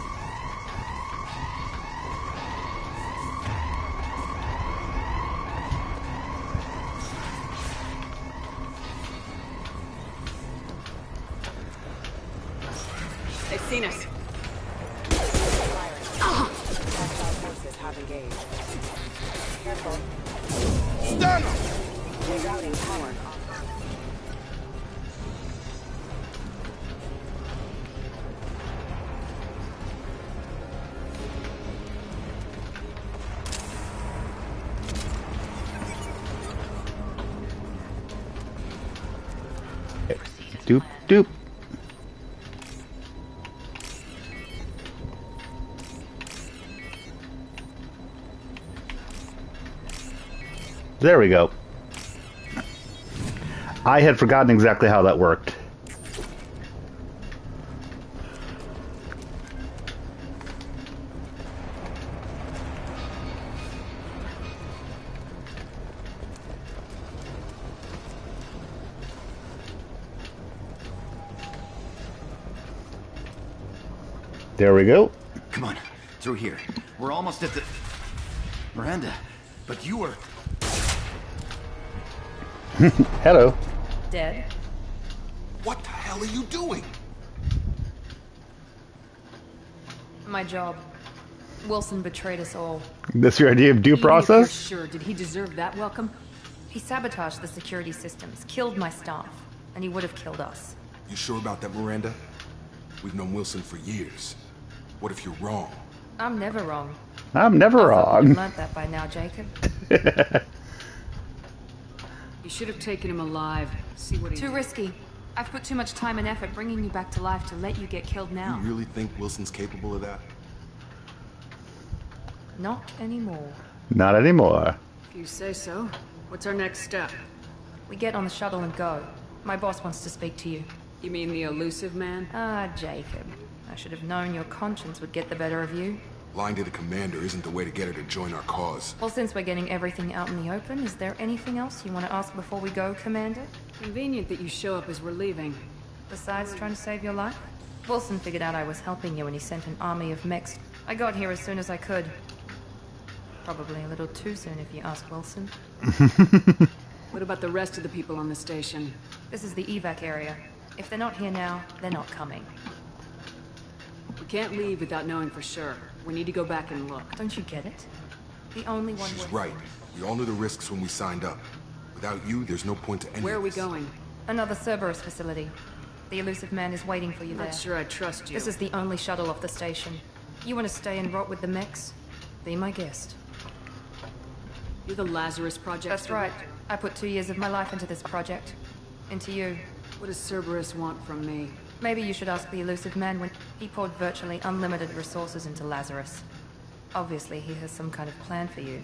They've seen us. Forces have engaged. Careful. Stun them! Rerouting power. Doop, doop. There we go. I had forgotten exactly how that worked. There we go. Come on, through here. We're almost at the... Miranda, but you were... Hello. Dead? What the hell are you doing? My job. Wilson betrayed us all. That's your idea of due process? For sure. Did he deserve that welcome? He sabotaged the security systems, killed my staff, and he would have killed us. You sure about that, Miranda? We've known Wilson for years. What if you're wrong? I'm never wrong. I'm never wrong. You've learned that by now, Jacob. You should have taken him alive. See what he Too did. risky. I've put too much time and effort bringing you back to life to let you get killed now. You really think Wilson's capable of that? Not anymore. Not anymore. If you say so. What's our next step? We get on the shuttle and go. My boss wants to speak to you. You mean the elusive man? Ah, Jacob. I should have known your conscience would get the better of you. Lying to the commander isn't the way to get her to join our cause. Well, since we're getting everything out in the open, is there anything else you want to ask before we go, Commander? Convenient that you show up as we're leaving. Besides trying to save your life? Wilson figured out I was helping you when he sent an army of mechs. I got here as soon as I could. Probably a little too soon if you ask Wilson. What about the rest of the people on the station? This is the evac area. If they're not here now, they're not coming. We can't leave without knowing for sure. We need to go back and look. Don't you get it? The only one She's worth... right. We all knew the risks when we signed up. Without you, there's no point to any Where are of we this. going? Another Cerberus facility. The elusive man is waiting for you there. Not sure I trust you. This is the only shuttle off the station. You want to stay and rot with the mechs? Be my guest. You're the Lazarus Project? That's right. I put 2 years of my life into this project. Into you. What does Cerberus want from me? Maybe you should ask the elusive man when he poured virtually unlimited resources into Lazarus. Obviously, he has some kind of plan for you.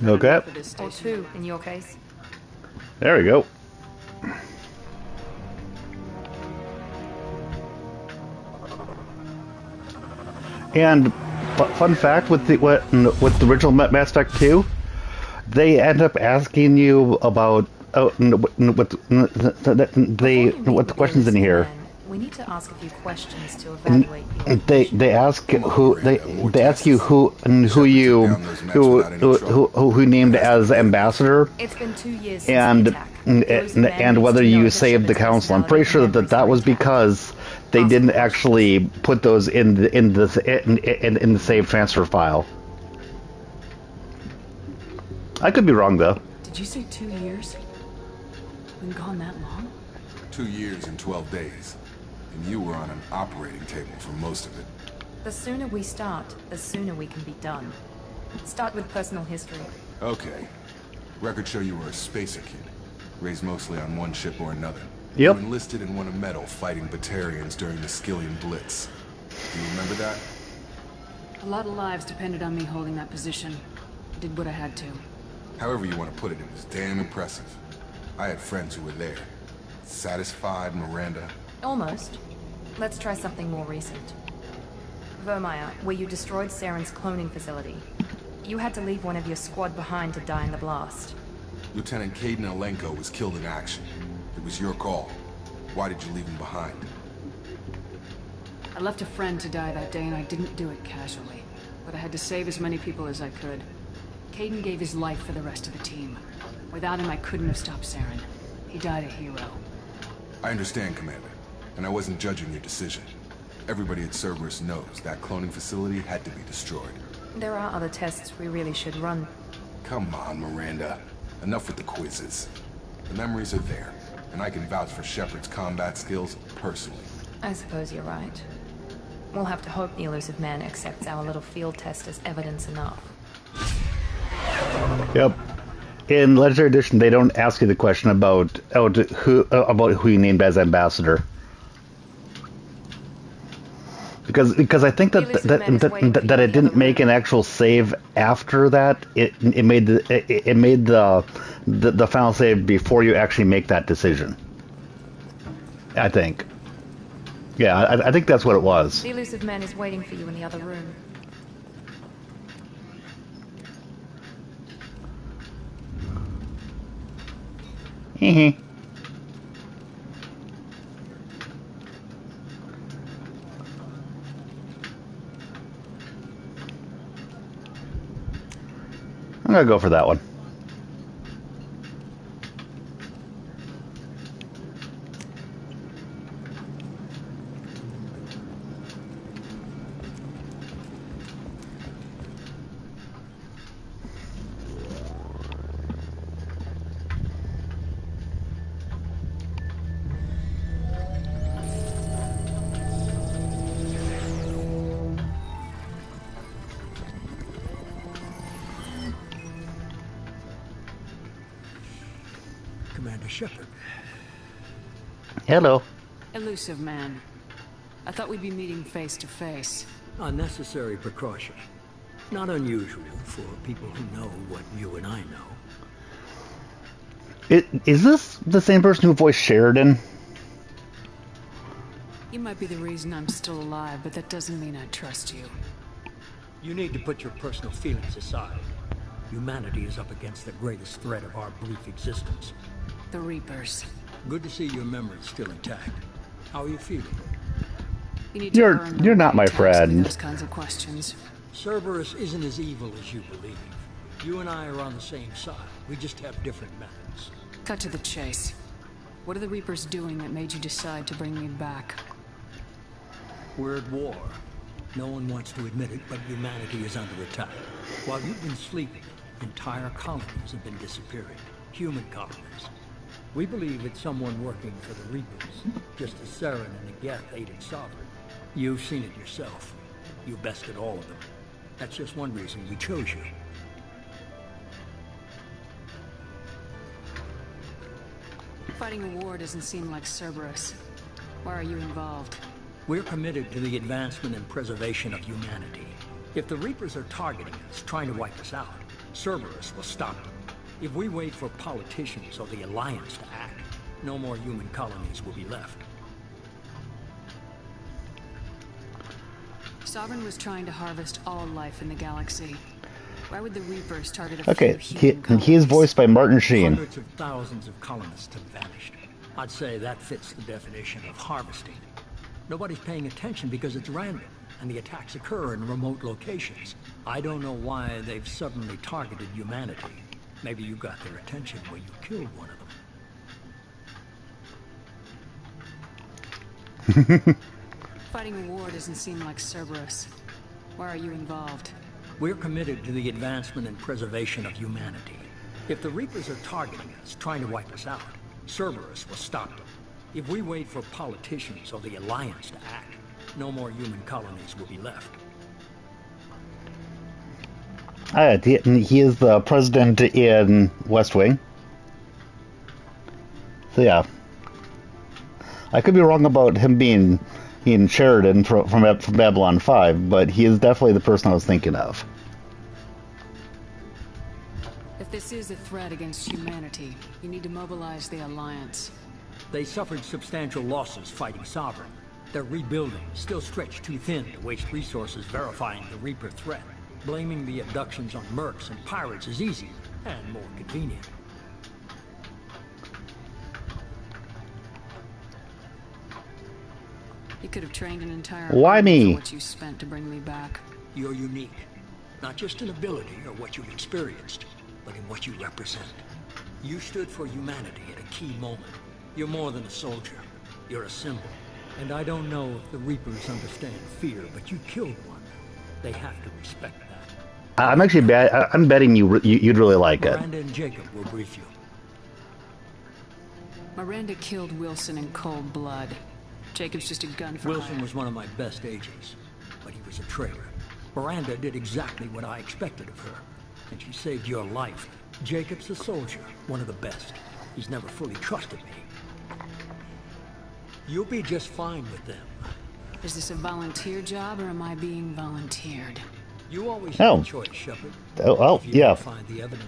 Okay. Or two, in your case. There we go. And fun fact with the original Mass Effect 2, they end up asking you about what the questions in here. need to ask a few questions to evaluate your... They ask you who named as ambassador, It's been 2 years since the attack. and whether you saved the council. I'm pretty sure that was because they didn't actually put those in the save transfer file. I could be wrong though. Did you say 2 years? Been gone that long? 2 years and 12 days. And you were on an operating table for most of it. The sooner we start, the sooner we can be done. Start with personal history. Okay. Records show you were a spacer kid. Raised mostly on one ship or another. Yep. You enlisted and won a medal fighting Batarians during the Skillian Blitz. Do you remember that? A lot of lives depended on me holding that position. I did what I had to. However you want to put it, it was damn impressive. I had friends who were there. Satisfied, Miranda? Almost. Let's try something more recent. Vermeer, where you destroyed Saren's cloning facility. You had to leave one of your squad behind to die in the blast. Lieutenant Caden Alenko was killed in action. It was your call. Why did you leave him behind? I left a friend to die that day and I didn't do it casually. But I had to save as many people as I could. Caden gave his life for the rest of the team. Without him, I couldn't have stopped Saren. He died a hero. I understand, Commander. And I wasn't judging your decision. Everybody at Cerberus knows that cloning facility had to be destroyed. There are other tests we really should run. Come on, Miranda. Enough with the quizzes. The memories are there, and I can vouch for Shepard's combat skills personally. I suppose you're right. We'll have to hope the elusive man accepts our little field test as evidence enough. Yep. In Legendary Edition, they don't ask you the question about who you named as ambassador. Because I think that it didn't make an actual save after that. It made the final save before you actually make that decision. I think. Yeah, I think that's what it was. The elusive man is waiting for you in the other room. Hee. I'm gonna go for that one. Commander Shepard. Hello. Elusive man. I thought we'd be meeting face to face. Unnecessary precaution. Not unusual for people who know what you and I know. Is this the same person who voiced Sheridan? You might be the reason I'm still alive, but that doesn't mean I trust you. You need to put your personal feelings aside. Humanity is up against the greatest threat of our brief existence. The Reapers. Good to see your memory's still intact. How are you feeling? You need to You're not my friend. Those kinds of questions. Cerberus isn't as evil as you believe. You and I are on the same side. We just have different methods. Cut to the chase. What are the Reapers doing that made you decide to bring me back? We're at war. No one wants to admit it, but humanity is under attack. While you've been sleeping, entire colonies have been disappearing. Human colonies. We believe it's someone working for the Reapers, just as Saren and the Geth aided Sovereign. You've seen it yourself. You bested all of them. That's just one reason we chose you. Fighting a war doesn't seem like Cerberus. Why are you involved? We're committed to the advancement and preservation of humanity. If the Reapers are targeting us, trying to wipe us out, Cerberus will stop them. If we wait for politicians or the Alliance to act, no more human colonies will be left. Sovereign was trying to harvest all life in the galaxy. Why would the Reapers target a Okay, few human colonies? he is voiced by Martin Sheen. Hundreds of thousands of colonists have vanished. I'd say that fits the definition of harvesting. Nobody's paying attention because it's random, and the attacks occur in remote locations. I don't know why they've suddenly targeted humanity. Maybe you got their attention when you killed one of them. Fighting a war doesn't seem like Cerberus. Why are you involved? We're committed to the advancement and preservation of humanity. If the Reapers are targeting us, trying to wipe us out, Cerberus will stop them. If we wait for politicians or the Alliance to act, no more human colonies will be left. He is the president in West Wing. So yeah. I could be wrong about him being Sheridan from Babylon 5, but he is definitely the person I was thinking of. If this is a threat against humanity, you need to mobilize the Alliance. They suffered substantial losses fighting Sovereign. Their rebuilding still stretched too thin to waste resources verifying the Reaper threat. Blaming the abductions on mercs and pirates is easy and more convenient. You could have trained an entire Why army me? for what you spent to bring me back. You're unique. Not just in ability or what you've experienced, but in what you represent. You stood for humanity at a key moment. You're more than a soldier. You're a symbol. And I don't know if the Reapers understand fear, but you killed one. They have to respect that. I'm betting you'd really like it. Miranda and Jacob will brief you. Miranda killed Wilson in cold blood. Jacob's just a gun for Wilson hire. was one of my best agents, but he was a traitor. Miranda did exactly what I expected of her, and she saved your life. Jacob's a soldier, one of the best. He's never fully trusted me. You'll be just fine with them. Is this a volunteer job, or am I being volunteered? You always have a choice, Shepard. Yeah.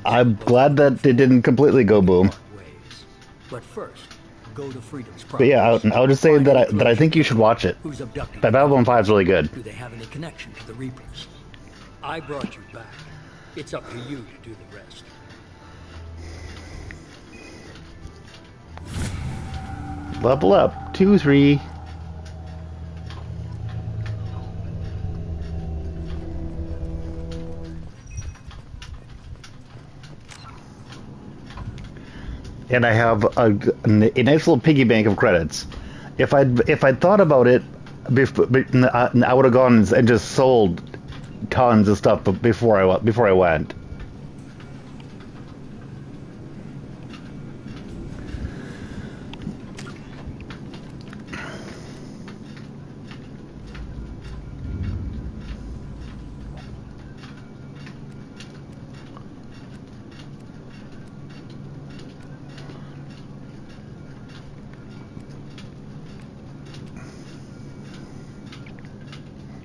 I'm glad that it didn't completely go boom. But first, go to Freedom's But property. yeah, I would just say that I think you should watch it. Who's abducting But Babylon 5 is really good. Do they have any connection to the Reapers? I brought you back. It's up to you to do the rest. Level up. 2, 3. And I have a nice little piggy bank of credits. If I'd thought about it, I would have gone and just sold tons of stuff before I went.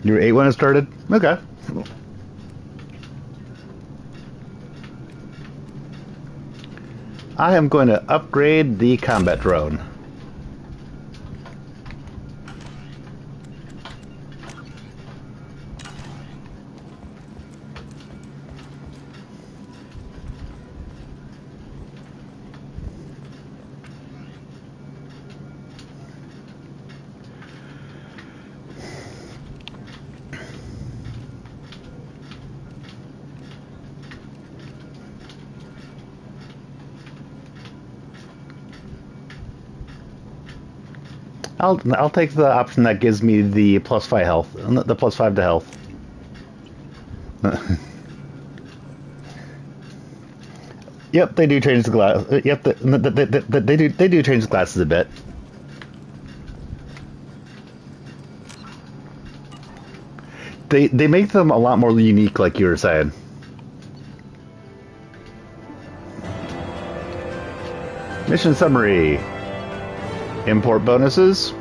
You were 8 when it started? Okay. I am going to upgrade the combat drone. I'll take the option that gives me the +5 health, the +5 to health. Yep, they do change the glass. Yep, they do change the glasses a bit. They make them a lot more unique, like you were saying. Mission summary. Import bonuses.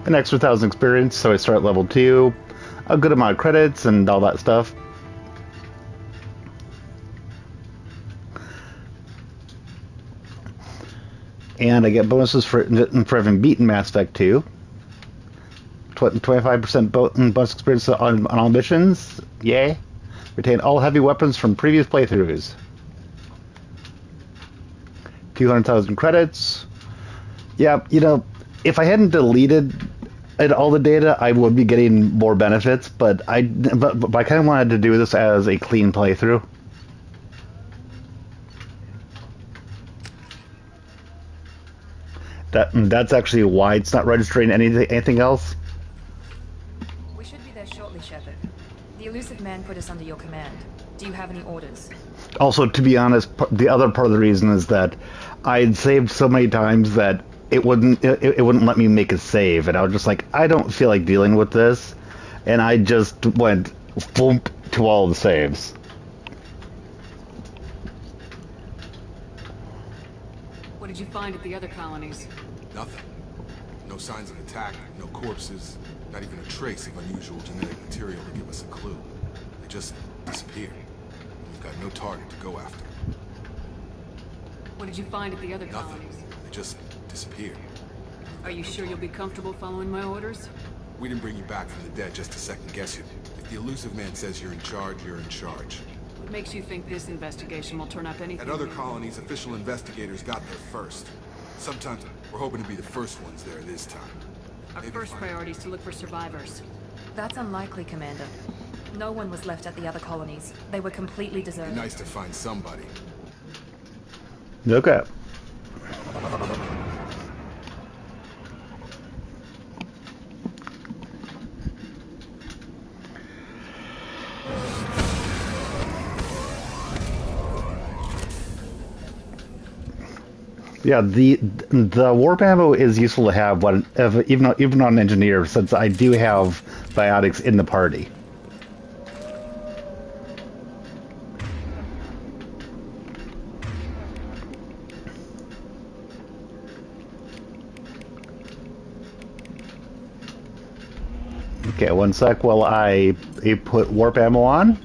An extra 1,000 experience, so I start at level 2. A good amount of credits and all that stuff. And I get bonuses for having beaten Mass Effect 2. 25% bonus experience on all missions. Yay. Retain all heavy weapons from previous playthroughs. 200,000 credits. Yeah, you know, if I hadn't deleted all the data, I would be getting more benefits. But I kind of wanted to do this as a clean playthrough. That's actually why it's not registering anything else. We should be there shortly, Shepard. The elusive man put us under your command. Do you have any orders? Also, to be honest, the other part of the reason is that I'd saved so many times that it wouldn't let me make a save, and I was just like, I don't feel like dealing with this, and I just went boom to all the saves. What did you find at the other colonies? Nothing. No signs of attack, no corpses, not even a trace of unusual genetic material to give us a clue. They just disappeared. We've got no target to go after. What did you find at the other Nothing. colonies? They just disappeared. Are you sure you'll be comfortable following my orders? We didn't bring you back from the dead just to second guess you. If the elusive man says you're in charge, you're in charge. What makes you think this investigation will turn up anything? At other colonies, official investigators got there first. Sometimes we're hoping to be the first ones there this time. Our first priority is to look for survivors. That's unlikely, Commander. No one was left at the other colonies. They were completely deserted. Be nice to find somebody. Okay. Yeah, the warp ammo is useful to have, even on an engineer, since I do have biotics in the party. Okay, one sec while I put warp ammo on.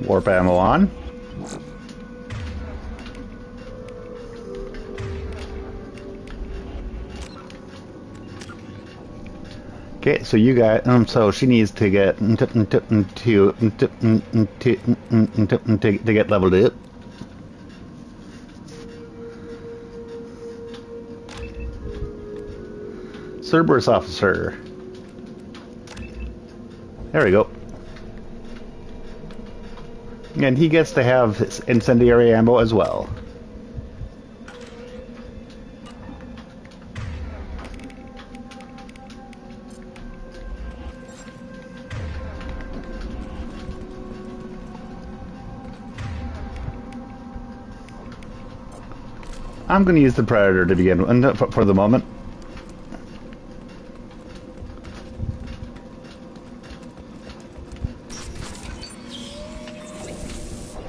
Warp ammo on. Okay, so you got so she needs to get to get leveled up. Cerberus officer. There we go. And he gets to have his incendiary ammo as well. I'm going to use the Predator to begin for the moment.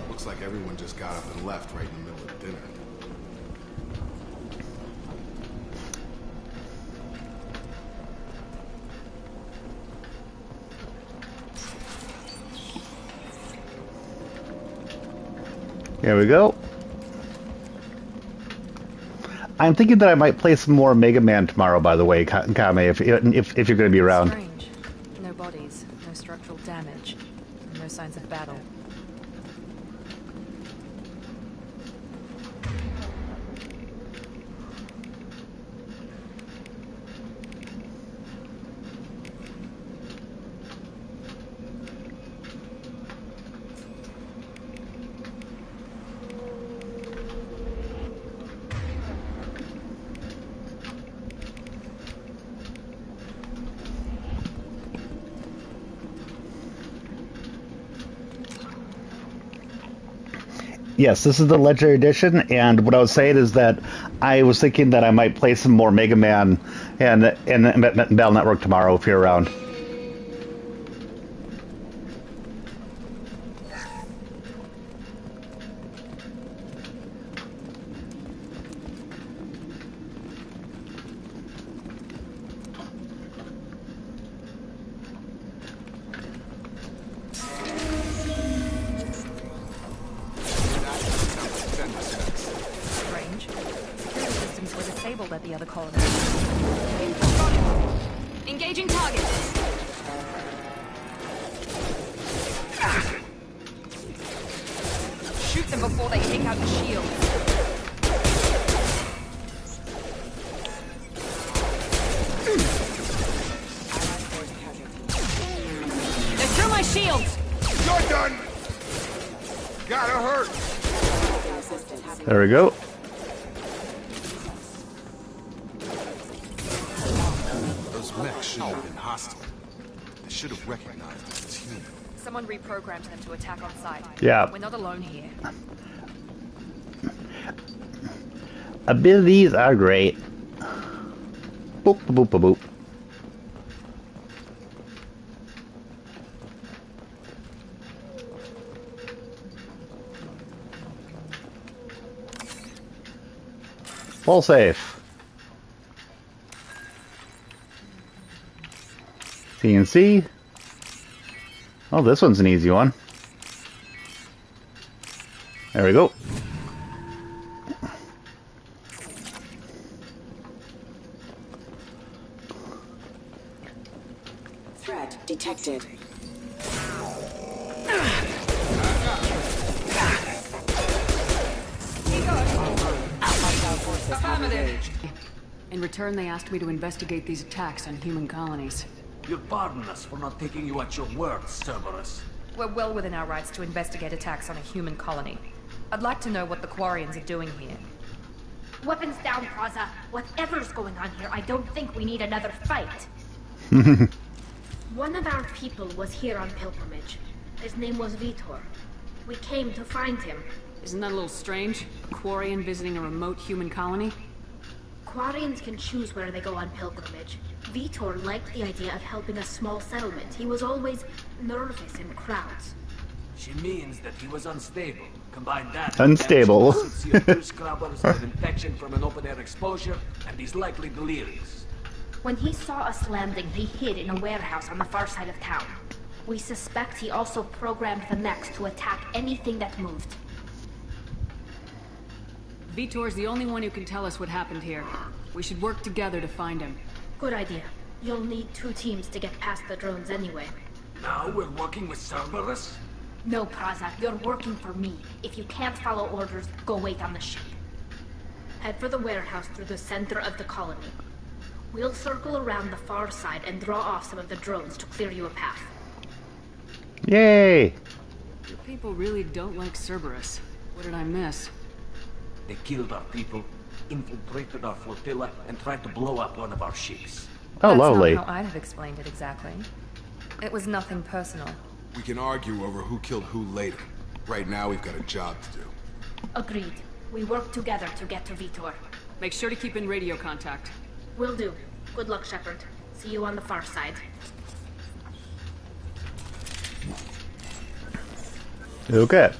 Looks like everyone just got up and left right in the middle of dinner. Here we go. I'm thinking that I might play some more Mega Man tomorrow, by the way, Kame, if you're going to be around. Strange. No bodies, no structural damage, no signs of battle. Yes, this is the Legendary Edition, and what I was saying is that I was thinking that I might play some more Mega Man and Battle Network tomorrow if you're around. Strange. Security systems were disabled at the other colony. Engaging target. Shoot them before they take out the shield. my shields! You're done! Gotta hurt! There we go. Those mechs shouldn't have been hostile. They should have recognized us as human. Someone reprogrammed them to attack on sight. Yeah. We're not alone here. Abilities are great. Boop, boop, boop, boop. Fall safe. CNC. Oh, this one's an easy one. There we go. Threat detected. In return, they asked me to investigate these attacks on human colonies. You'll pardon us for not taking you at your word, Cerberus. We're well within our rights to investigate attacks on a human colony. I'd like to know what the Quarians are doing here. Weapons down, Praza. Whatever's going on here, I don't think we need another fight. One of our people was here on pilgrimage. His name was Vitor. We came to find him. Isn't that a little strange? A Quarian visiting a remote human colony? Quarians can choose where they go on pilgrimage. Vitor liked the idea of helping a small settlement. He was always nervous in crowds. She means that he was unstable. Combine that Unstable. scrubbers with infection from an open-air exposure, and he's likely delirious. When he saw us landing, he hid in a warehouse on the far side of town. We suspect he also programmed the mechs to attack anything that moved. Vitor's the only one who can tell us what happened here. We should work together to find him. Good idea. You'll need 2 teams to get past the drones anyway. Now we're working with Cerberus? No, Praza, you're working for me. If you can't follow orders, go wait on the ship. Head for the warehouse through the center of the colony. We'll circle around the far side and draw off some of the drones to clear you a path. Yay! Your people really don't like Cerberus. What did I miss? They killed our people, infiltrated our flotilla, and tried to blow up one of our ships. Oh, That's lovely. not how I'd have explained it exactly. It was nothing personal. We can argue over who killed who later. Right now, we've got a job to do. Agreed. We work together to get to Vitor. Make sure to keep in radio contact. Will do. Good luck, Shepard. See you on the far side. Okay.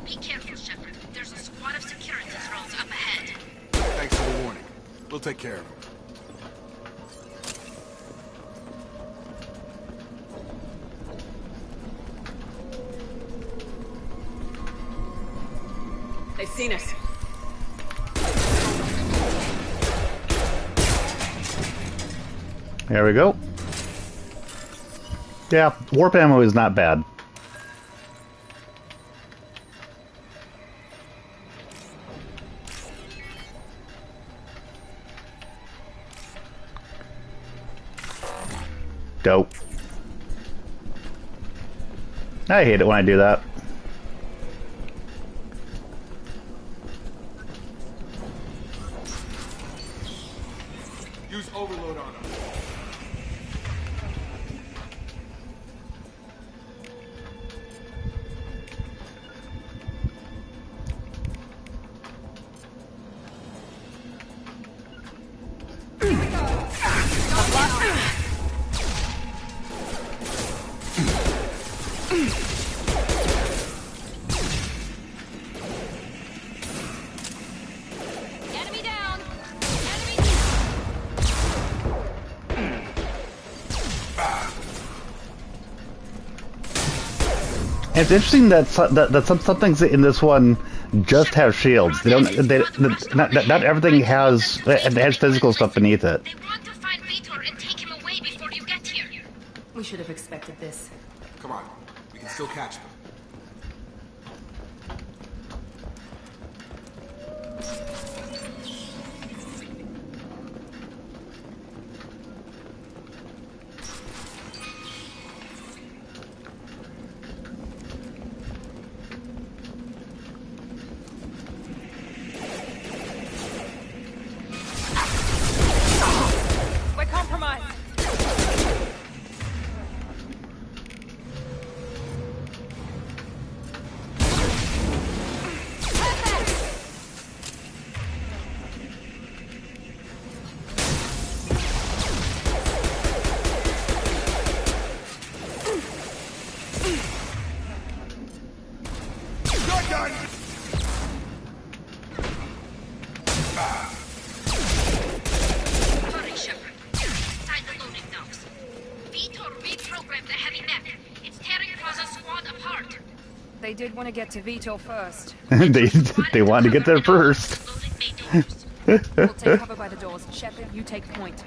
Be careful, Shepard. There's a squad of security drones up ahead. Thanks for the warning. We'll take care of him. They've seen us. There we go. Yeah, warp ammo is not bad. Dope. I hate it when I do that. Use overload on him. And it's interesting that some things in this one just have shields. They don't. Not everything has physical stuff beneath it. We should have expected this. Come on. We can still catch them. We're compromised. Hurry, Shepard. Inside the loading docks. Vitor reprogrammed the heavy mech. It's tearing Plaza's squad apart. They did want to get to Vitor first. they wanted to get there first. We'll take cover by the doors. Shepard, you take point.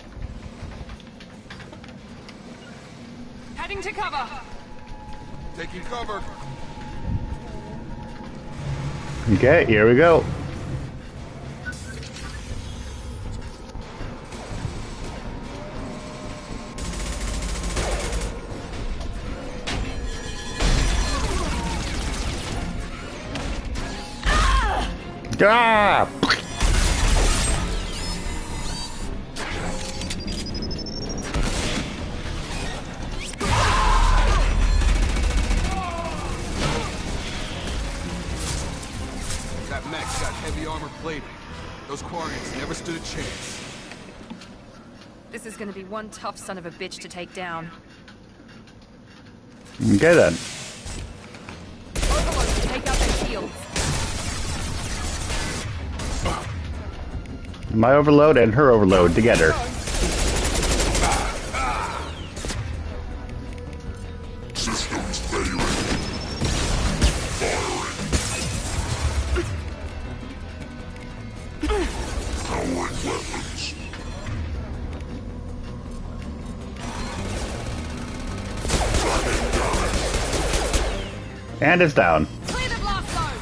Heading to cover. Taking cover. Okay, here we go. Ah! That mech's got heavy armor plating. Those Quarians never stood a chance. This is gonna be one tough son of a bitch to take down. Okay then. Overload to take out their shields. My overload and her overload together. Systems failing. Firing. Powering weapons. And it's down. Clear the blast zone.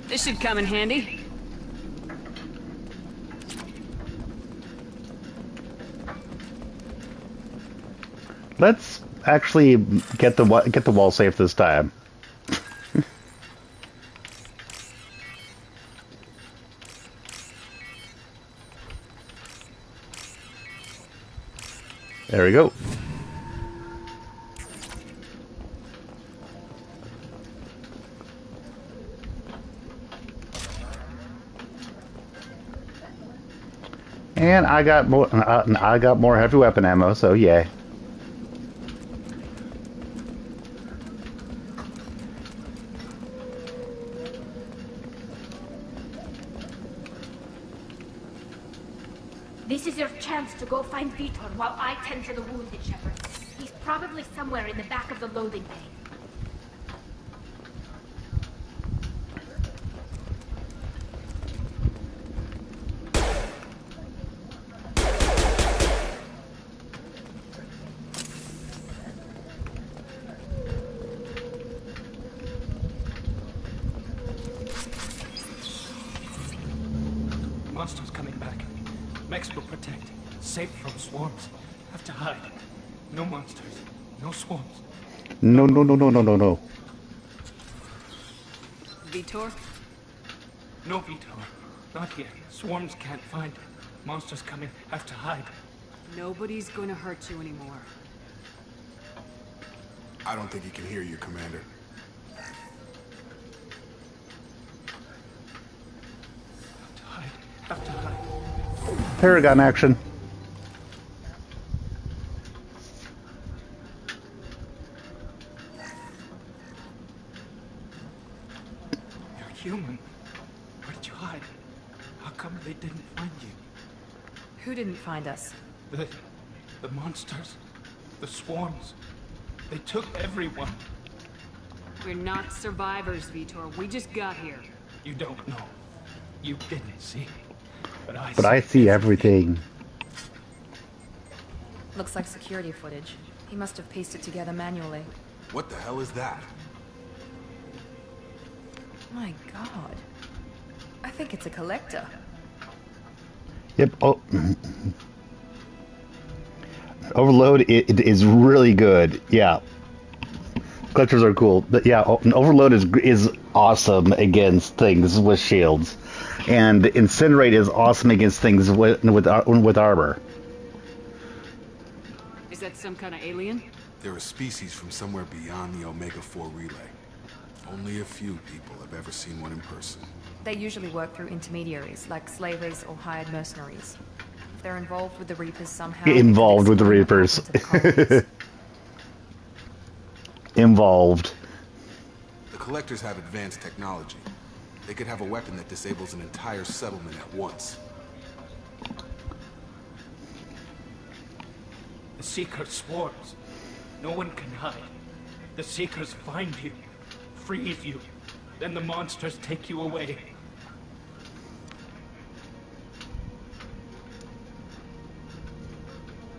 This should come in handy. Let's actually get the wall safe this time. There we go. And I got more heavy weapon ammo, so yay. This is your chance to go find Vitor while I tend to the wounded, Shepard. He's probably somewhere in the back of the loading bay. Monsters coming back. Mechs will protect. Safe from swarms. Have to hide. No monsters. No swarms. No, no, no, no, no, no, no. Vitor? No, Vitor. Not here. Swarms can't find it. Monsters coming. Have to hide. Nobody's gonna hurt you anymore. I don't think he can hear you, Commander. Have to hide. Paragon action. You're human. Where did you hide? How come they didn't find you? Who didn't find us? The monsters. The swarms. They took everyone. We're not survivors, Vitor. We just got here. You don't know. You didn't see. But I see everything. Looks like security footage. He must have pieced it together manually. What the hell is that? My god. I think it's a collector. Yep. Oh. Overload it is really good. Yeah. Collectors are cool. But yeah, an Overload is awesome against things with shields. And Incinerate is awesome against things with armor. Is that some kind of alien? They're a species from somewhere beyond the Omega-4 relay. Only a few people have ever seen one in person. They usually work through intermediaries, like slavers or hired mercenaries. If they're involved with the Reapers somehow... Involved with the Reapers. Involved. The Collectors have advanced technology. They could have a weapon that disables an entire settlement at once. The Seeker swarms. No one can hide. The Seekers find you, freeze you, then the monsters take you away.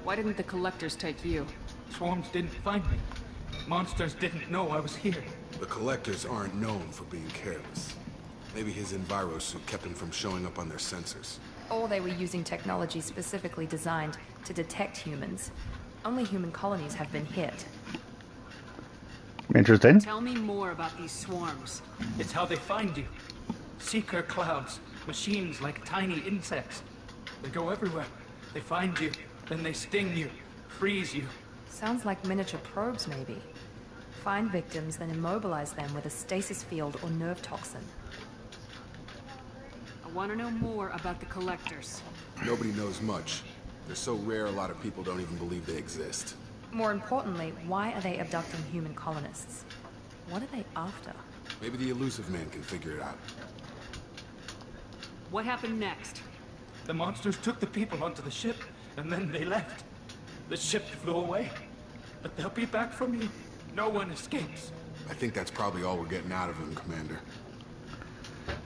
Why didn't the Collectors take you? Swarms didn't find me. Monsters didn't know I was here. The Collectors aren't known for being careless. Maybe his Enviro suit kept him from showing up on their sensors. Or they were using technology specifically designed to detect humans. Only human colonies have been hit. Interesting. Tell me more about these swarms. It's how they find you. Seeker clouds, machines like tiny insects. They go everywhere. They find you, then they sting you, freeze you. Sounds like miniature probes, maybe. Find victims, then immobilize them with a stasis field or nerve toxin. I want to know more about the Collectors. Nobody knows much. They're so rare, a lot of people don't even believe they exist. More importantly, why are they abducting human colonists? What are they after? Maybe the Elusive Man can figure it out. What happened next? The monsters took the people onto the ship, and then they left. The ship flew away. But they'll be back for me. No one escapes. I think that's probably all we're getting out of him, Commander.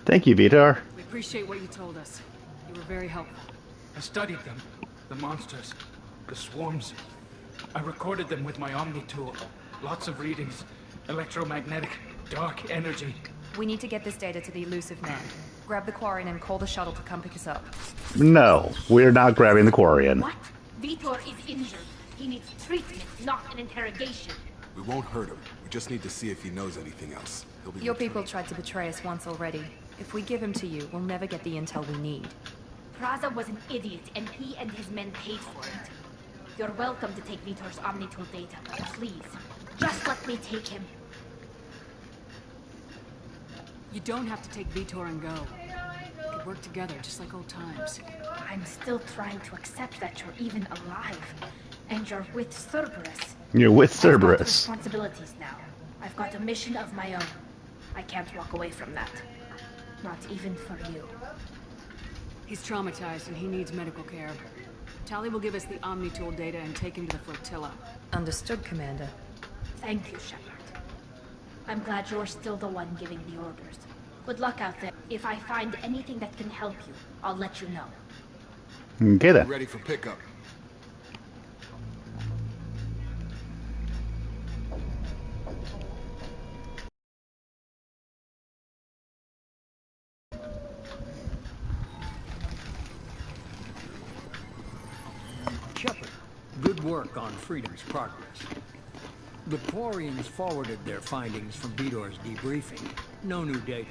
Thank you, Vitor. We appreciate what you told us. You were very helpful. I studied them. The monsters. The swarms. I recorded them with my Omni tool. Lots of readings. Electromagnetic. Dark energy. We need to get this data to the Elusive Man. Grab the Quarian and call the shuttle to come pick us up. No, we're not grabbing the Quarian. What? Vitor is injured. He needs treatment, not an interrogation. We won't hurt him. We just need to see if he knows anything else. He'll be Your people tried to betray us once already. If we give him to you, we'll never get the intel we need. Praza was an idiot, and he and his men paid for it. You're welcome to take Vitor's Omnitool data, but please, just let me take him. You don't have to take Vitor and go. We could work together, just like old times. I'm still trying to accept that you're even alive. And you're with Cerberus. You're with I've got Cerberus. responsibilities now. I've got a mission of my own. I can't walk away from that. Not even for you. He's traumatized and he needs medical care. Tali will give us the Omnitool data and take him to the flotilla. Understood, Commander. Thank you, Shepard. I'm glad you're still the one giving the orders. Good luck out there. If I find anything that can help you, I'll let you know. Okay then. Ready for pickup. Shepard, good work on Freedom's progress. The Quarians forwarded their findings from Vitor's debriefing. No new data,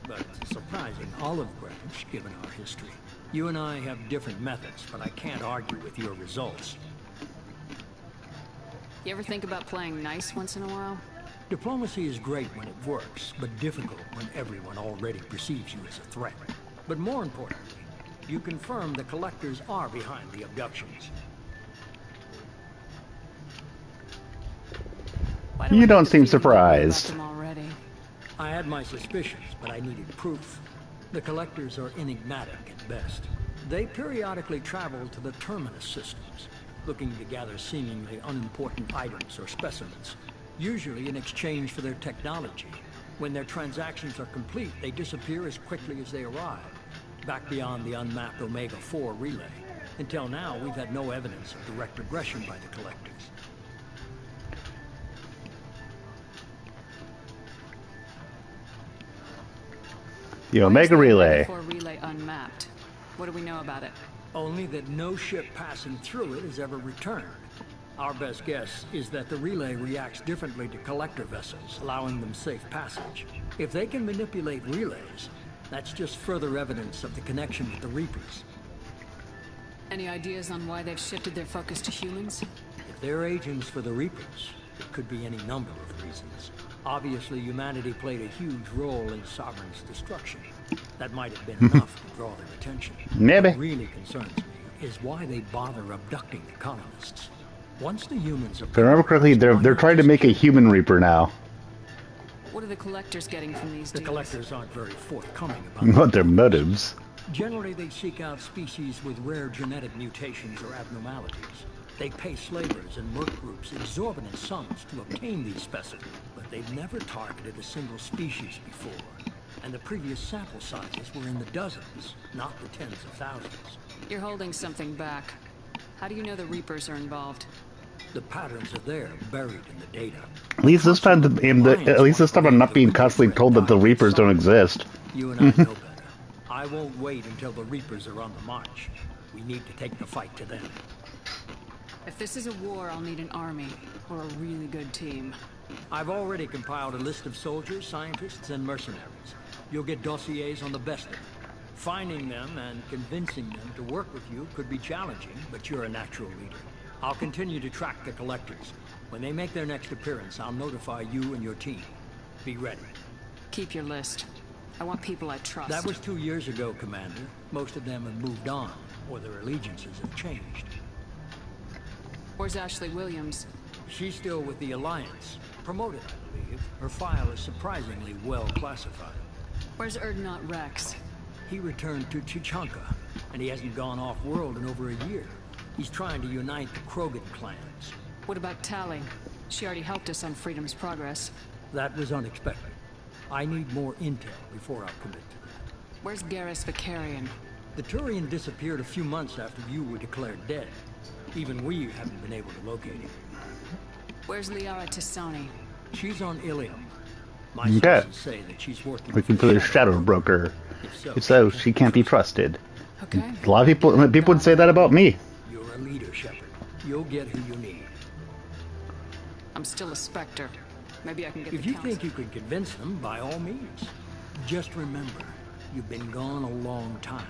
but surprising olive branch given our history. You and I have different methods, but I can't argue with your results. You ever think about playing nice once in a while? Diplomacy is great when it works, but difficult when everyone already perceives you as a threat. But more importantly, you confirm the Collectors are behind the abductions. You don't seem surprised. I had my suspicions, but I needed proof. The Collectors are enigmatic at best. They periodically travel to the Terminus systems, looking to gather seemingly unimportant items or specimens, usually in exchange for their technology. When their transactions are complete, they disappear as quickly as they arrive, back beyond the unmapped Omega-4 relay. Until now, we've had no evidence of direct aggression by the Collectors. The Omega Relay. Relay unmapped. What do we know about it? Only that no ship passing through it has ever returned. Our best guess is that the relay reacts differently to collector vessels, allowing them safe passage. If they can manipulate relays, that's just further evidence of the connection with the Reapers. Any ideas on why they've shifted their focus to humans? If they're agents for the Reapers, it could be any number of reasons. Obviously, humanity played a huge role in Sovereign's destruction. That might have been enough to draw their attention. Maybe. What really concerns me is why they bother abducting the colonists. Once the humans If I remember correctly, they're trying to make a human Reaper now. What are the Collectors getting from these The deals? Collectors aren't very forthcoming about What their motives? Generally, they seek out species with rare genetic mutations or abnormalities. They pay slavers and merc groups exorbitant sums to obtain these specimens, but they've never targeted a single species before. And the previous sample sizes were in the dozens, not the tens of thousands. You're holding something back. How do you know the Reapers are involved? The patterns are there, buried in the data. At least this time, I'm not being constantly told that the Reapers don't exist. You and I know better. I won't wait until the Reapers are on the march. We need to take the fight to them. If this is a war, I'll need an army, or a really good team. I've already compiled a list of soldiers, scientists, and mercenaries. You'll get dossiers on the best of them. Finding them and convincing them to work with you could be challenging, but you're a natural leader. I'll continue to track the Collectors. When they make their next appearance, I'll notify you and your team. Be ready. Keep your list. I want people I trust. That was 2 years ago, Commander. Most of them have moved on, or their allegiances have changed. Where's Ashley Williams? She's still with the Alliance. Promoted, I believe. Her file is surprisingly well classified. Where's Erdnot Rex? He returned to Chichanka, and he hasn't gone off-world in over a year. He's trying to unite the Krogan clans. What about Tally? She already helped us on Freedom's Progress. That was unexpected. I need more intel before I'll commit to that. Where's Garrus Vicarian? The Turian disappeared a few months after you were declared dead. Even we haven't been able to locate him. Where's Liara Tisani? She's on Ilium. My Okay. sources say that she's working Looking for the Shadow Broker. If so, she can't be trusted. Okay. A lot of people would say that about me. You're a leader, Shepard. You'll get who you need. I'm still a Spectre. Maybe I can get If the you council. think you can convince them, by all means. Just remember, you've been gone a long time.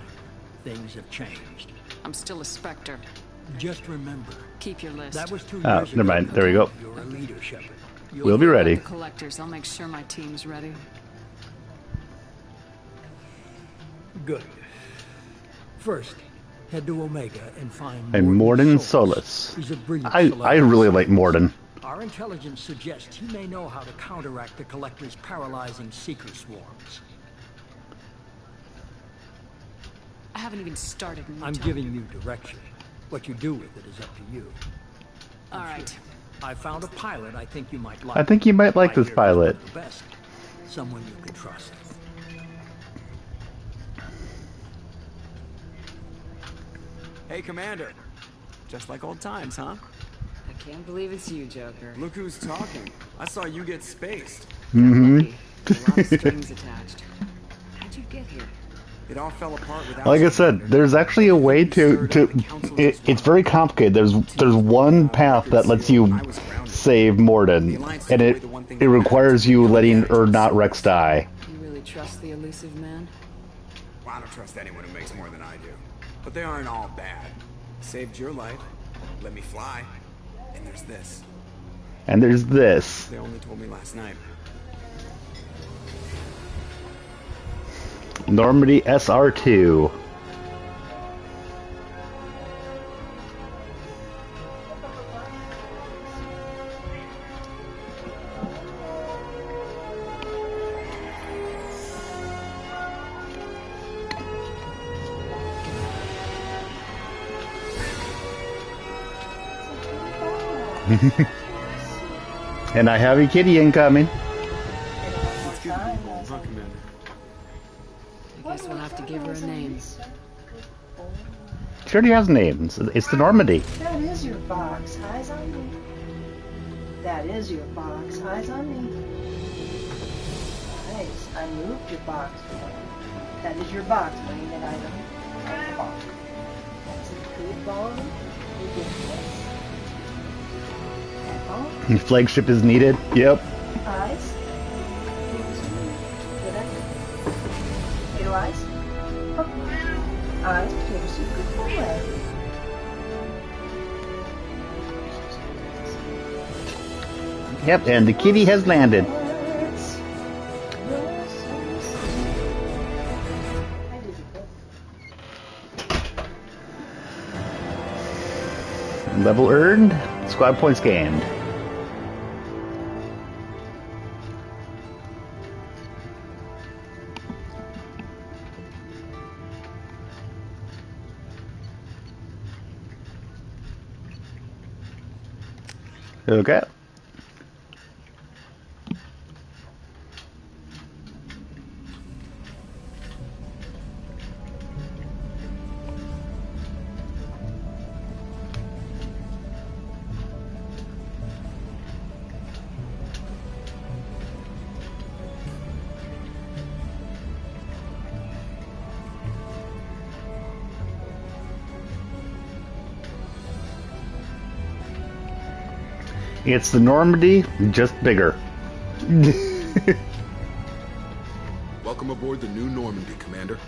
Things have changed. I'm still a Spectre. Just remember. Keep your list. That was 2 Oh, years ago. never mind. There we go. You're a leader, Shepard. We'll be ready. The Collectors. I'll make sure my team's ready. Good. First, head to Omega and find And Morden Solus. He's a brilliant I select. really like Morden. Our intelligence suggests he may know how to counteract the Collector's paralyzing seeker swarms. I haven't even started. and you I'm tell giving you direction. What you do with it is up to you. All right. I found a pilot I think you might like. I think you might like this pilot. The best. Someone you can trust. Hey, Commander. Just like old times, huh? I can't believe it's you, Joker. Look who's talking. I saw you get spaced. Mm-hmm. A lot of strings attached. How'd you get here? It all fell apart without Like I you. said, there's actually a way it's very complicated. There's one path that lets you save Morden, and it requires you letting Erdnot Rex die. You really trust the elusive man? Well, I don't trust anyone who makes more than I do. But they aren't all bad. Saved your life. Let me fly. And there's this. And there's this. They only told me last night. Normandy SR2. And I have a kitty incoming. It's good to be home, huh, Commander? I guess we'll have to give her a name. She already has names. It's the Normandy. That is your box. Eyes on me. That is your box. Eyes on me. Nice. I moved your box. That is your box. Bring that item. That's a good ball. Your flagship is needed. Yep. Eyes. Little eyes. Eyes. Give us a good boy. Yep, and the kitty has landed. Level earned, squad points gained. Okay. It's the Normandy, just bigger. Welcome aboard the new Normandy, Commander.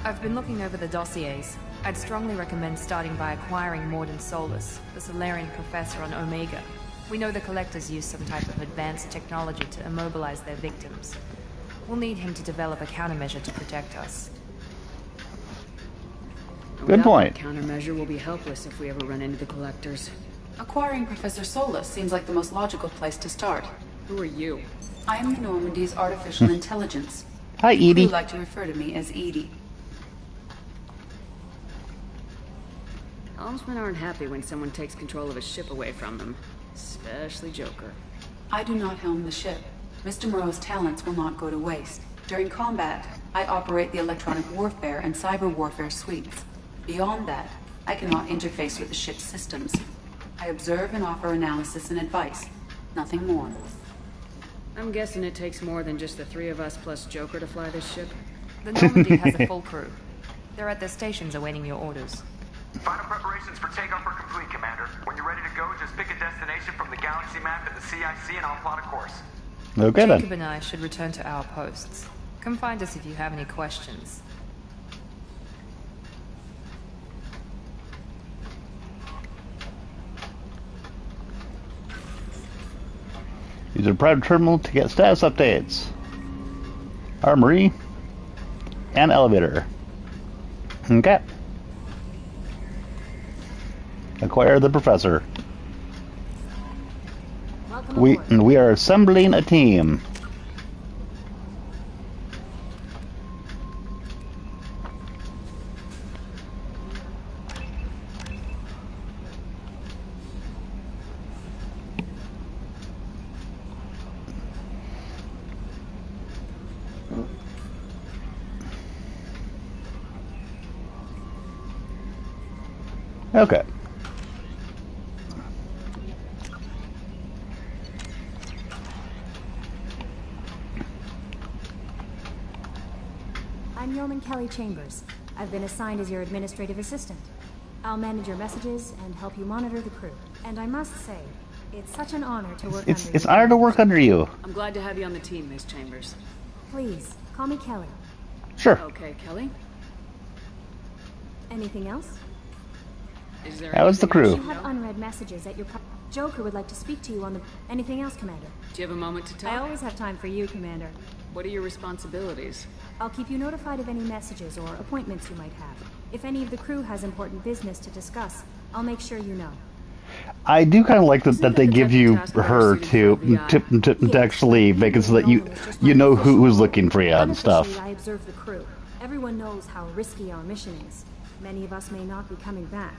I've been looking over the dossiers. I'd strongly recommend starting by acquiring Morden Solus, the Solarian professor on Omega. We know the Collectors use some type of advanced technology to immobilize their victims. We'll need him to develop a countermeasure to protect us. Good point. That countermeasure will be helpless if we ever run into the Collectors. Acquiring Professor Solus seems like the most logical place to start. Who are you? I am the Normandy's artificial intelligence. Hi, Edie. You like to refer to me as Edie. Helmsmen aren't happy when someone takes control of a ship away from them. Especially Joker. I do not helm the ship. Mr. Moreau's talents will not go to waste. During combat, I operate the electronic warfare and cyber warfare suites. Beyond that, I cannot interface with the ship's systems. I observe and offer analysis and advice. Nothing more. I'm guessing it takes more than just the three of us plus Joker to fly this ship. The Normandy has a full crew. They're at their stations awaiting your orders. Final preparations for takeoff are complete, Commander. When you're ready to go, just pick a destination from the galaxy map at the CIC and I'll plot a course. Okay then. Jacob and I should return to our posts. Come find us if you have any questions. Use a private terminal to get status updates. Armory. And elevator. Okay. Acquire the professor. We are assembling a team. Okay. I'm Yeoman Kelly Chambers. I've been assigned as your administrative assistant. I'll manage your messages and help you monitor the crew. And I must say, it's such an honor to work under you. It's honor to work under you. I'm glad to have you on the team, Miss Chambers. Please, call me Kelly. Sure. Okay, Kelly. Anything else? Is there That was the crew. You have unread messages at your Joker would like to speak to you on the... Anything else, Commander? Do you have a moment to talk? I always have time for you, Commander. What are your responsibilities? I'll keep you notified of any messages or appointments you might have. If any of the crew has important business to discuss, I'll make sure you know. I do kind of like that they give you her to actually make it so that you know who's looking for you and stuff. I observe the crew. Everyone knows how risky our mission is. Many of us may not be coming back.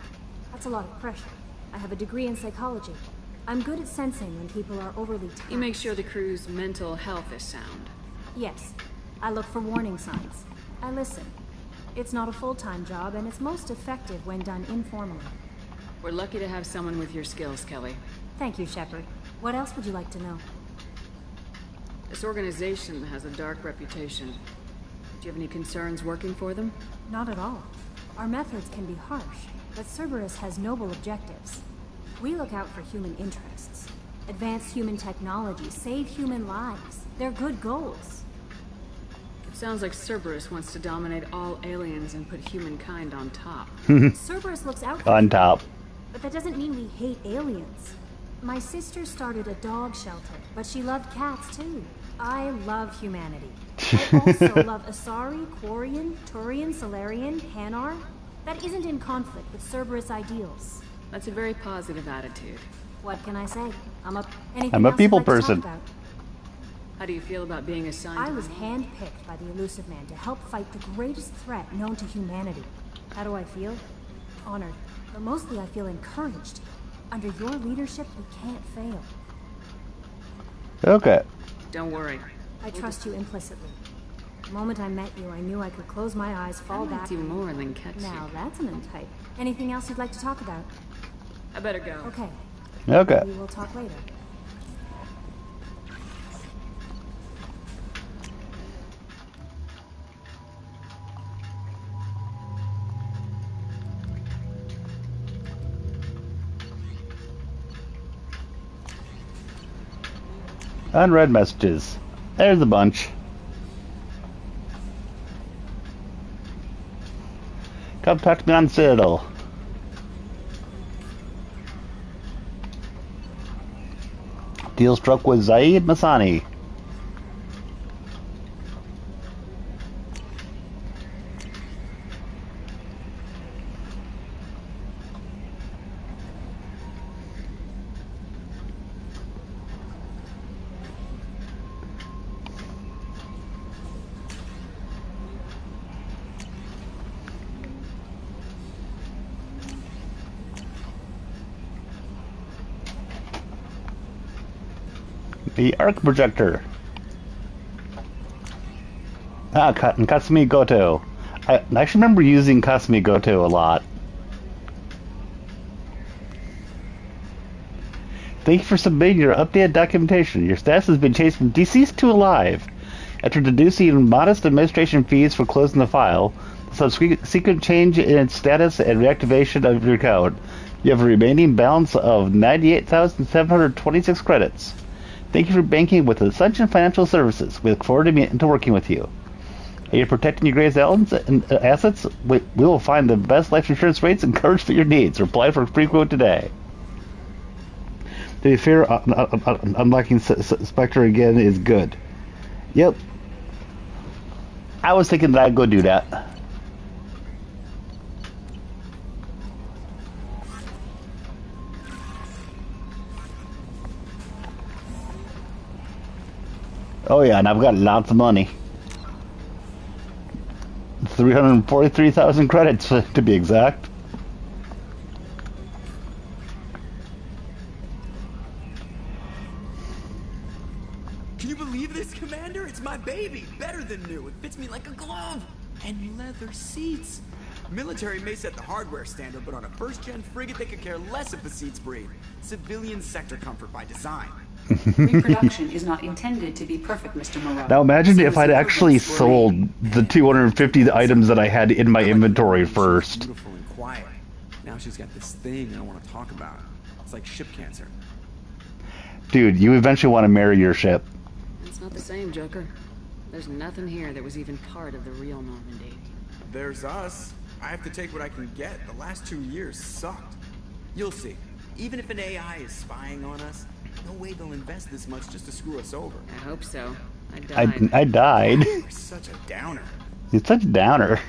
That's a lot of pressure. I have a degree in psychology. I'm good at sensing when people are overly tense. You make sure the crew's mental health is sound. Yes. I look for warning signs. I listen. It's not a full-time job, and it's most effective when done informally. We're lucky to have someone with your skills, Kelly. Thank you, Shepard. What else would you like to know? This organization has a dark reputation. Do you have any concerns working for them? Not at all. Our methods can be harsh, but Cerberus has noble objectives. We look out for human interests. Advance human technology, save human lives. They're good goals. It sounds like Cerberus wants to dominate all aliens and put humankind on top. Cerberus looks out for On top. But that doesn't mean we hate aliens. My sister started a dog shelter, but she loved cats too. I love humanity. I also love Asari, Quarian, Turian, Solarian, Hanar. That isn't in conflict with Cerberus ideals. That's a very positive attitude. What can I say? I'm a people person. How do you feel about being assigned? I was handpicked by the Elusive Man to help fight the greatest threat known to humanity. How do I feel? Honored. But mostly I feel encouraged. Under your leadership, we can't fail. Okay. Don't worry. I trust you implicitly. The moment I met you, I knew I could close my eyes, fall back. I liked you more than Ketsu. Now that's an type. Anything else you'd like to talk about? I better go. Okay. Okay. We will talk later. Unread messages. There's a bunch. Come talk to me on Citadel. Deal struck with Zaid Masani. The arc projector. Kasumi Goto. I actually remember using Kasumi Goto a lot. Thank you for submitting your updated documentation. Your status has been changed from deceased to alive. After deducing modest administration fees for closing the file, the subsequent change in its status and reactivation of your account, you have a remaining balance of 98,726 credits. Thank you for banking with Ascension Financial Services. We look forward to working with you. Are you protecting your Gray's assets? We will find the best life insurance rates and coverage for your needs. Apply for a free quote today. To be fair, unlocking Spectre again is good. Yep. I was thinking that I'd go do that. Oh yeah, and I've got lots of money. 343,000 credits to be exact. Can you believe this, Commander? It's my baby. Better than new. It fits me like a glove. And leather seats. Military may set the hardware standard, but on a first-gen frigate, they could care less if the seats breathe. Civilian sector comfort by design. Reproduction is not intended to be perfect, Mr. Moreau. Now imagine if I'd actually sold the 250 items that I had in my inventory first. Beautiful and quiet. Now she's got this thing I want to talk about. It's like ship cancer. Dude, you eventually want to marry your ship. It's not the same, Joker. There's nothing here that was even part of the real Normandy. There's us. I have to take what I can get. The last 2 years sucked. You'll see. Even if an AI is spying on us, no way they'll invest this much just to screw us over. I hope so. I died. I died. You're such a downer. You're such a downer.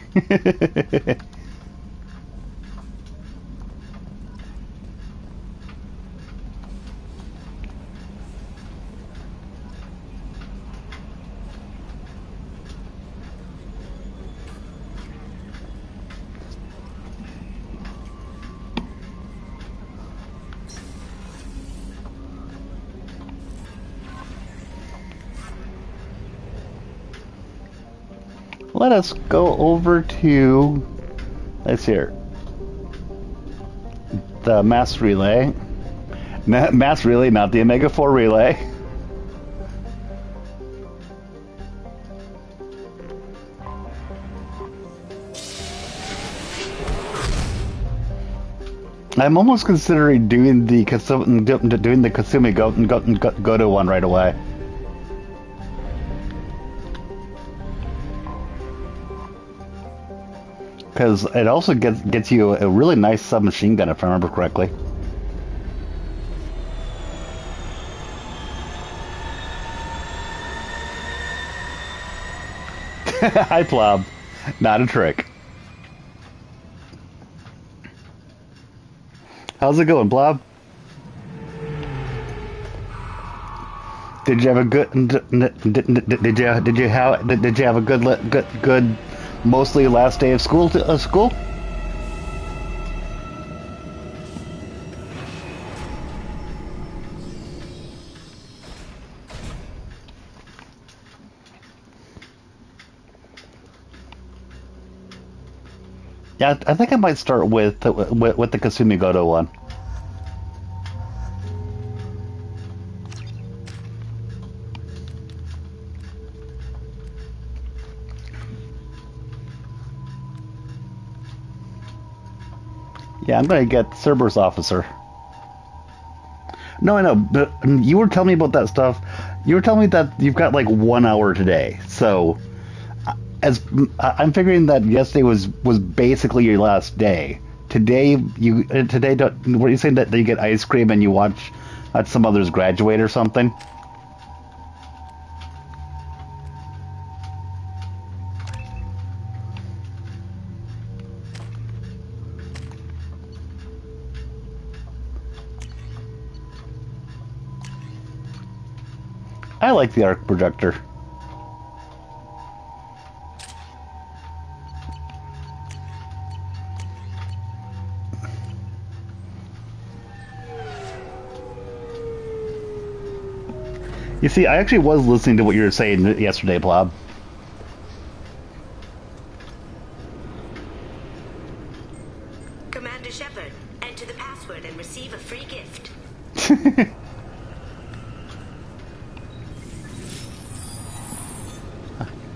let us go over to, let's hear, the mass relay. Mass relay, not the Omega 4 relay. I'm almost considering doing the Kasumi Goto one right away. Because it also gets you a really nice submachine gun, if I remember correctly. Hi, Plob. Not a trick. How's it going, Blob? Did you have a good? Did you have a good mostly last day of school? School? Yeah, I think I might start with the Kasumi Goto one. Yeah, I'm gonna get Cerberus Officer. No, I know, but you were telling me about that stuff. You were telling me that you've got like 1 hour today, so as I'm figuring that yesterday was basically your last day. Today what are you saying, that you get ice cream and you watch some others graduate or something? I like the arc projector. You see, I actually was listening to what you were saying yesterday, Blob. Commander Shepard, enter the password and receive a free gift.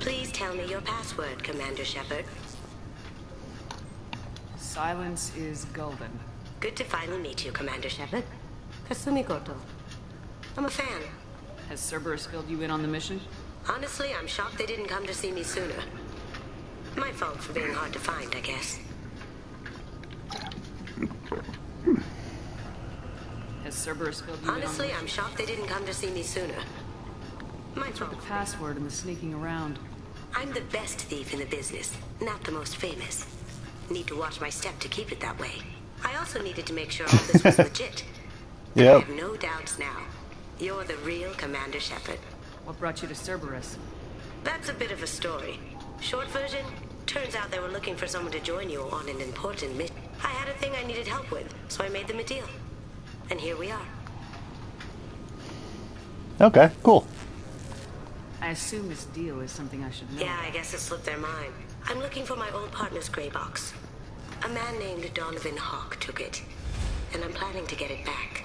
Please tell me your password, Commander Shepard. Silence is golden. Good to finally meet you, Commander Shepard. Kasumi Goto. I'm a fan. Has Cerberus filled you in on the mission? Honestly, I'm shocked they didn't come to see me sooner. My fault for being hard to find, I guess. Has Cerberus filled you in on the Honestly, mission? I'm shocked they didn't come to see me sooner. My What's with fault. the password and the sneaking around? I'm the best thief in the business, not the most famous. Need to watch my step to keep it that way. I also needed to make sure all this was legit. Yep. I have no doubts now. You're the real Commander Shepard. What brought you to Cerberus? That's a bit of a story. Short version, turns out they were looking for someone to join you on an important mission. I had a thing I needed help with, so I made them a deal. And here we are. Okay, cool. I assume this deal is something I should know. Yeah, I guess it slipped their mind. I'm looking for my old partner's gray box. A man named Donovan Hawk took it, and I'm planning to get it back.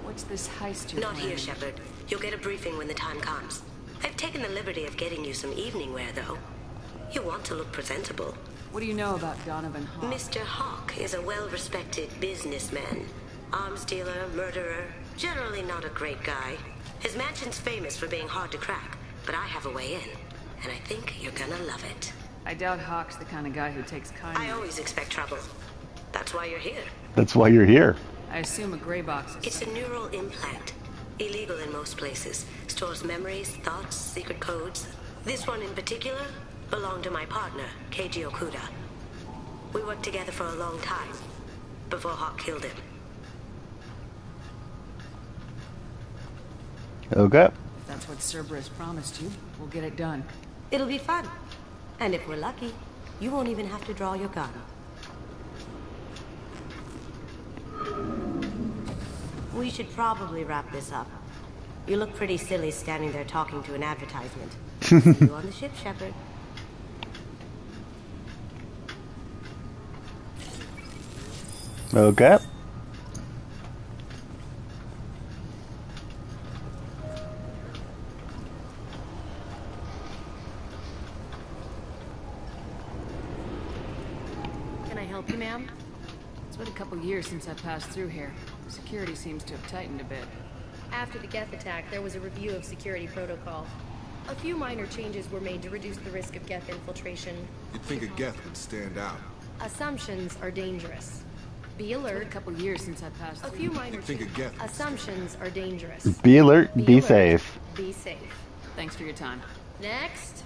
What's this heist you're Not here, planning? Shepard. You'll get a briefing when the time comes. I've taken the liberty of getting you some evening wear, though. You want to look presentable. What do you know about Donovan Hawk? Mr. Hawk is a well-respected businessman. Arms dealer, murderer, generally not a great guy. His mansion's famous for being hard to crack, but I have a way in, and I think you're gonna love it. I doubt Hawk's the kind of guy who takes kindly. I always expect trouble. That's why you're here. That's why you're here. I assume a gray box is... It's a neural implant. Illegal in most places. Stores memories, thoughts, secret codes. This one in particular belonged to my partner, Keiji Okuda. We worked together for a long time, before Hawk killed him. Okay. If that's what Cerberus promised you, we'll get it done. It'll be fun. And if we're lucky, you won't even have to draw your gun. We should probably wrap this up. You look pretty silly standing there talking to an advertisement. See you on the ship, Shepard. Okay. Can I help you, ma'am? It's been a couple years since I passed through here. Security seems to have tightened a bit. After the Geth attack, there was a review of security protocol. A few minor changes were made to reduce the risk of Geth infiltration. You'd think a Geth would stand out. Assumptions are dangerous. Be alert. It's been a couple years since I passed A through. few minor You'd think a Geth would assumptions are dangerous. Be alert, be alert, safe. Be safe. Thanks for your time. Next.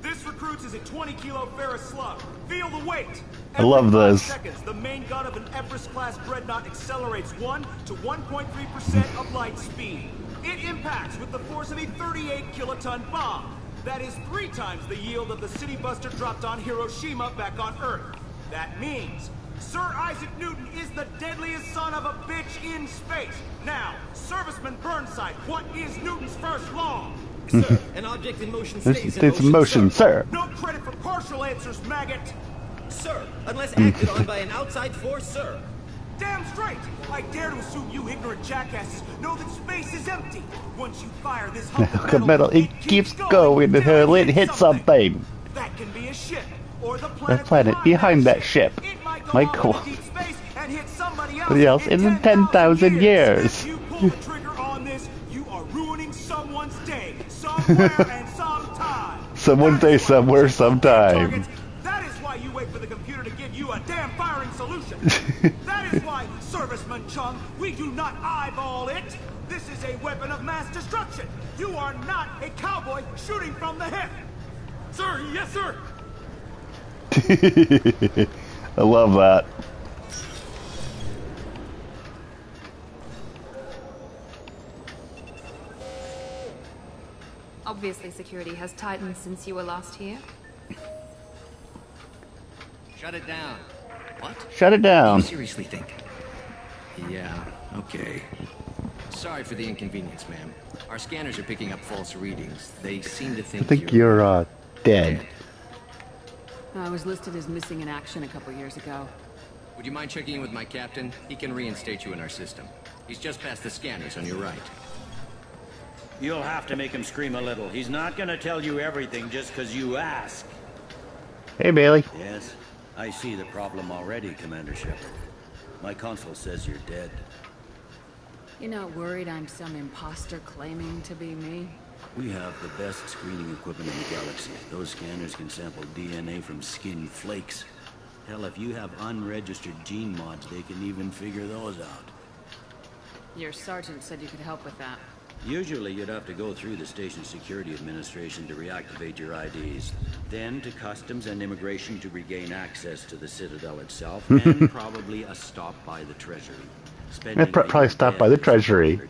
This recruits is a 20-kilo ferrous slug. Feel the weight. I love Every 5 this. seconds, the main gun of an Everest-class dreadnought accelerates 1 to 1.3% of light speed. It impacts with the force of a 38-kiloton bomb. That is 3 times the yield of the city buster dropped on Hiroshima back on Earth. That means Sir Isaac Newton is the deadliest son of a bitch in space. Now, Serviceman Burnside, what is Newton's first law? Sir, an object in motion stays in It's motion, sir. No credit for partial answers, maggot! Sir, unless acted on by an outside force, sir. Damn straight! I dare to assume you ignorant jackasses know that space is empty. Once you fire this hunk of Metal, it keeps going until it hits something. That can be a ship, or the The planet behind that ship might go somebody else in 10,000 years. If you pull the trigger on this, you are ruining someone's day, somewhere and sometime. Someone day, somewhere, sometime. That is why you wait for the computer to give you a damn firing solution. That is why, Serviceman Chung, we do not eyeball it. This is a weapon of mass destruction. You are not a cowboy shooting from the hip. Sir, yes, sir. I love that. Obviously, security has tightened since you were last here. Shut it down. What? Shut it down. You seriously think? Yeah, okay. Sorry for the inconvenience, ma'am. Our scanners are picking up false readings. They seem to I think, think you're dead. I was listed as missing in action a couple years ago. Would you mind checking in with my captain? He can reinstate you in our system. He's just past the scanners on your right. You'll have to make him scream a little. He's not gonna tell you everything just because you ask. Hey, Bailey. Yes, I see the problem already, Commander Shepard. My console says you're dead. You're not worried I'm some imposter claiming to be me? We have the best screening equipment in the galaxy. Those scanners can sample DNA from skin flakes. Hell, if you have unregistered gene mods, they can even figure those out. Your sergeant said you could help with that. Usually you'd have to go through the station security administration to reactivate your IDs, then to customs and immigration to regain access to the Citadel itself, and probably a stop by the Treasury. Probably stop by the Treasury.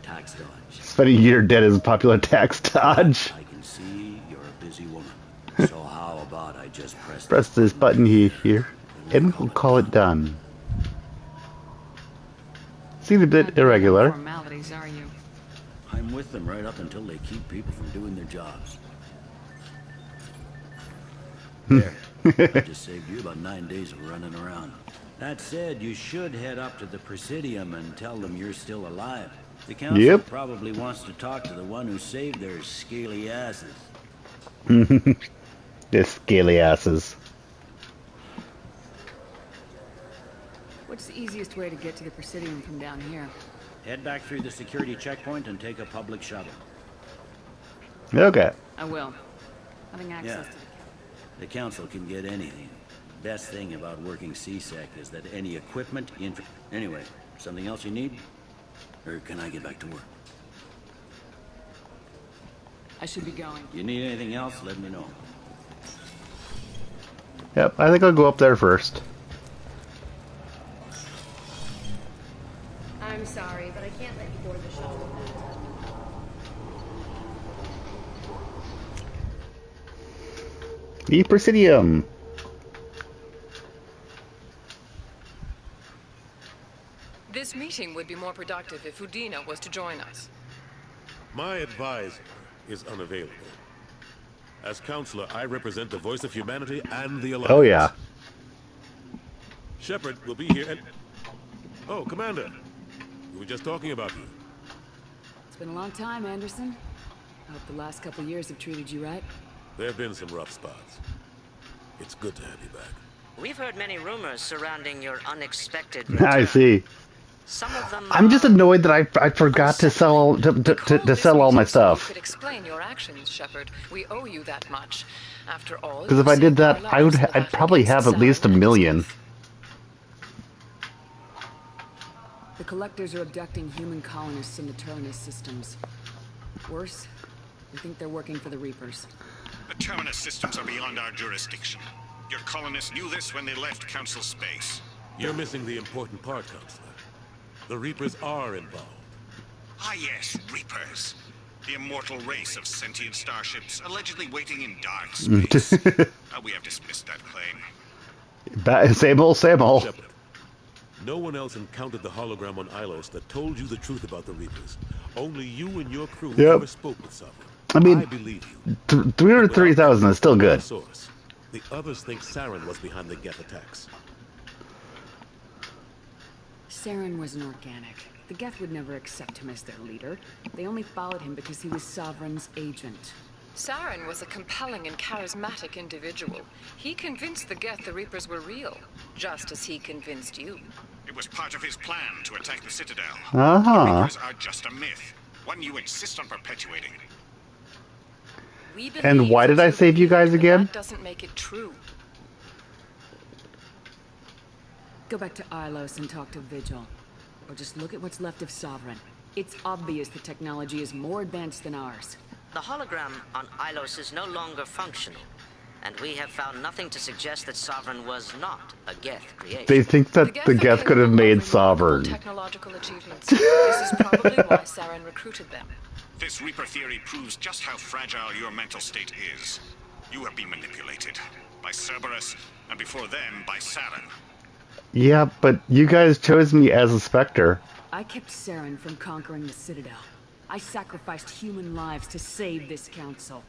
Spending a year dead is a popular tax dodge. I can see you're a busy woman. So how about I just press this button here, and we'll call it done. Seems a bit irregular. Formalities, are you? I'm with them right up until they keep people from doing their jobs. There. I just saved you about 9 days of running around. That said, you should head up to the Presidium and tell them you're still alive. The council probably wants to talk to the one who saved their scaly asses. Their scaly asses. What's the easiest way to get to the Presidium from down here? Head back through the security checkpoint and take a public shuttle. Okay. I will. Having access to the council can get anything. Best thing about working CSEC is that any equipment, anyway, something else you need? Or can I get back to work? I should be going. You need anything else, let me know. Yep, I think I'll go up there first. I'm sorry, but I can't let you board the shuttle. The Presidium. This meeting would be more productive if Udina was to join us. My advisor is unavailable. As counselor, I represent the voice of humanity and the Alliance. Oh, yeah. Shepard will be here and... Oh, Commander. We were just talking about you. It's been a long time, Anderson. I hope the last couple years have treated you right. There have been some rough spots. It's good to have you back. We've heard many rumors surrounding your unexpected I return. see. Some of them I'm just annoyed that I forgot to sell to sell all my stuff. Could explain your actions, Shepard. We owe you that much. After all, Because if I did that, I'd probably have at least 1 million. The Collectors are abducting human colonists in the Terminus systems. Worse, we think they're working for the Reapers. The Terminus systems are beyond our jurisdiction. Your colonists knew this when they left Council space. You're missing the important part, Counselor. The Reapers are involved. Ah yes, Reapers. The immortal race of sentient starships allegedly waiting in dark space. We have dismissed that claim. Same old, same old. Shepard, no one else encountered the hologram on Ilos that told you the truth about the Reapers. Only you and your crew never spoke with Sovereign. I mean, I believe you. 330,000 is still good. Source, the others think Saren was behind the Geth attacks. Saren was an organic. The Geth would never accept him as their leader. They only followed him because he was Sovereign's agent. Saren was a compelling and charismatic individual. He convinced the Geth the Reapers were real, just as he convinced you. It was part of his plan to attack the Citadel. Uh-huh. The Reapers are just a myth, one you insist on perpetuating. And why did I save you guys again? That doesn't make it true. Go back to Ilos and talk to Vigil. Or just look at what's left of Sovereign. It's obvious the technology is more advanced than ours. The hologram on Ilos is no longer functional, and we have found nothing to suggest that Sovereign was not a Geth creation. They think that the Geth could have made Sovereign. Technological achievements. This is probably why Saren recruited them. This Reaper theory proves just how fragile your mental state is. You have been manipulated by Cerberus, and before them by Saren. Yeah, but you guys chose me as a Spectre. I kept Saren from conquering the Citadel. I sacrificed human lives to save this council.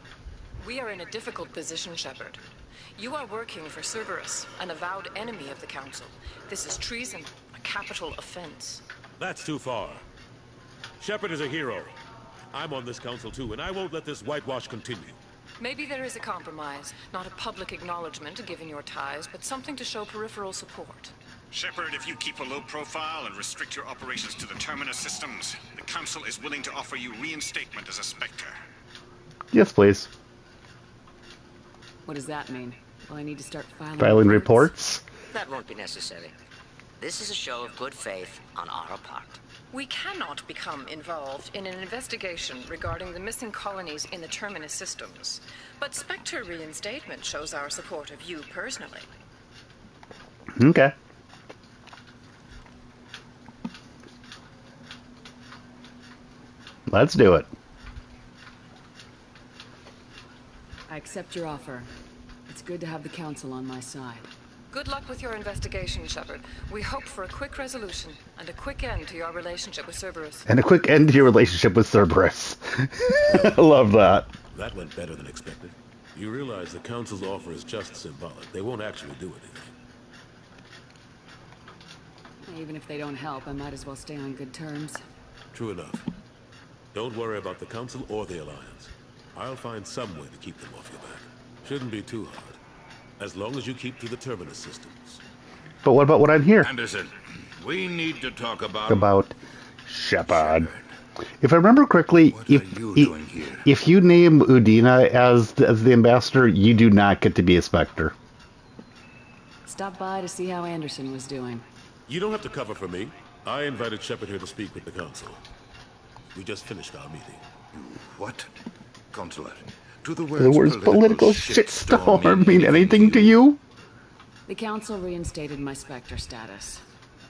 We are in a difficult position, Shepard. You are working for Cerberus, an avowed enemy of the Council. This is treason, a capital offense. That's too far. Shepard is a hero. I'm on this council too, and I won't let this whitewash continue. Maybe there is a compromise. Not a public acknowledgement given your ties, but something to show peripheral support. Shepard, if you keep a low profile and restrict your operations to the Terminus systems, the Council is willing to offer you reinstatement as a Spectre. Yes, please. What does that mean? Well, I need to start filing reports? That won't be necessary. This is a show of good faith on our part. We cannot become involved in an investigation regarding the missing colonies in the Terminus systems. But Spectre reinstatement shows our support of you personally. Okay. Let's do it. I accept your offer. It's good to have the Council on my side. Good luck with your investigation, Shepard. We hope for a quick resolution and a quick end to your relationship with Cerberus. And a quick end to your relationship with Cerberus. I love that. That went better than expected. You realize the Council's offer is just symbolic. They won't actually do anything. Even if they don't help, I might as well stay on good terms. True enough. Don't worry about the Council or the Alliance. I'll find some way to keep them off your back. Shouldn't be too hard. As long as you keep to the Terminus systems. But what about when I'm here? Anderson, we need to talk about... Shepard. If I remember correctly, if you name Udina as the ambassador, you do not get to be a Spectre. Stop by to see how Anderson was doing. You don't have to cover for me. I invited Shepard here to speak with the Council. We just finished our meeting. What? Consulate. Do the words political shitstorm mean anything to you? The Council reinstated my Spectre status.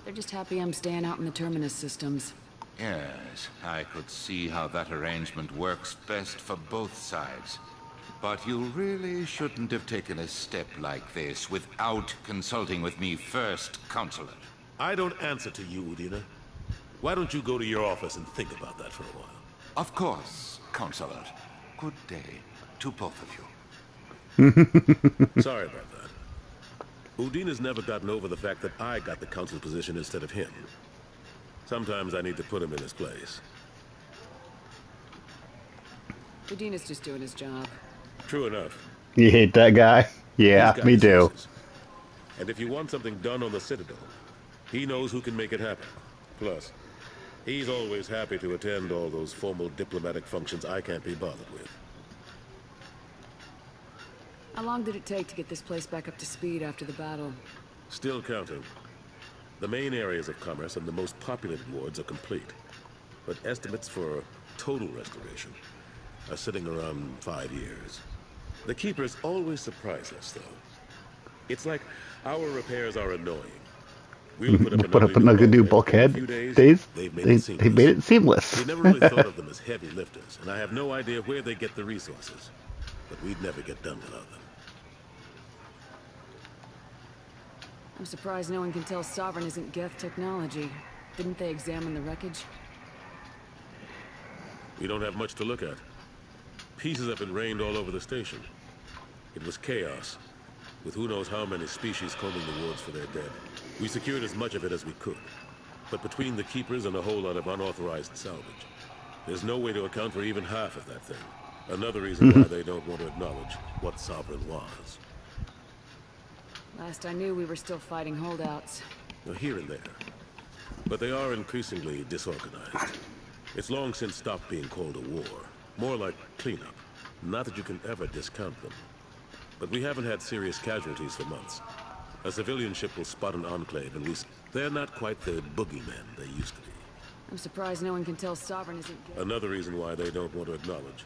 They're just happy I'm staying out in the Terminus systems. Yes, I could see how that arrangement works best for both sides. But you really shouldn't have taken a step like this without consulting with me first, Consulate. I don't answer to you, Udina. Why don't you go to your office and think about that for a while? Of course, Consulate. good day to both of you. Sorry about that. Udine has never gotten over the fact that I got the council position instead of him. Sometimes I need to put him in his place. Udina's just doing his job. True enough. You hate that guy? Yeah, He's got me his too. uses. And if you want something done on the Citadel, he knows who can make it happen. Plus, he's always happy to attend all those formal diplomatic functions I can't be bothered with. How long did it take to get this place back up to speed after the battle? Still counting. The main areas of commerce and the most populated wards are complete. But estimates for total restoration are sitting around 5 years. The Keepers always surprise us, though. It's like our repairs are annoying. We'll put up another new bulkhead. They've made They it seamless. made it seamless. We never really thought of them as heavy lifters, and I have no idea where they get the resources. But we'd never get done without them. I'm surprised no one can tell Sovereign isn't Geth technology. Didn't they examine the wreckage? We don't have much to look at. Pieces have been rained all over the station. It was chaos, with who knows how many species combing the wards for their dead. We secured as much of it as we could. But between the Keepers and a whole lot of unauthorized salvage, there's no way to account for even half of that thing. Another reason why they don't want to acknowledge what Sovereign was. Last I knew, we were still fighting holdouts. Here and there. But they are increasingly disorganized. It's long since stopped being called a war. More like cleanup. Not that you can ever discount them. But we haven't had serious casualties for months. A civilian ship will spot an enclave and they're not quite the boogeymen they used to be. I'm surprised no one can tell Sovereign isn't Geth. Another reason why they don't want to acknowledge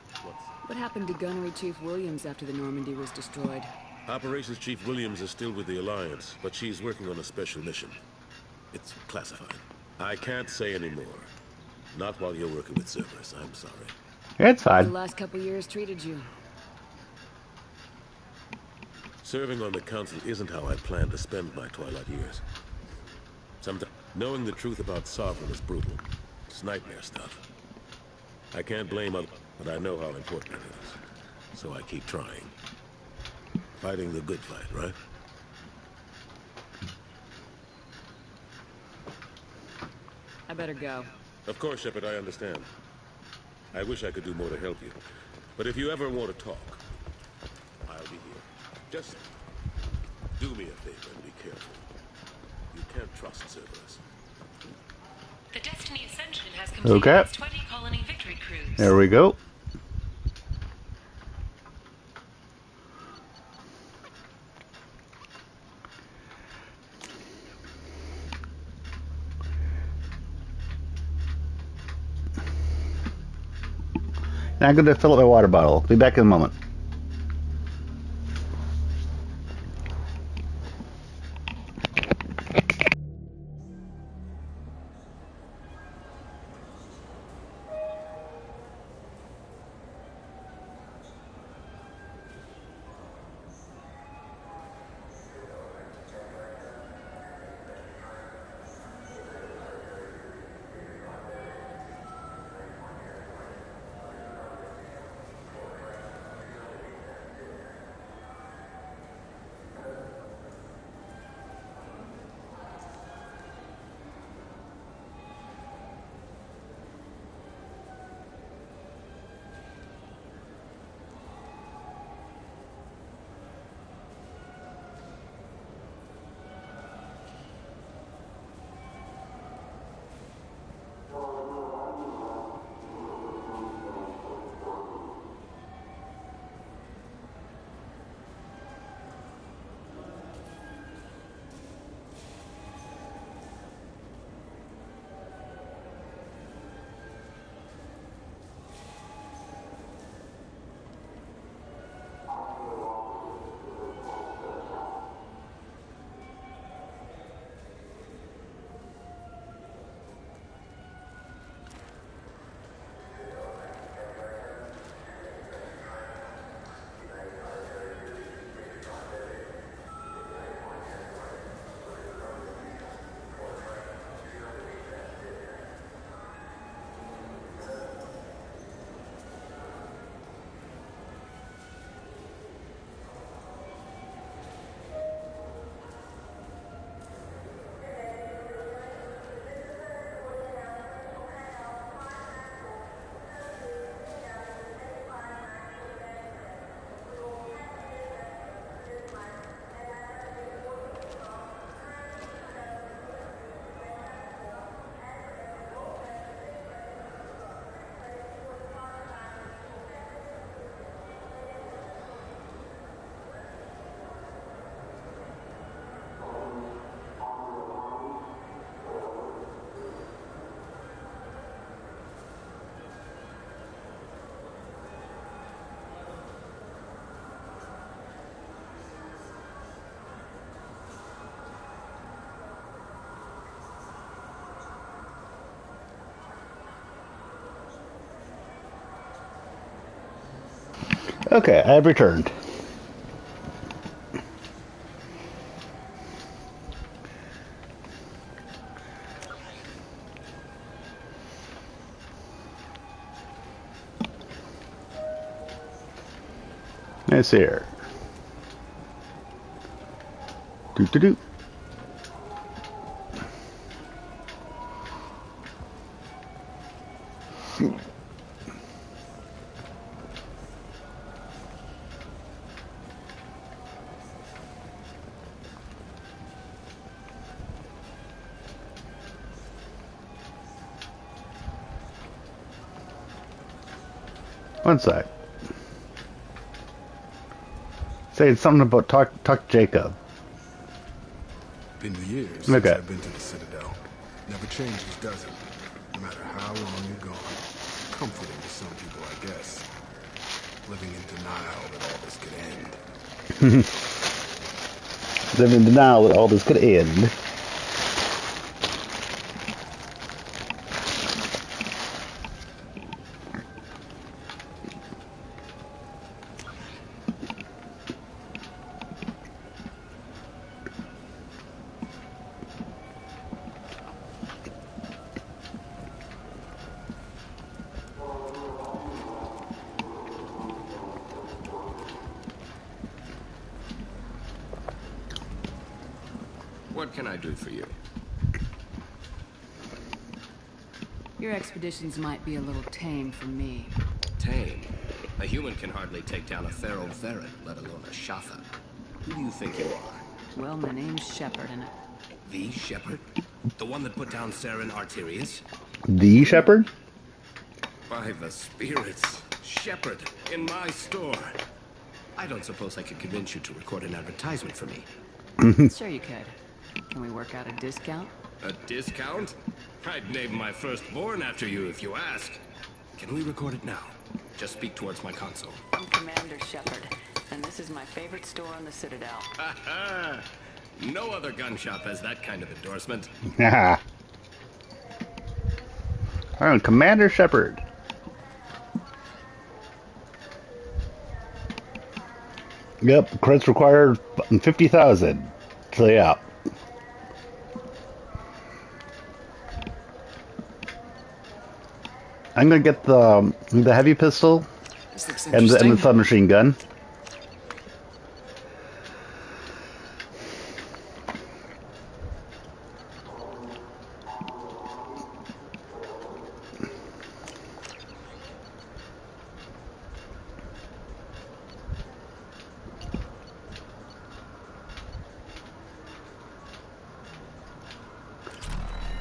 What happened to Gunnery Chief Williams after the Normandy was destroyed? Operations Chief Williams is still with the Alliance, but she's working on a special mission. It's classified. I can't say any more. Not while you're working with Cerberus, I'm sorry. It's How fine. the last couple years treated you? Serving on the Council isn't how I plan to spend my twilight years. Sometimes, knowing the truth about Sovereign is brutal. It's nightmare stuff. I can't blame others, but I know how important it is. So I keep trying. Fighting the good fight, right? I better go. Of course, Shepard, I understand. I wish I could do more to help you. But if you ever want to talk, I'll be here. Just do me a favor and be careful. You can't trust Cerberus. The Destiny Ascension has completed Okay. its 20 colony victory cruise. There we go. Now I'm going to fill up my water bottle. Be back in a moment. Okay, I have returned. Let's see here. Do. One sec. Say something about talk to Jacob. Been years Okay. since I've been to the Citadel. Never changes, does it? No matter how long you're gone. Comforting to some people, I guess. Living in denial that all this could end. Living in denial that all this could end. What can I do for you? Your expeditions might be a little tame for me. Tame? A human can hardly take down a feral Theron, let alone a Shatha. Who do you think you are? Well, my name's Shepard, and The Shepherd? The one that put down Saren Arterius? The Shepherd? By the spirits. Shepherd, in my store. I don't suppose I could convince you to record an advertisement for me. Sure you could. Can we work out a discount? A discount? I'd name my firstborn after you if you ask. Can we record it now? Just speak towards my console. I'm Commander Shepard, and this is my favorite store on the Citadel. Ha ha! No other gun shop has that kind of endorsement. Haha. I'm Commander Shepard. Yep, credits required 50,000. So yeah. I'm gonna get the heavy pistol and the submachine gun.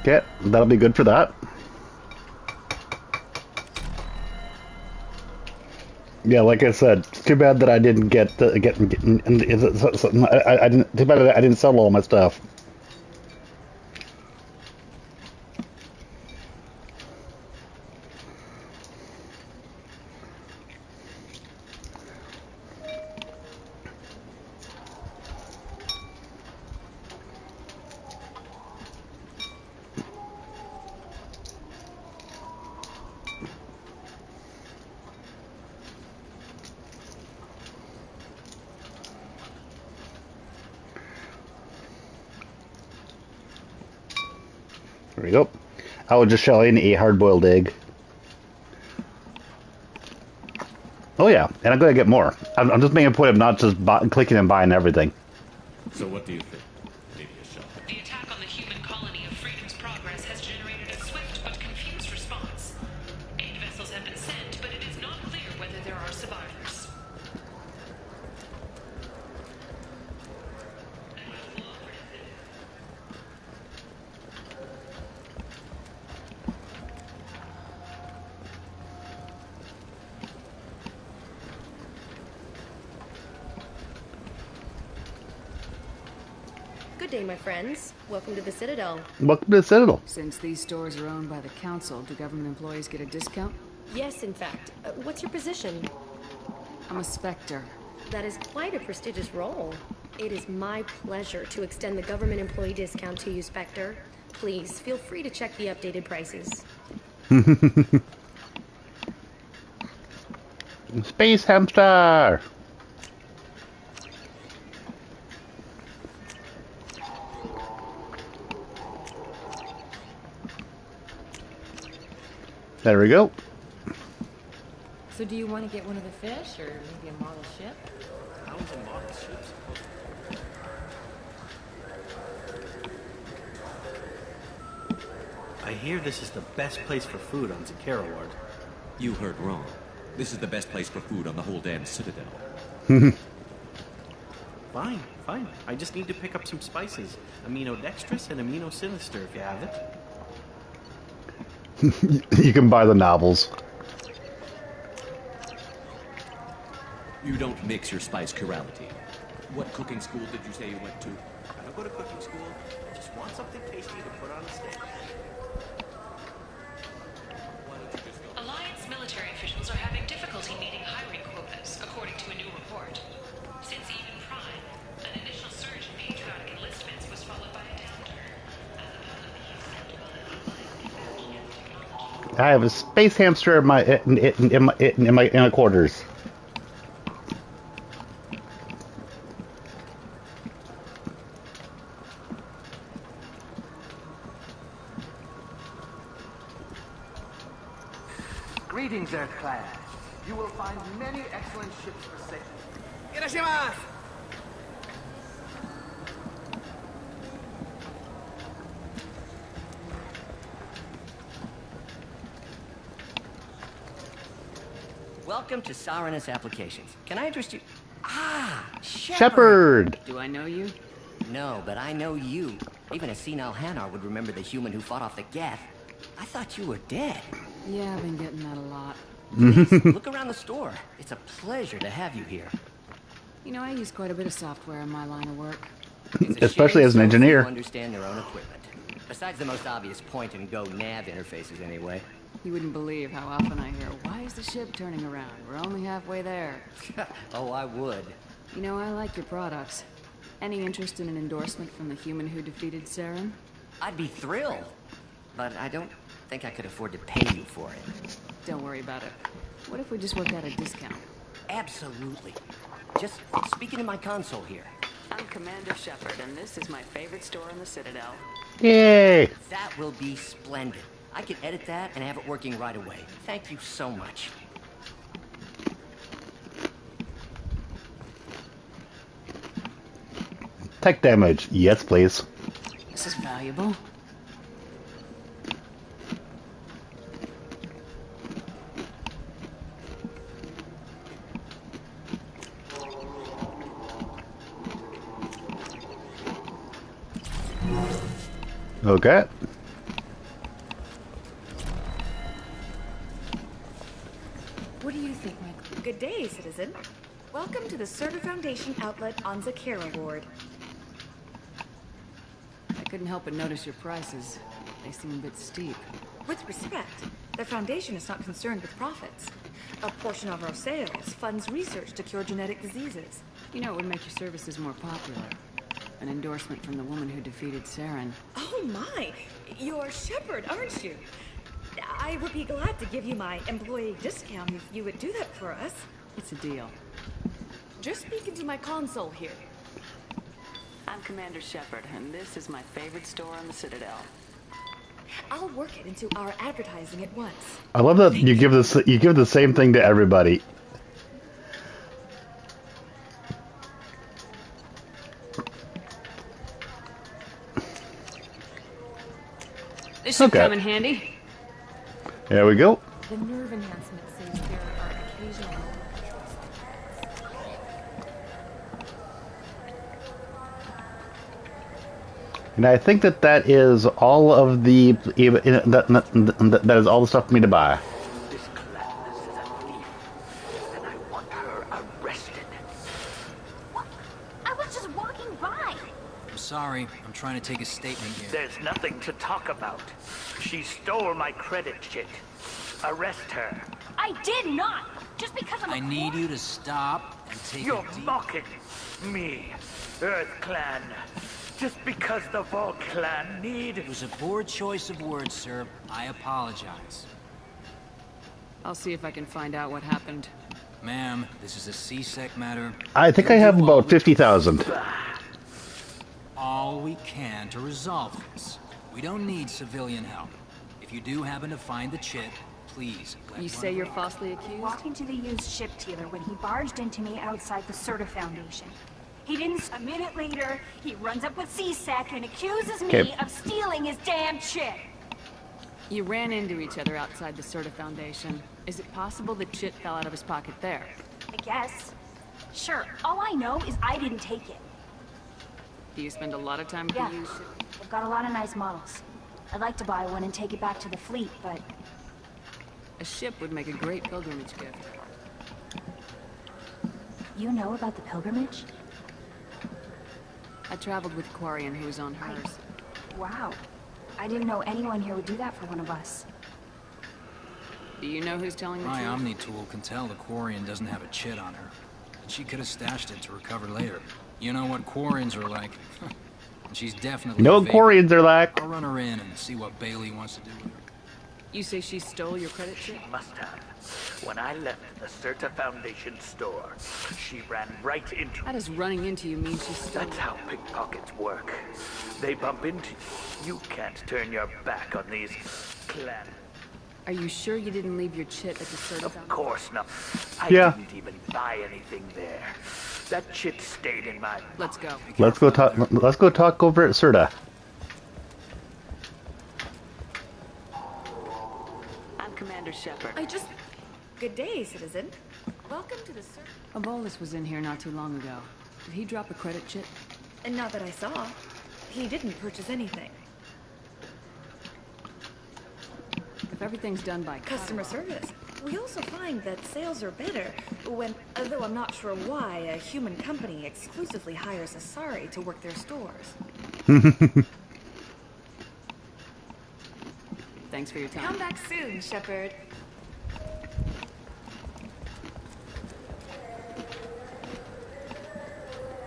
Okay, that'll be good for that. Yeah, like I said, it's too bad that I didn't get I didn't. Too bad that I didn't sell all my stuff. There we go. I will just shell in a hard-boiled egg. Oh yeah, and I'm gonna get more. I'm just making a point of not just clicking and buying everything. So what do you think? Maybe a shot. The attack on the human colony of Freedom's Progress has generated a swift but confused response. 8 vessels have been sent, but it is not clear whether there are survivors. Good day, my friends. Welcome to the Citadel. Welcome to the Citadel. Since these stores are owned by the Council, do government employees get a discount? Yes, in fact. What's your position? I'm a Spectre. That is quite a prestigious role. It is my pleasure to extend the government employee discount to you, Spectre. Please, feel free to check the updated prices. Space hamster! There we go. So do you want to get one of the fish, or maybe a model ship? How is a model ship supposed to... I hear this is the best place for food on Zakara Ward. You heard wrong. This is the best place for food on the whole damn Citadel. Fine, fine. I just need to pick up some spices. Aminodextrous and aminosinister if you have it. You can buy the novels. You don't mix your spice chirality. What cooking school did you say you went to? I don't go to cooking school. I just want something tasty to put on a steak. Alliance military officials are having difficulty meeting hiring quotas, according to a new report. Since even Prime, an initial surge in patriotic enlistments was followed by a downturn. I have a space hamster in my quarters. Greetings, Earth class. You will find many excellent ships for sale. Irashimasu! Welcome to Sarenus Applications. Can I interest you? Ah, Shepard! Do I know you? No, but I know you. Even a senile Hanar would remember the human who fought off the Geth. I thought you were dead. Yeah, I've been getting that a lot. Please, look around the store. It's a pleasure to have you here. You know, I use quite a bit of software in my line of work. Especially as an engineer. People understand their own equipment. Besides the most obvious point-and-go nav interfaces, anyway. You wouldn't believe how often I hear, "Why is the ship turning around? We're only halfway there." Oh, I would. You know, I like your products. Any interest in an endorsement from the human who defeated Saren? I'd be thrilled. But I don't think I could afford to pay you for it. Don't worry about it. What if we just worked out a discount? Absolutely. Just speaking to my console here. I'm Commander Shepard, and this is my favorite store in the Citadel. Yay! That will be splendid. I can edit that and have it working right away. Thank you so much. Tech damage. Yes, please. This is valuable. Okay. What do you think, Michael? Good day, citizen. Welcome to the Server Foundation outlet on Zakara Ward. I couldn't help but notice your prices. They seem a bit steep. With respect, the Foundation is not concerned with profits. A portion of our sales funds research to cure genetic diseases. You know, it would make your services more popular. An endorsement from the woman who defeated Saren. Oh my! You're Shepard, aren't you? I would be glad to give you my employee discount if you would do that for us. It's a deal. Just speaking to my console here. I'm Commander Shepard, and this is my favorite store in the Citadel. I'll work it into our advertising at once. I love that you give the same thing to everybody. This should come in handy. There we go. The nerve enhancement says there are occasional. And I think that is all of the that is all the stuff for me to buy. This Gladness is a thief, and I want her arrested. What? I was just walking by. I'm sorry. I'm trying to take a statement here. There's nothing to talk about. She stole my credit kit. Arrest her. I did not. Just because I'm I need you to stop and take You're a deep... mocking me, Earth Clan. Just because the Vol Clan need... It was a poor choice of words, sir. I apologize. I'll see if I can find out what happened. Ma'am, this is a C-Sec matter. I think I have about 50,000. All we can to resolve this. We don't need civilian help. If you do happen to find the chit, please. You say you're falsely accused? Walked into the used ship dealer when he barged into me outside the Serta Foundation. He didn't. A minute later, he runs up with C-Sec and accuses me of stealing his damn chit. You ran into each other outside the Serta Foundation. Is it possible the chit fell out of his pocket there? I guess. Sure. All I know is I didn't take it. Do you spend a lot of time with the used ship? I've got a lot of nice models. I'd like to buy one and take it back to the fleet, but... A ship would make a great pilgrimage gift. You know about the pilgrimage? I traveled with Quarian who was on hers. Wow. I didn't know anyone here would do that for one of us. Do you know who's telling the My truth? Omni tool can tell the Quarian doesn't have a chit on her. And she could have stashed it to recover later. You know what Quarians are like. And she's definitely No a vagrant. Quarians are like. I'll run her in and see what Bailey wants to do with her. You say she stole your credit chit? Must have. When I left the Serta Foundation store, she ran right into... How does running into you mean she stole? That's how pickpockets work. They bump into you. You can't turn your back on these clan. Are you sure you didn't leave your chit at the Serta Foundation? Of course not. I Yeah. didn't even buy anything there. That chit stayed in my... Let's go. Let's go talk. Let's go talk over at Serta. I'm Commander Shepard. I just... Good day, citizen. Welcome to the Ilos was in here not too long ago. Did he drop a credit chit? And not that I saw. He didn't purchase anything. If everything's done by Customer service. We also find that sales are better when, although I'm not sure why, a human company exclusively hires Asari to work their stores. Thanks for your time. Come back soon, Shepard.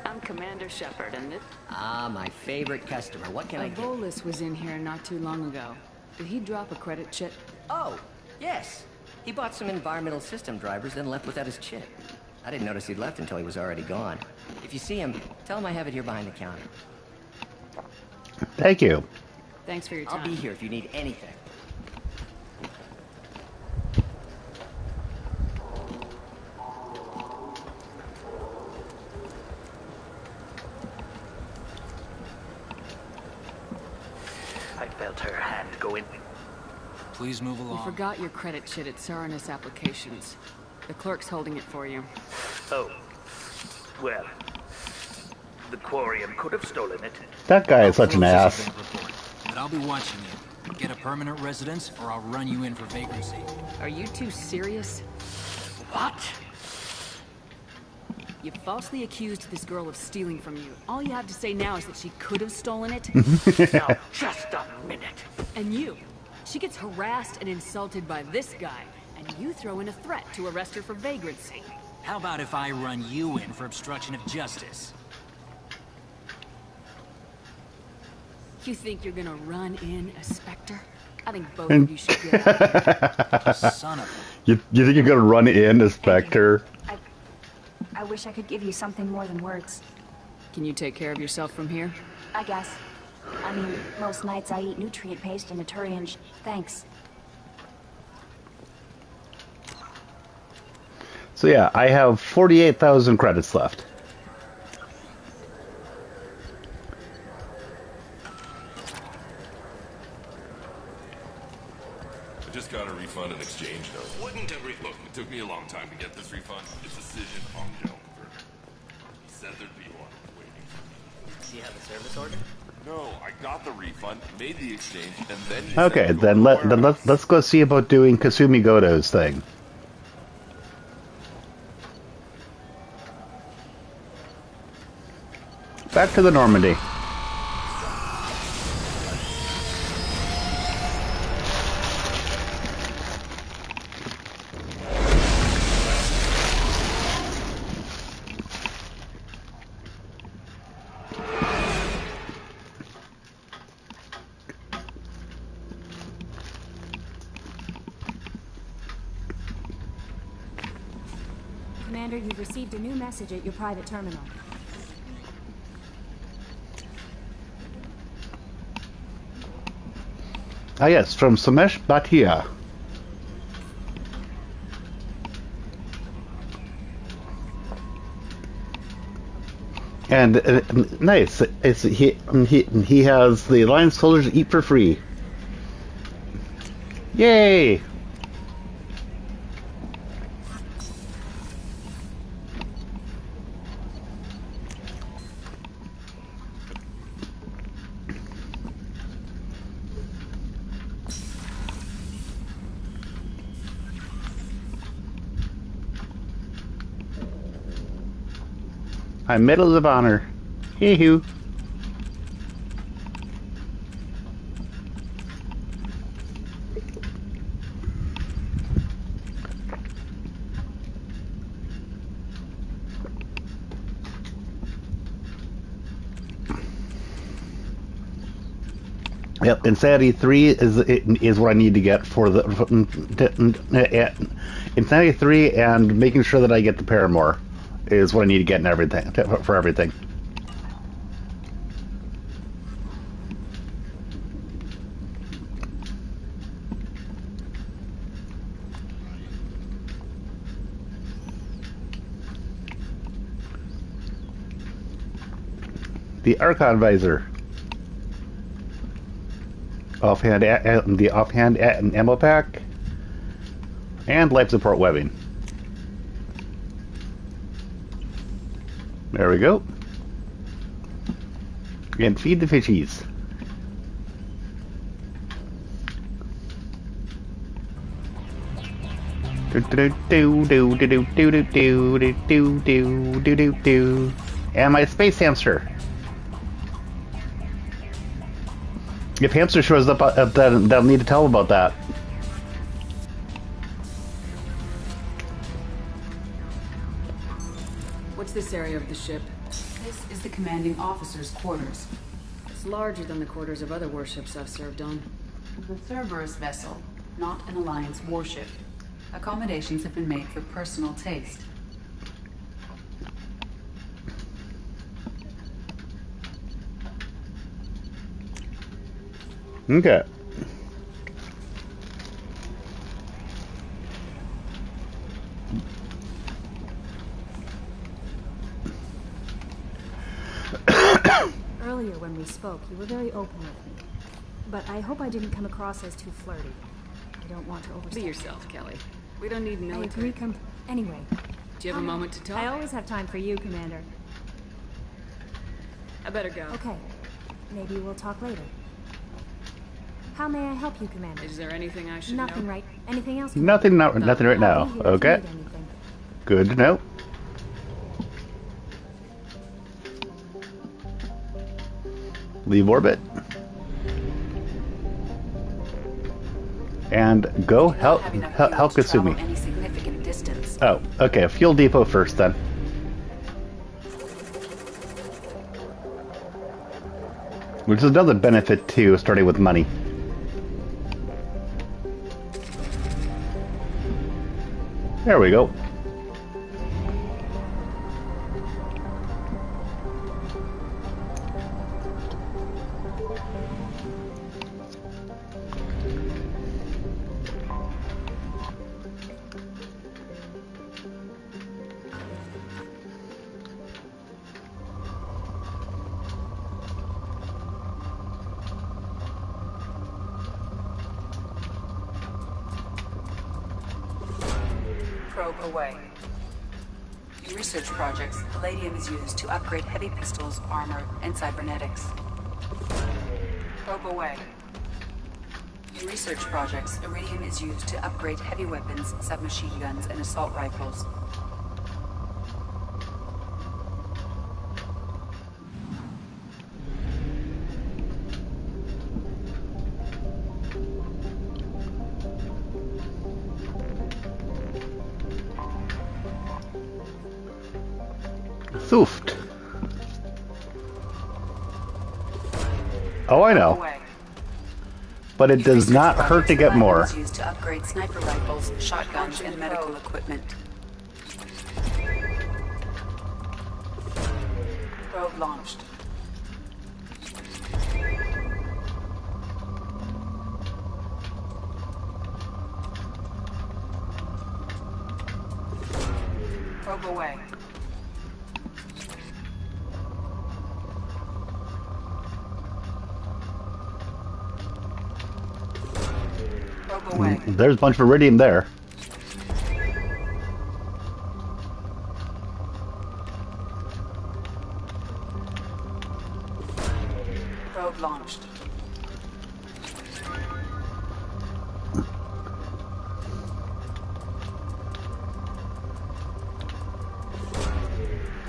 I'm Commander Shepard, and this... Ah, my favorite customer. What can I do? Ilos was in here not too long ago. Did he drop a credit chit? Oh, yes. He bought some environmental system drivers, then left without his chip. I didn't notice he'd left until he was already gone. If you see him, tell him I have it here behind the counter. Thank you. Thanks for your time. I'll be here if you need anything. I felt her hand go in. Please move You along. forgot your credit chit at Saranus Applications. The clerk's holding it for you. Oh. Well. The Quarian could have stolen it. That guy is such an ass. But I'll be watching you. Get a permanent residence, or I'll run you in for vagrancy. Are you two serious? What? You falsely accused this girl of stealing from you. All you have to say now is that she could have stolen it. Now, just a minute. And you. She gets harassed and insulted by this guy, and you throw in a threat to arrest her for vagrancy. How about if I run you in for obstruction of justice? You think you're gonna run in a Spectre? I think both of you should get out of here. Son of You think you're gonna run in a Spectre? I wish I could give you something more than words. Can you take care of yourself from here? I guess. I mean, most nights I eat nutrient paste and a Turian Thanks. So yeah, I have 48,000 credits left. I just got a refund and exchange note. Wouldn't have Look, it took me a long time to get this refund. It's a decision on General Converter. He said there'd be one waiting for me. Do you have a service order? No, I got the refund, made the exchange, and then he Okay, said then let's go see about doing Kasumi Goto's thing. Back to the Normandy. Commander, you've received a new message at your private terminal. Ah yes, from Samesh Bhatia. And nice. He has the Alliance soldiers eat for free. Yay! I'm Medals of Honor. Hee-hoo. Yep, Insanity 3 is what I need to get for the Insanity 3, and making sure that I get the Paramore is what I need to get in everything for everything. The Archon Visor. The offhand ammo pack, and life support webbing. There we go. And feed the fishies. And my space hamster. If Hamster shows up, then they'll need to tell him about that. What's this area of the ship? This is the commanding officer's quarters. It's larger than the quarters of other warships I've served on. The Cerberus vessel, not an Alliance warship. Accommodations have been made for personal taste. Okay. Earlier when we spoke, you were very open with me. But I hope I didn't come across as too flirty. I don't want to overstep. Be yourself, Kelly. We don't need military. I agree anyway. Do you have a moment to talk? I always have time for you, Commander. I better go. Okay. Maybe we'll talk later. How may I help you, Commander? Is there anything I should Nothing, know? right? Anything else? Nothing right now. Okay. Good to know. Leave orbit. And go help Kasumi. Any significant distance. Oh, okay. Fuel depot first then. Which is another benefit to starting with money. There we go. Probe away. In research projects, palladium is used to upgrade heavy pistols, armor, and cybernetics. Probe away. In research projects, iridium is used to upgrade heavy weapons, submachine guns, and assault rifles. Soofed. Oh, I know. But it does not hurt to get more. Used to upgrade sniper rifles, shotguns, and medical equipment. Probe launched. Probe away. Probe away. There's a bunch of iridium there. Probe launched.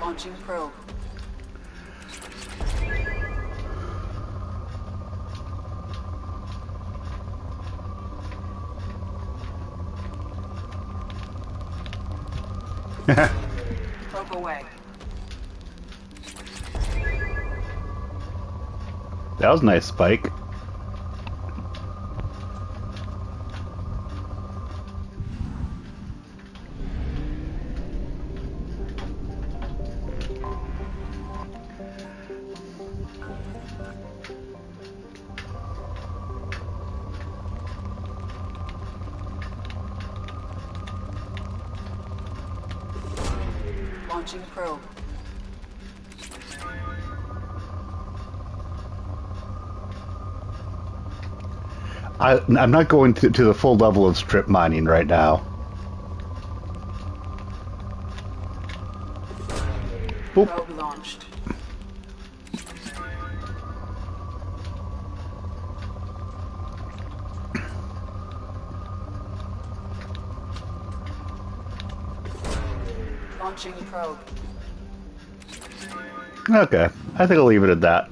Launching probe. Probe away. That was a nice spike. Launching probe. I'm not going to the full level of strip mining right now. Boop. Probe launched. Launching probe. Okay, I think I'll leave it at that.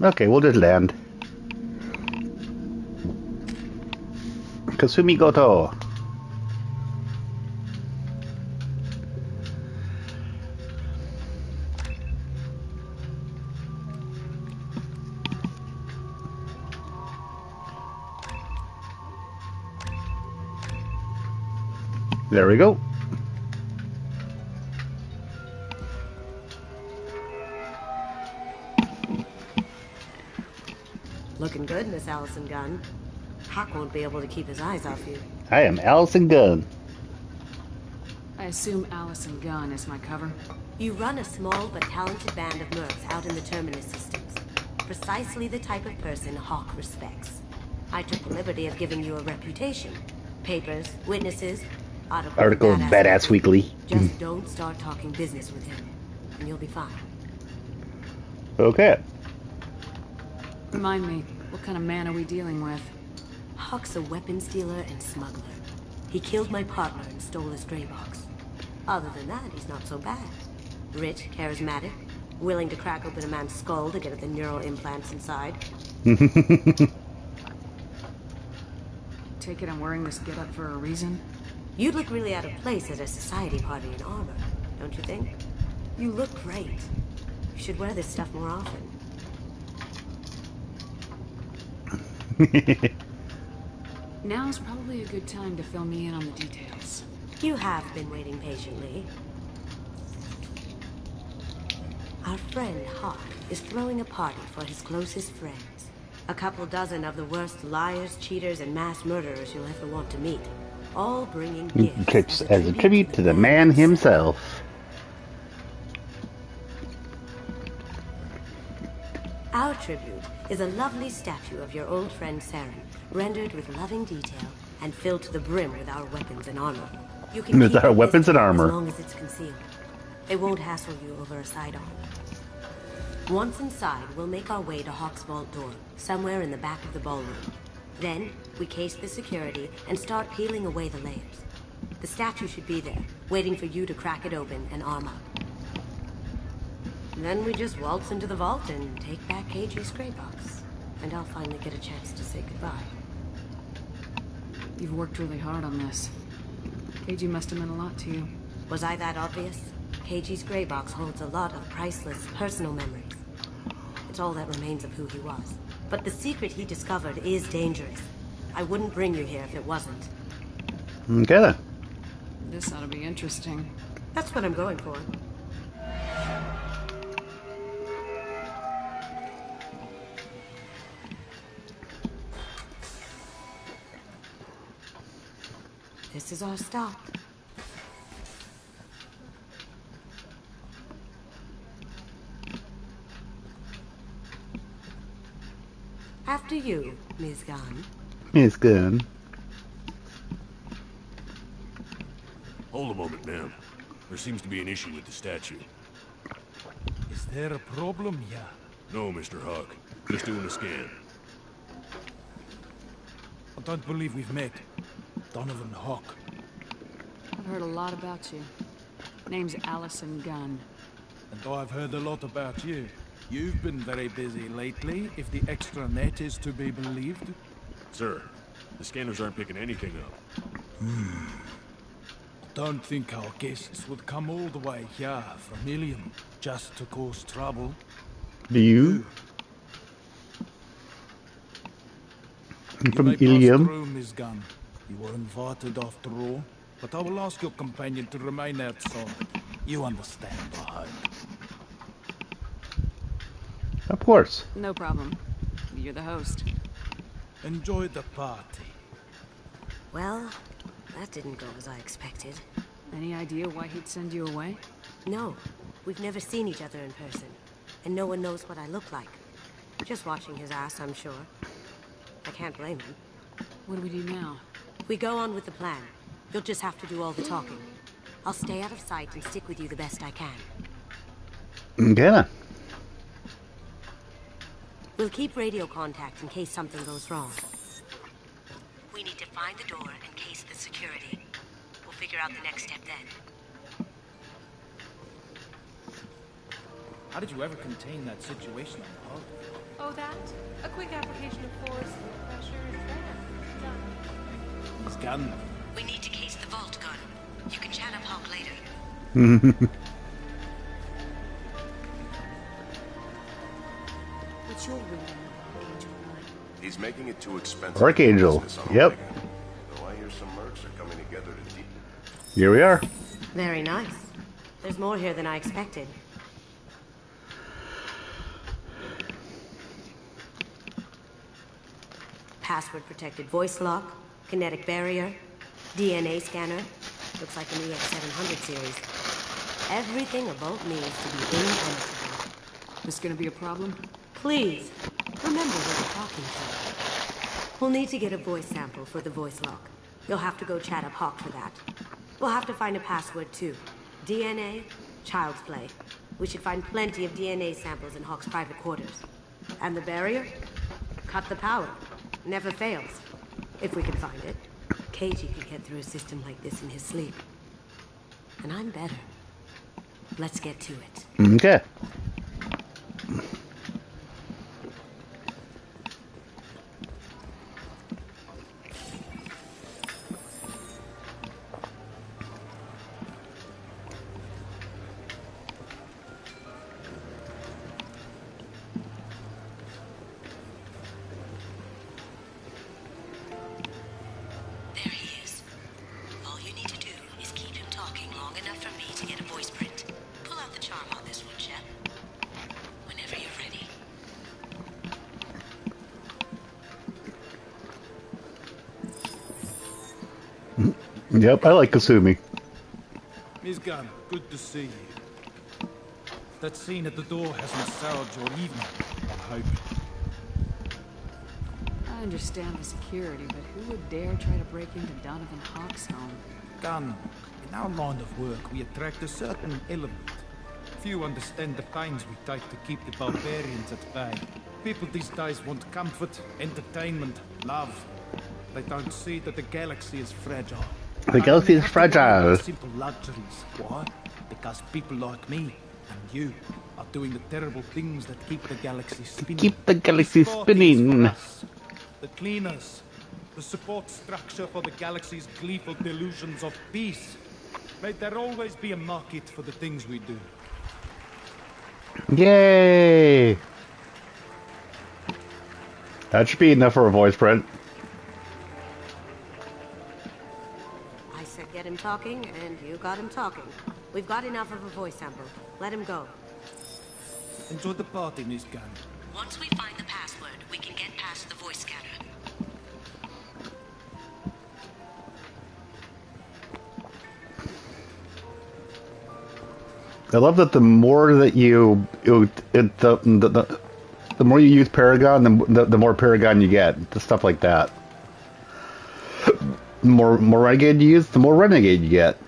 Okay, we'll just land. Kasumi Goto. There we go. Looking good, Miss Allison Gunn. Hawk won't be able to keep his eyes off you. I am Allison Gunn. I assume Allison Gunn is my cover. You run a small but talented band of mercs out in the Terminus systems. Precisely the type of person Hawk respects. I took the liberty of giving you a reputation. Papers, witnesses, article Badass Weekly. Just don't start talking business with him, and you'll be fine. Okay. Remind me, what kind of man are we dealing with? Hawk's a weapons dealer and smuggler. He killed my partner and stole his stray box. Other than that, he's not so bad. Rich, charismatic, willing to crack open a man's skull to get at the neural implants inside. Take it I'm wearing this getup for a reason? You'd look really out of place at a society party in armor, don't you think? You look great. You should wear this stuff more often. Now's probably a good time to fill me in on the details. You have been waiting patiently. Our friend Hawk is throwing a party for his closest friends. A couple dozen of the worst liars, cheaters, and mass murderers you'll ever want to meet. All bringing gifts as a tribute to the man himself. Our tribute is a lovely statue of your old friend Saren, rendered with loving detail and filled to the brim with our weapons and armor. You can With keep our it weapons and armor. as long as it's concealed. They won't hassle you over a sidearm. Once inside, we'll make our way to Hawk's vault door, somewhere in the back of the ballroom. Then, we case the security and start peeling away the layers. The statue should be there, waiting for you to crack it open and arm up. Then we just waltz into the vault and take back KG's gray box. And I'll finally get a chance to say goodbye. You've worked really hard on this. KG must have meant a lot to you. Was I that obvious? KG's gray box holds a lot of priceless personal memories. It's all that remains of who he was. But the secret he discovered is dangerous. I wouldn't bring you here if it wasn't. Okay then. This ought to be interesting. That's what I'm going for. This is our stop. After you, Ms. Gunn. It's good. Hold a moment, ma'am. There seems to be an issue with the statue. Is there a problem here? No, Mr. Huck. Just doing a scan. I don't believe we've met. Donovan Hawk. I've heard a lot about you. Name's Allison Gunn. And I've heard a lot about you. You've been very busy lately, if the extra net is to be believed. Sir, the scanners aren't picking anything up. Don't think our guests would come all the way here from Ilium just to cause trouble. Do you? I'm from You may pass Ilium. through, Ms. Gunn. You were invited after all, but I will ask your companion to remain outside. You understand, I hope. Of course. No problem. You're the host. Enjoy the party. Well, that didn't go as I expected. Any idea why he'd send you away? No. We've never seen each other in person. And no one knows what I look like. Just watching his ass, I'm sure. I can't blame him. What do we do now? We go on with the plan. You'll just have to do all the talking. I'll stay out of sight and stick with you the best I can. Okay then. We'll keep radio contact in case something goes wrong. We need to find the door and case the security. We'll figure out the next step then. How did you ever contain that situation on the hub? Oh, that? A quick application of force and pressure and done. Ms. Gunn. We need to case the vault, Gunn. You can chat up Hawk later. What's your reading, Archangel? He's making it too expensive. Archangel. Yep. Though I hear some mercs are coming together to deep. Here we are. Very nice. There's more here than I expected. Password-protected voice lock, kinetic barrier, DNA scanner. Looks like an EX700 series. Everything a vault needs to be impenetrable. This gonna be a problem? Please, remember who we're talking to. We'll need to get a voice sample for the voice lock. You'll have to go chat up Hawk for that. We'll have to find a password too. DNA, child's play. We should find plenty of DNA samples in Hawk's private quarters. And the barrier? Cut the power. Never fails. If we can find it. KG could get through a system like this in his sleep. And I'm better. Let's get to it. Okay. There he is. All you need to do is keep him talking long enough for me to get a voice print. Pull out the charm on this one, Shep. Whenever you're ready. Yep, I like Kasumi. Ms. Gunn, good to see you. That scene at the door hasn't soured your evening, I hope. I understand the security, but who would dare try to break into Donovan Hawk's home? Gunn, in our line of work, we attract a certain element. Few understand the pains we take to keep the barbarians at bay. People these days want comfort, entertainment, love. They don't see that the galaxy is fragile. The galaxy is fragile. Simple luxuries. Why? Because people like me and you are doing the terrible things that keep the galaxy spinning. Keep the galaxy spinning. The cleaners, the support structure for the galaxy's gleeful delusions of peace. May there always be a market for the things we do. Yay! That should be enough for a voice print. I said get him talking, and you got him talking. We've got enough of a voice sample. Let him go. Enjoy the party, Miss Gunn. Once we find the password, we can get past the voice scanner. I love that the more that the more you use Paragon, the more Paragon you get. The stuff like that. The more Renegade you use, the more Renegade you get.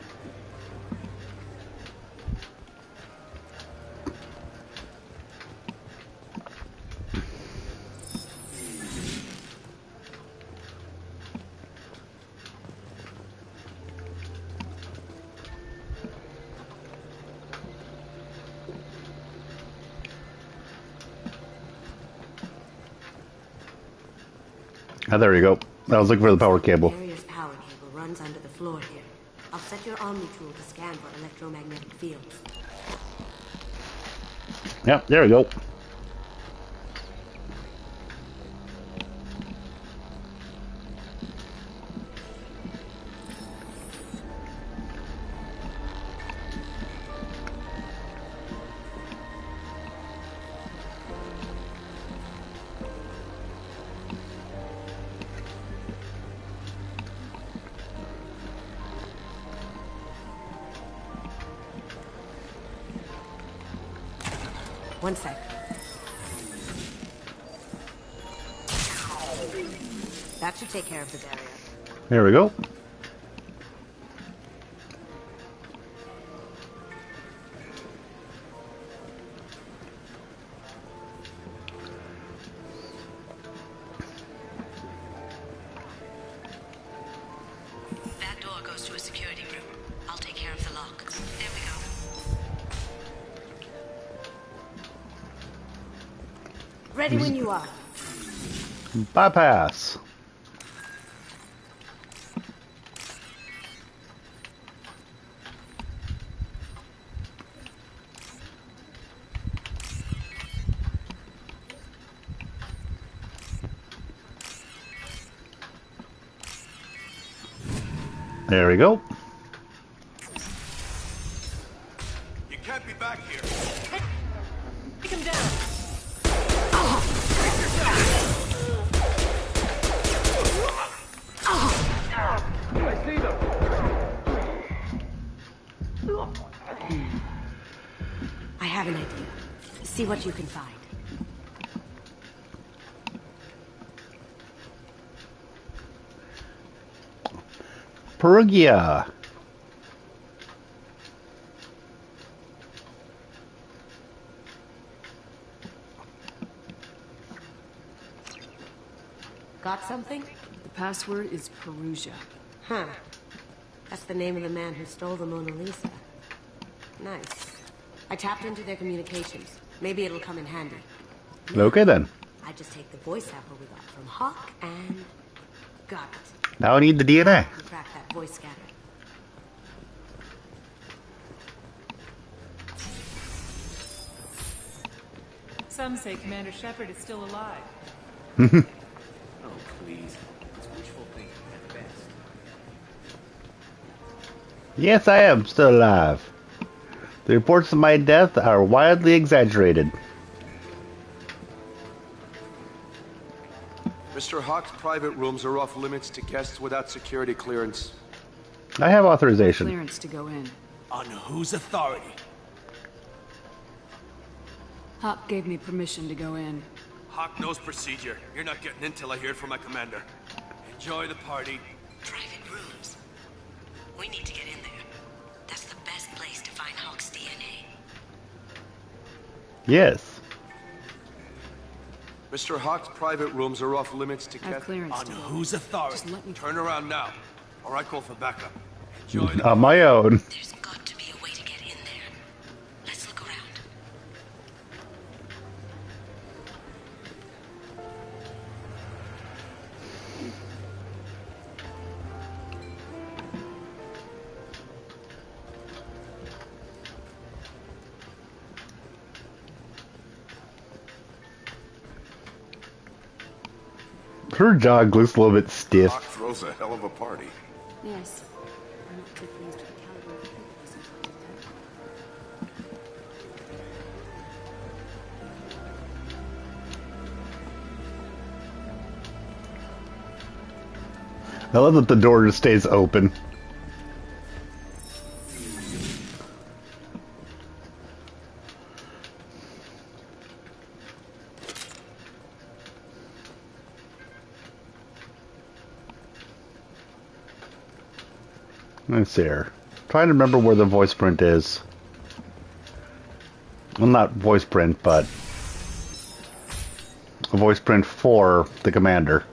Oh, there you go. I was looking for the power cable. The barrier's power cable runs under the floor here. I'll set your Omni tool to scan for electromagnetic fields. Yep, there we go. One sec. That should take care of the barrier. There we go. That door goes to a security room. I'll take care of the lock. There we go. Ready when you are. Bypass. There we go. You can't be back here. Take him down. I see them. I have an idea. See what you can find. Perugia. Got something? The password is Perugia. Huh. That's the name of the man who stole the Mona Lisa. Nice. I tapped into their communications. Maybe it'll come in handy. Okay then. I just take the voice sample we got from Hawk and... got it. Now I need the DNA. And track that voice scanner. Some say Commander Shepard is still alive. Oh, please. It's wishful thinking at best. Yes, I am still alive. The reports of my death are wildly exaggerated. Mr. Hawk's private rooms are off limits to guests without security clearance. I have authorization. Clearance to go in. On whose authority? Hawk gave me permission to go in. Hawk knows procedure. You're not getting in till I hear it from my commander. Enjoy the party. Private rooms. We need to get in there. That's the best place to find Hawk's DNA. Yes. Mr. Hawk's private rooms are off limits to I have guests. clearance On to go in. whose authority? Just let me... Turn around now, or I call for backup. Enjoy the On my own. There's got to be a way to get in there. Let's look around. Her jog looks a little bit stiff. Doc throws a hell of a party. Yes. I'm not too pleased with the caliber of people this invited. I love that the door just stays open. Let's see here. Trying to remember where the voice print is. Well, not voice print, but a voice print for the commander.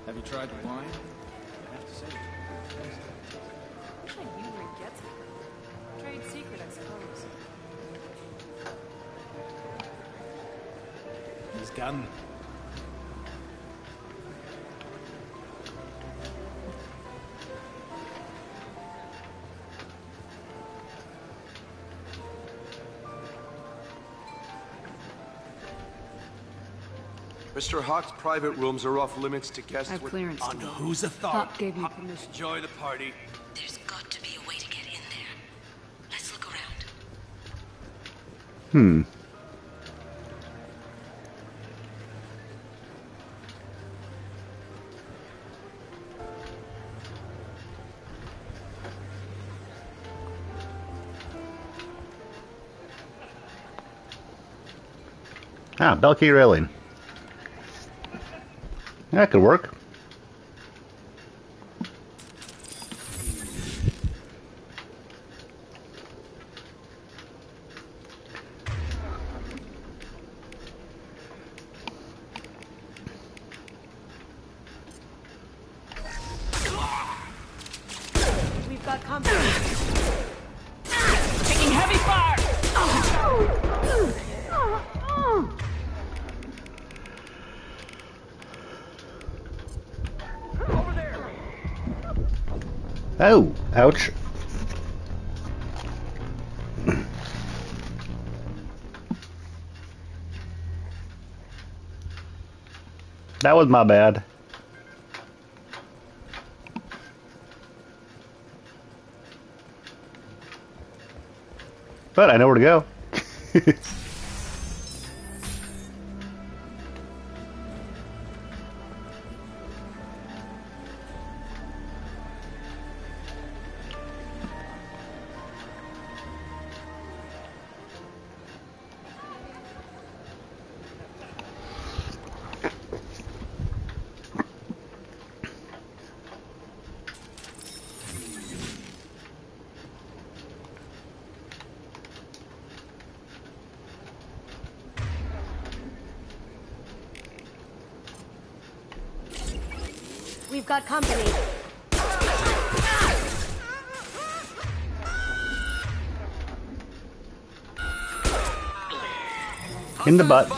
Have you tried the wine? I have to say. Wish I knew where it gets it from. Trade secret, I suppose. He's gone. Mr. Hawk's private rooms are off limits to guests I have with... clearance to On go. whose authority? Hawk gave me permission. Enjoy the party. There's got to be a way to get in there. Let's look around. Hmm. Ah, Belkey railing. That could work. We've got company. Taking heavy fire! Oh, ouch. That was my bad. But I know where to go. We've got company. In the butt.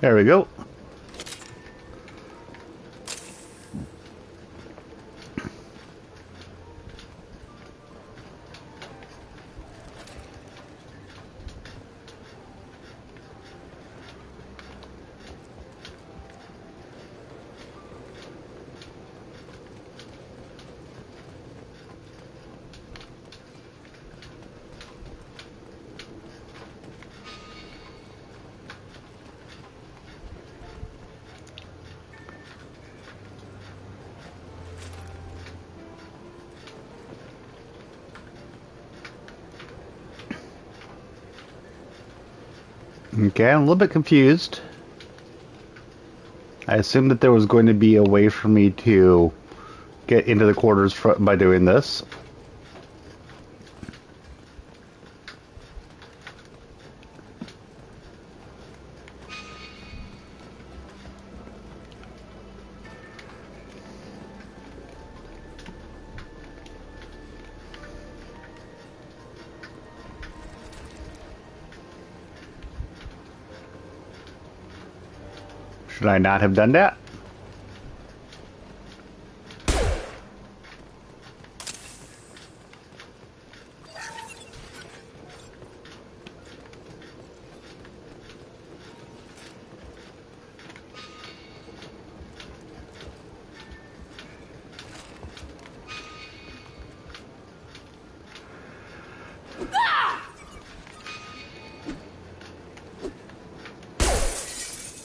There we go. Okay, I'm a little bit confused. I assumed that there was going to be a way for me to get into the quarters by doing this. Should I not have done that?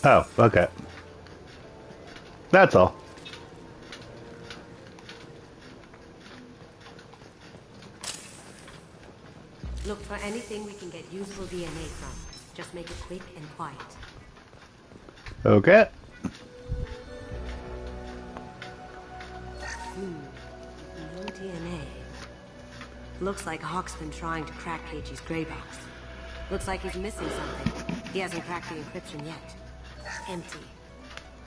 Oh, okay. That's all. Look for anything we can get useful DNA from. Just make it quick and quiet. Okay. No DNA. Looks like Hawk's been trying to crack Cagey's gray box. Looks like he's missing something. He hasn't cracked the encryption yet. Empty.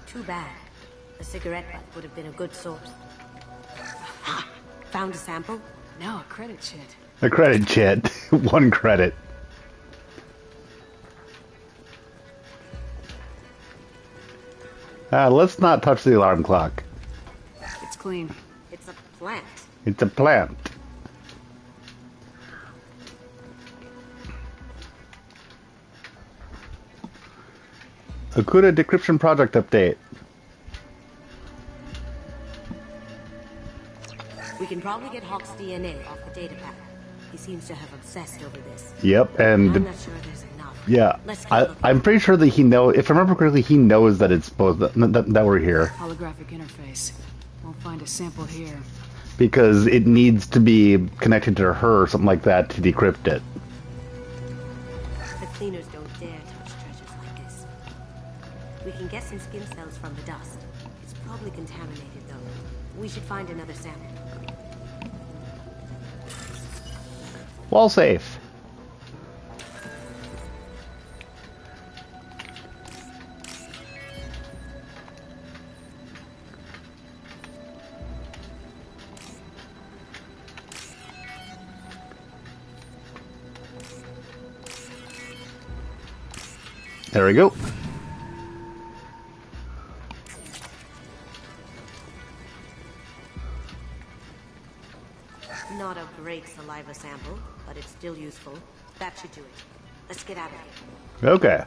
Too bad. A cigarette butt would have been a good source. Found a sample? No, a credit chit. A credit chit. 1 credit. Let's not touch the alarm clock. It's clean. It's a plant. It's a plant. Akuda decryption project update. We can probably get Hawk's DNA off the data pack. He seems to have obsessed over this. Yep, and I'm not sure there's enough. yeah, Let's keep looking. I'm pretty sure that he knows. If I remember correctly, he knows that it's supposed that we're here Holographic interface. Won't find a sample here. because it needs to be connected to her or something like that to decrypt it. The cleaners don't dare touch treasures like this. We can get some skin cells from the dust. It's probably contaminated, though. We should find another sample. Wall safe. There we go. Not a great saliva sample, but it's still useful. That should do it. Let's get out of here. Okay.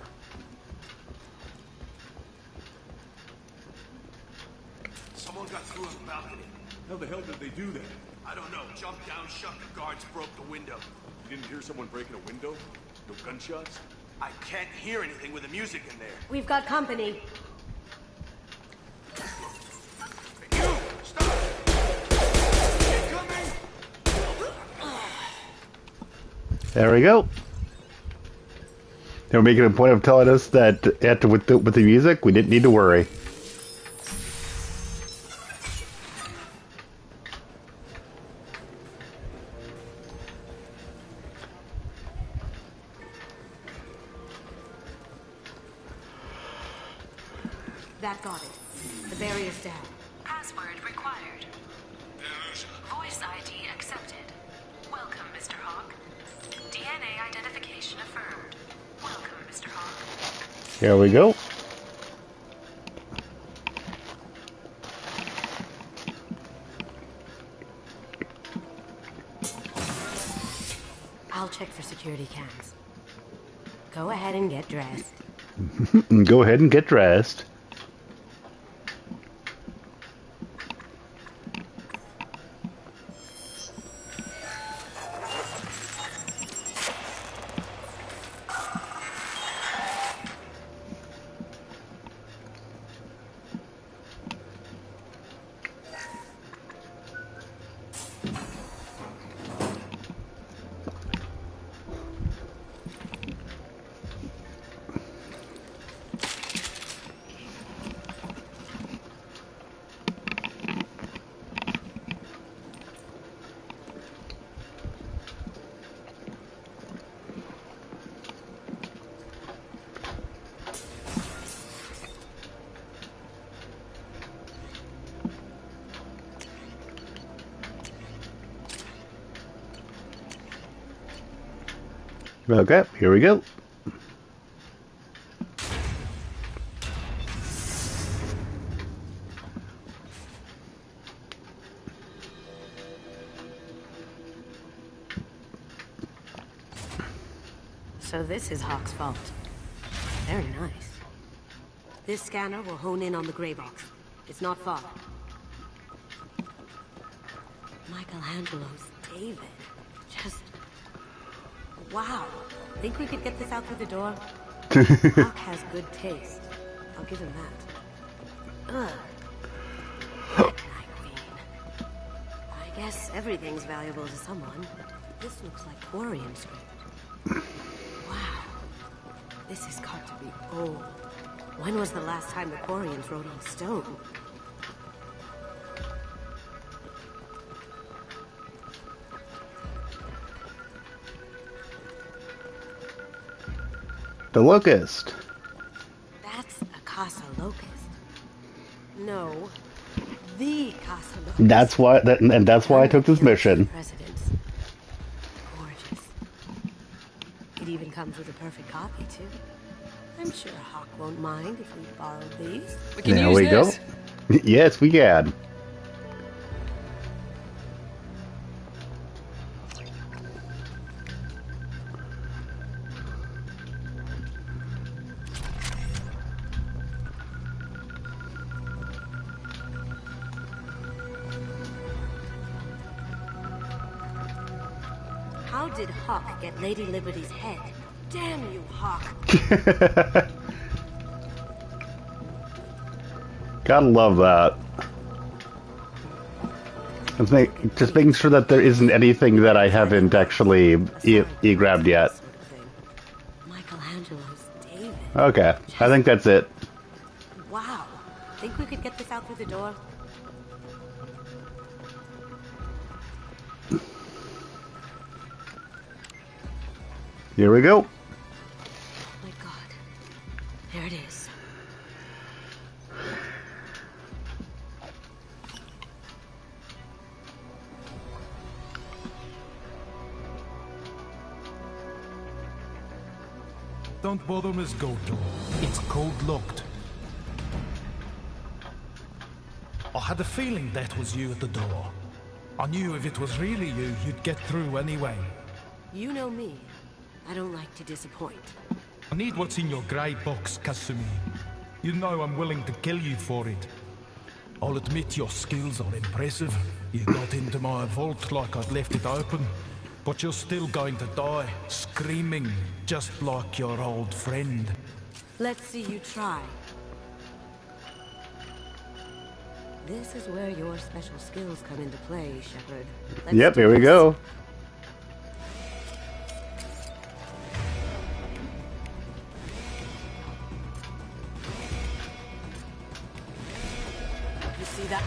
Someone got through on the balcony. How the hell did they do that? I don't know. Jumped down, shut the guards, broke the window. You didn't hear someone breaking a window? No gunshots? I can't hear anything with the music in there. We've got company. There we go. They were making a point of telling us that with the music, we didn't need to worry. That got it. The barrier's down. Password required. Voice ID accepted. Welcome, Mr. Hawk. DNA identification affirmed. Welcome, Mr. Hawk. Here we go. I'll check for security cams. Go ahead and get dressed. Go ahead and get dressed. Okay, here we go. So this is Hawk's vault. Very nice. This scanner will hone in on the gray box. It's not far. Michelangelo's David. Just... wow. Think we could get this out through the door? Hawk has good taste. I'll give him that. Ugh. I guess everything's valuable to someone. This looks like Quarian script. Wow. This has got to be old. When was the last time the Quarians wrote on stone? The Locust. That's a Casa Locust. No, the Casa Locust. That's why, and that's why I took this mission. Presidents. Gorgeous. It even comes with a perfect copy, too. I'm sure Hawk won't mind if we borrowed these. We can There use we this. go. Yes, we can. How did Hawk get Lady Liberty's head? Damn you, Hawk. Gotta love that. Just making sure that there isn't anything that I haven't actually e-grabbed yet. Michelangelo's David. Okay, I think that's it. Wow. Think we could get this out through the door? Here we go. My God. There it is. Don't bother, Miss Goto. It's code-locked. I had a feeling that was you at the door. I knew if it was really you, you'd get through anyway. You know me. I don't like to disappoint. I need what's in your grey box, Kasumi. You know I'm willing to kill you for it. I'll admit your skills are impressive. You got into my vault like I'd left it open. But you're still going to die, screaming, just like your old friend. Let's see you try. This is where your special skills come into play, Shepard. Yep, here we go. You see that?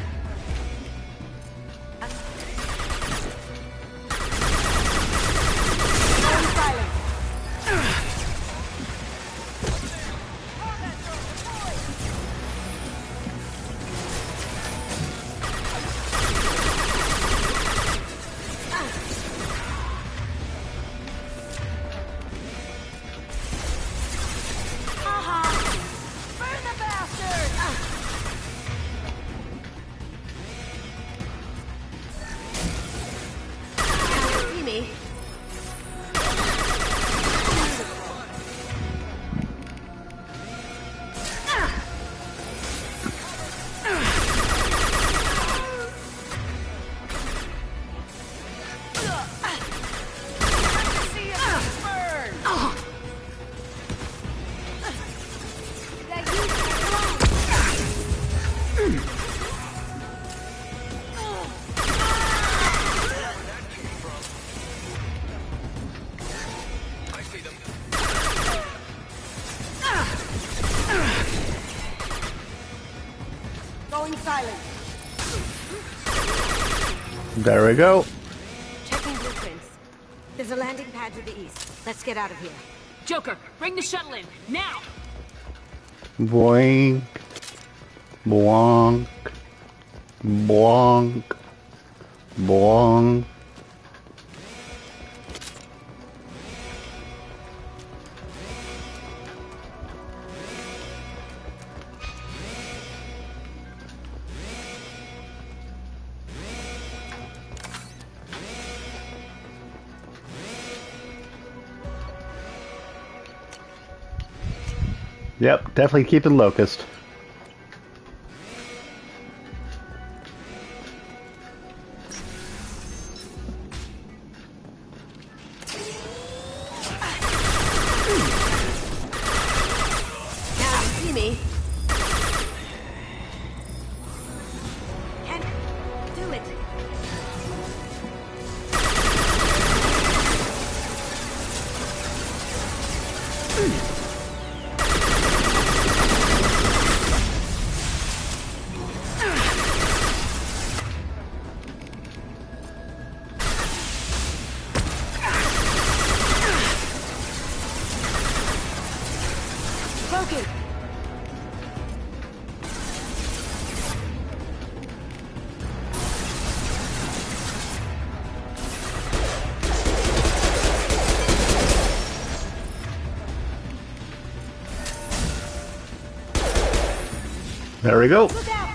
There we go. Checking blueprints. There's a landing pad to the east. Let's get out of here. Joker, bring the shuttle in, now! Boing. Boink. Boink. Boink. Yep, definitely keeping Locust. Now you see me. Can't do it. Broken. There we go. Look out.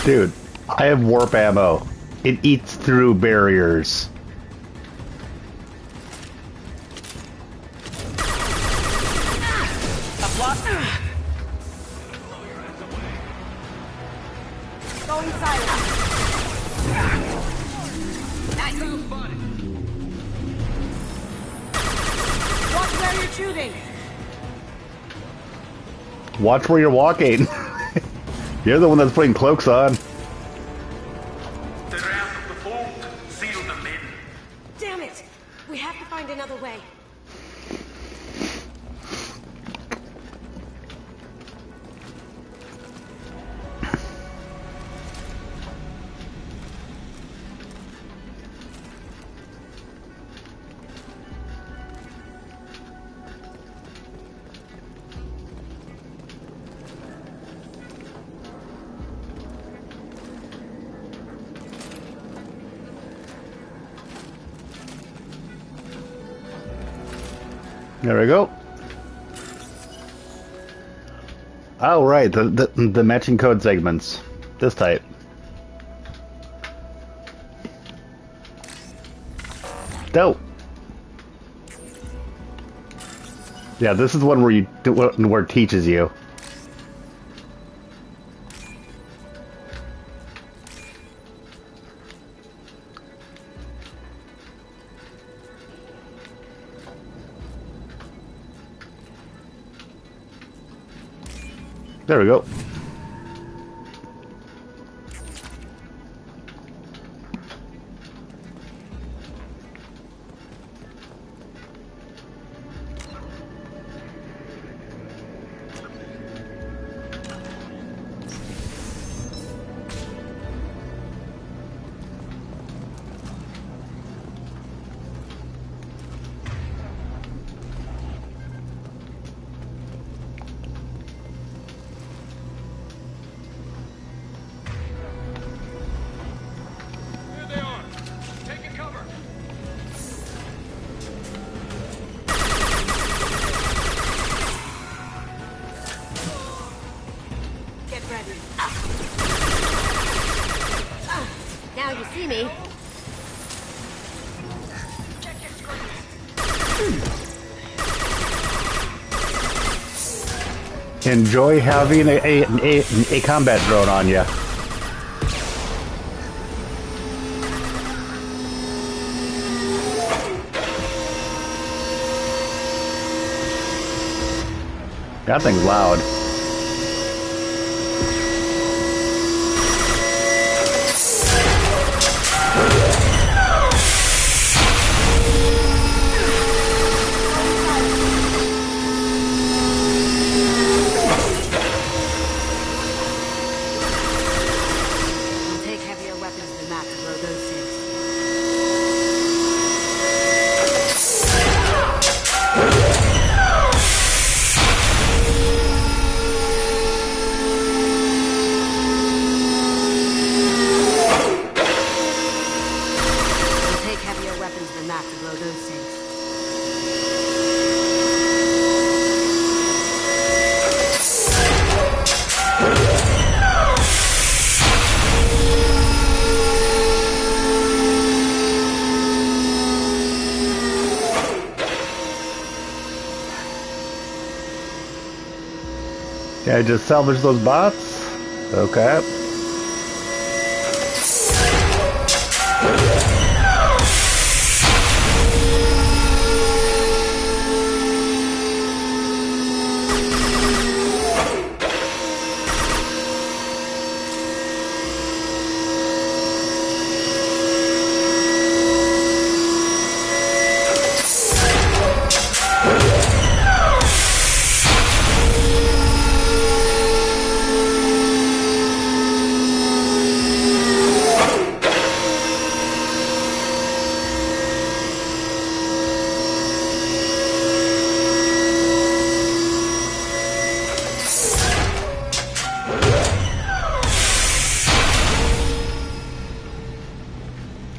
Dude, I have warp ammo. It eats through barriers. Going silent. Watch where you're shooting. Watch where you're walking. You're the one that's putting cloaks on. They're out of the vault. Seal them in. Damn it! We have to find another way. There we go. Oh, right, the matching code segments. This type. Dope. Yeah, this is one where it teaches you. There we go. Now you see me. Enjoy having a combat drone on you. That thing's loud. Yeah, just salvage those bots. Okay.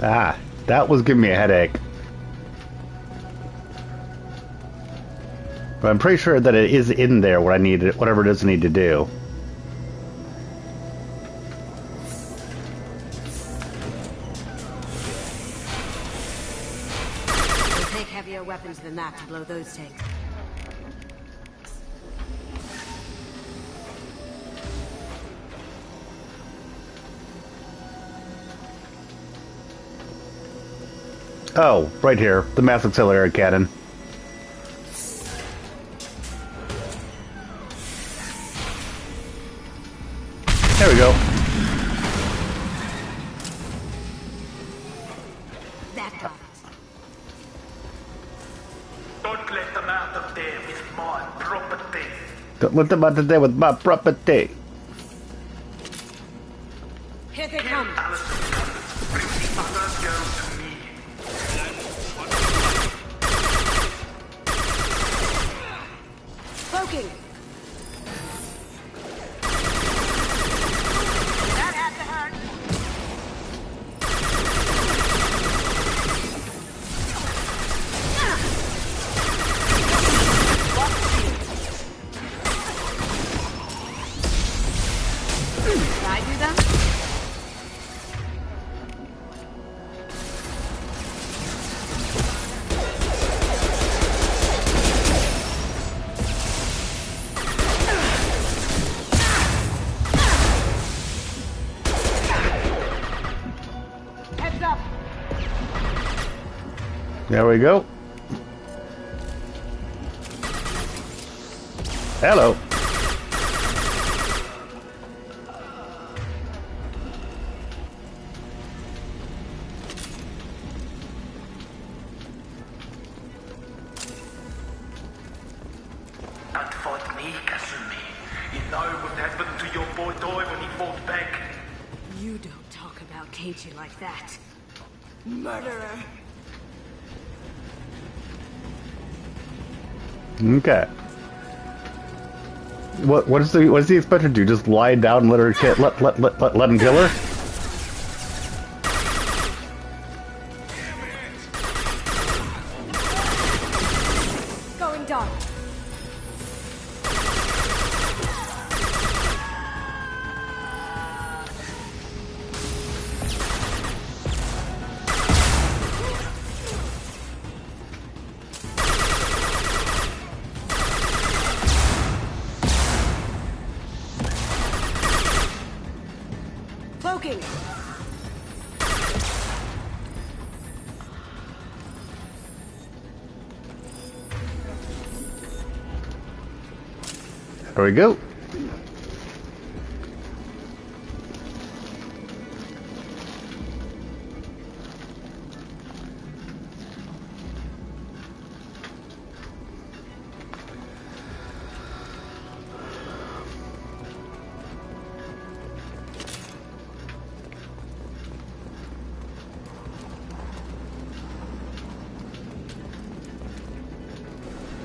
Ah, that was giving me a headache. But I'm pretty sure that it is in there what I need, whatever it is I need to do. It'll take heavier weapons than that to blow those tanks. Oh, right here, the mass auxiliary cannon. There we go. That got it. Don't let them out of there with my property. Don't let them out of there with my property. Here they come. Bring the other girl to me. Cloaking. That had to hurt. Did I do that? Heads up. There we go. Hello. Don't fight me, Kasumi. You know what happened to your boy Doi when he fought back. You don't talk about Keiichi like that. Murderer. Okay. What is the expected to do? Just lie down and let her let him kill her? Going dark. Cloaking. There we go.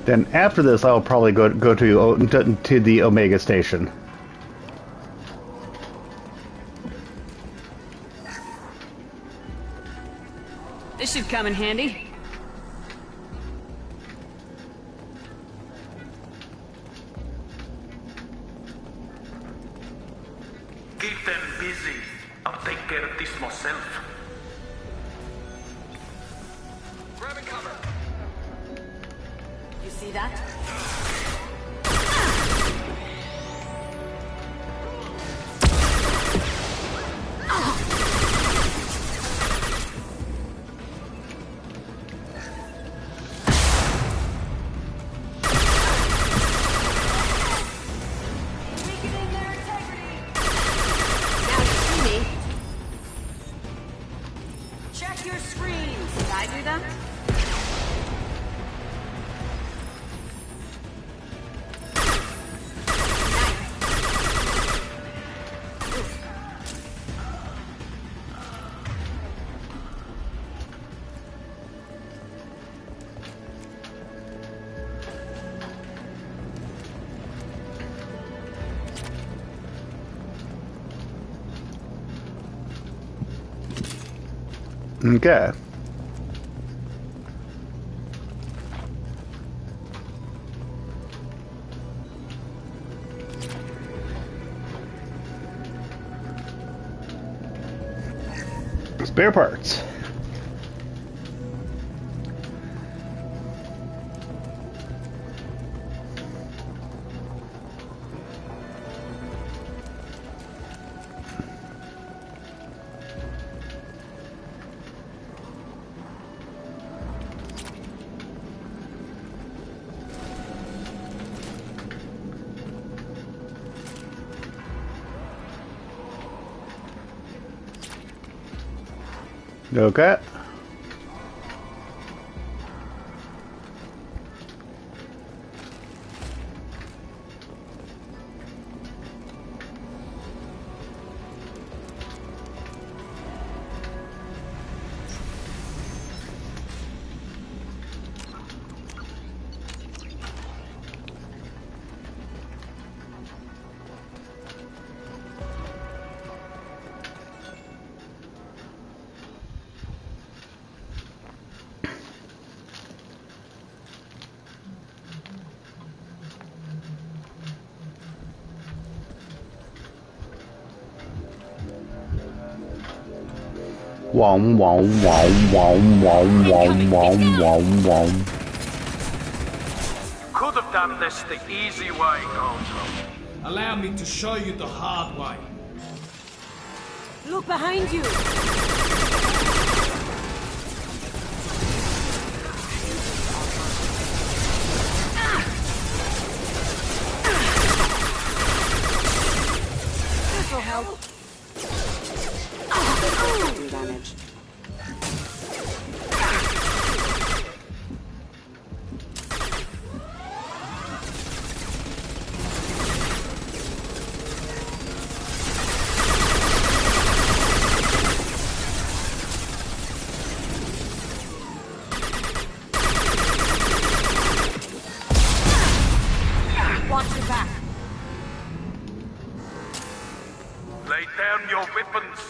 Then after this, I'll probably go to the Omega station. This should come in handy. Keep them busy. I'll take care of this myself. Grabbing cover. You see that? Okay. Spare parts. Okay. Wow, wow, wow, wow, wow, wow, wow, wow, wow. Could have done this the easy way, Gonzo. Allow me to show you the hard way. Look behind you! This'll help. Damage. Watch your back. Lay down your weapons.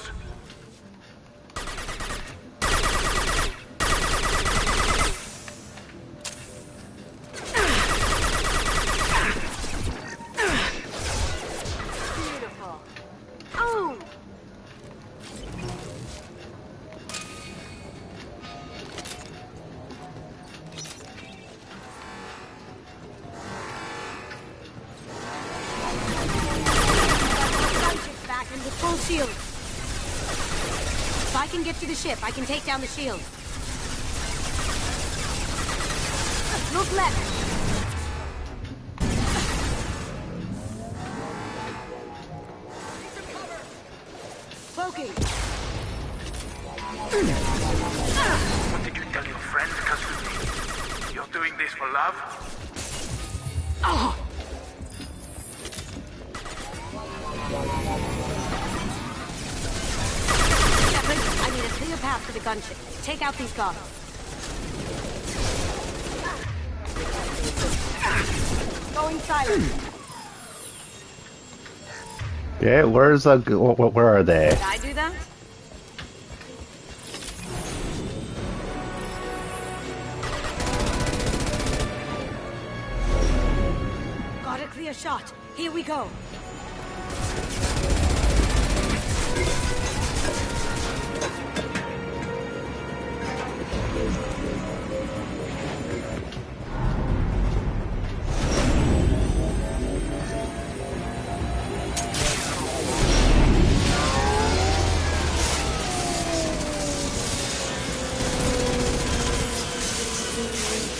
Beautiful. Oh! Back and with full shield. If I can get to the ship, I can take down the shield. Look left. Cloaking. What did you tell your friend, Kazumi? You're doing this for love? Oh! Shepard, I need a clear path to the gunship. Take out these guards. Going silent. Okay, where's the... Where are they? Did I do that? Got a clear shot. Here we go.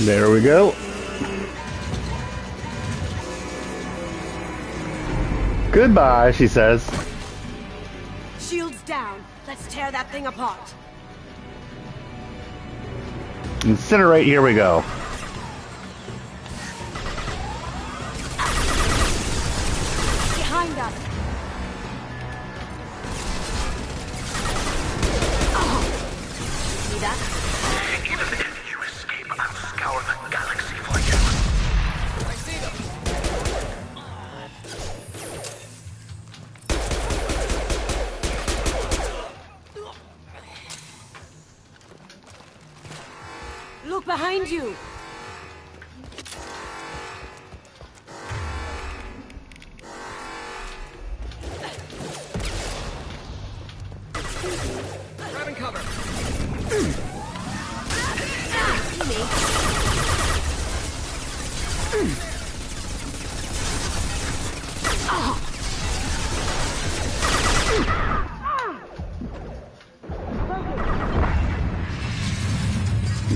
There we go. Goodbye, she says. Shields down. Let's tear that thing apart. Incinerate, here we go. Behind us. Oh. See that? Even if you escape, I'll scour the galaxy for you. I see them. Behind you! Grabbing cover.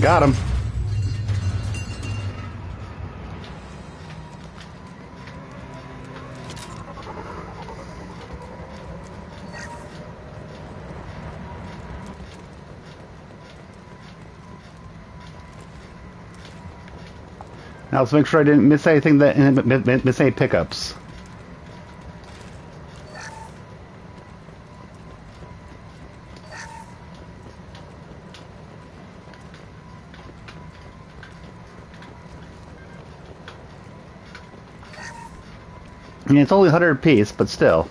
Got him. Now let's make sure I didn't miss anything miss any pickups. I mean, it's only 100 apiece, but still.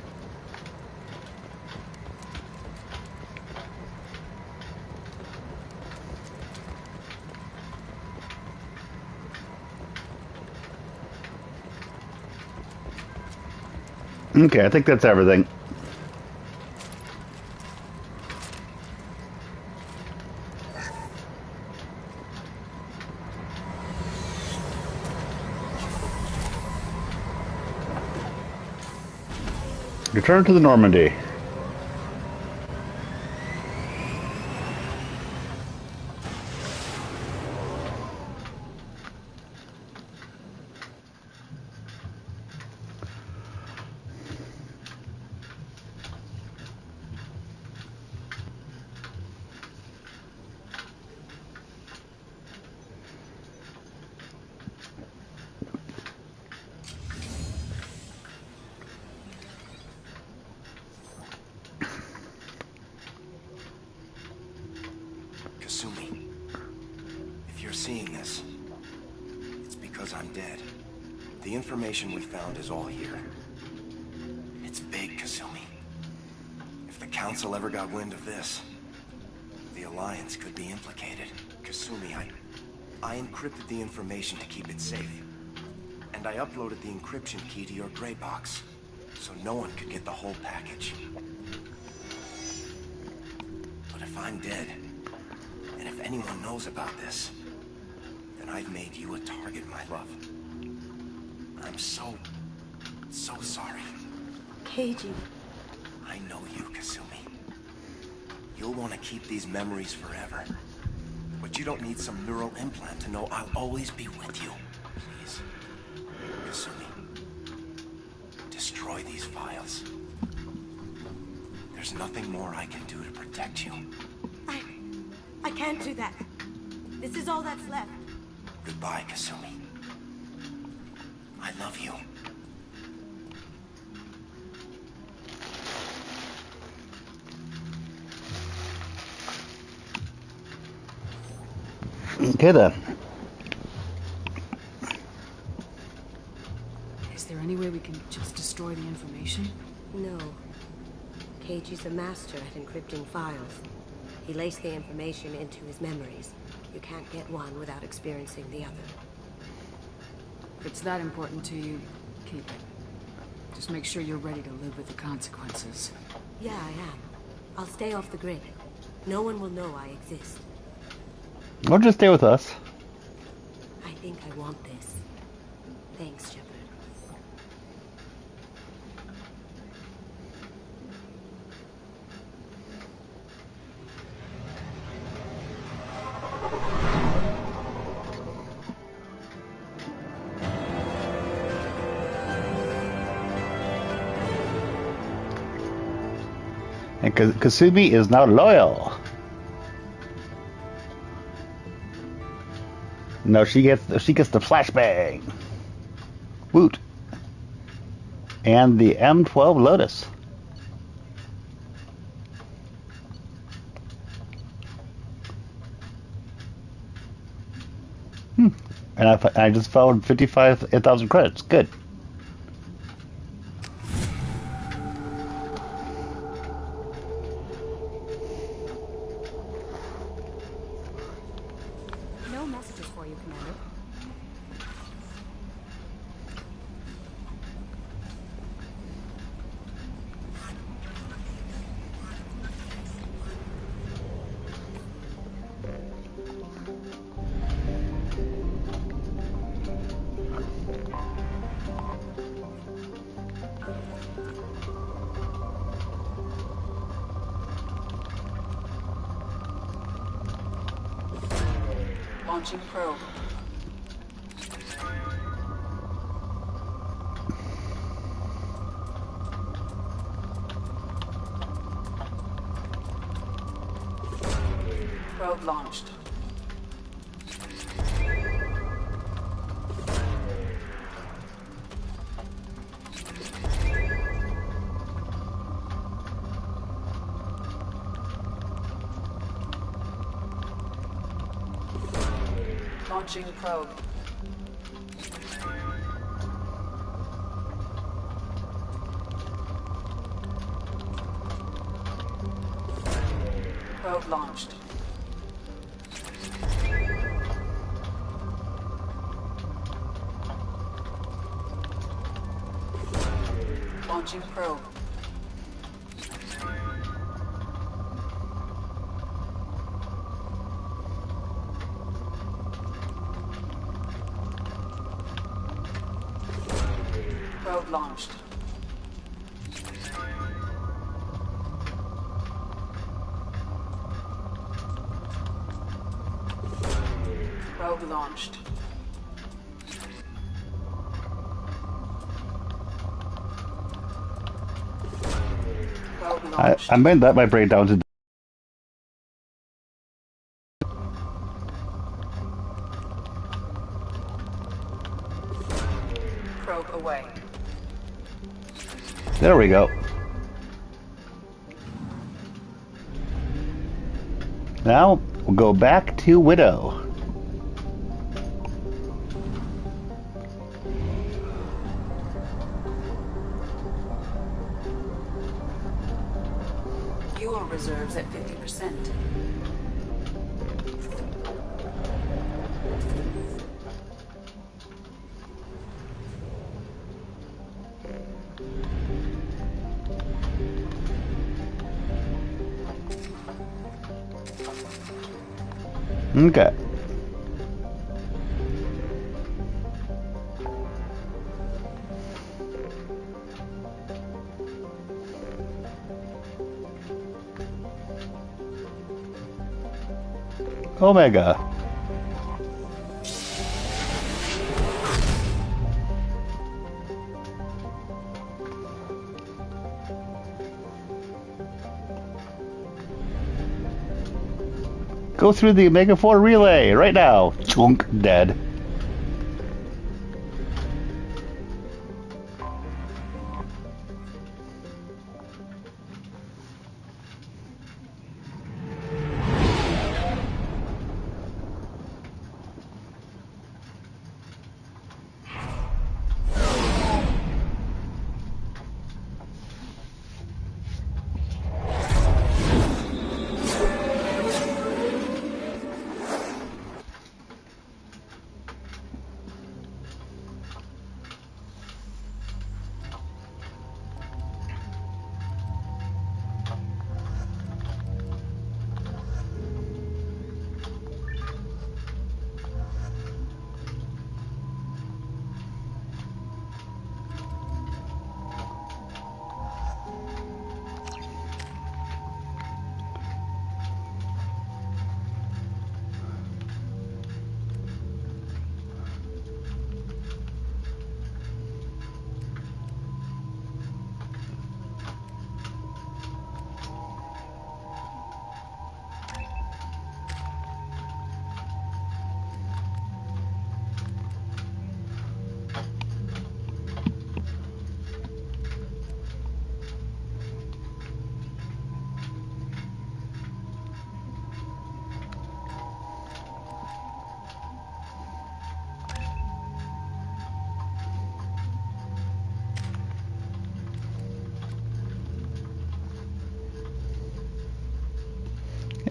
Okay, I think that's everything. Return to the Normandy. Kasumi, if you're seeing this, it's because I'm dead. The information we found is all here. It's big, Kasumi. If the Council ever got wind of this, the Alliance could be implicated. Kasumi, I encrypted the information to keep it safe. And I uploaded the encryption key to your gray box, so no one could get the whole package. But if I'm dead, and if anyone knows about this, then I've made you a target, my love. I'm so sorry. Keiji. I know you, Kasumi. You'll want to keep these memories forever. But you don't need some neural implant to know I'll always be with you. Please, Kasumi, destroy these files. There's nothing more I can do to protect you. I can't do that. This is all that's left. Goodbye, Kasumi. I love you. Okay then. Is there any way we can just destroy the information? No. Keiji's a master at encrypting files. He laced the information into his memories. You can't get one without experiencing the other. If it's that important to you, keep it. Just make sure you're ready to live with the consequences. Yeah, I am. I'll stay off the grid. No one will know I exist. Or just stay with us. I think I want this. Thanks, Shepard. And Kasumi is now loyal. No, she gets the flashbang. Woot. And the M12 Lotus. And I just found 55,000 credits. Good. No messages for Launching probe. Probe launched. Launching probe. Probe launched. Launching probe. Probe launched. Probe launched. Probe launched. I meant that might break down to. Probe away. There we go. Now we'll go back to Widow. Fuel reserves at 50%. Okay. Omega. Go through the Omega 4 relay right now. Chunk dead.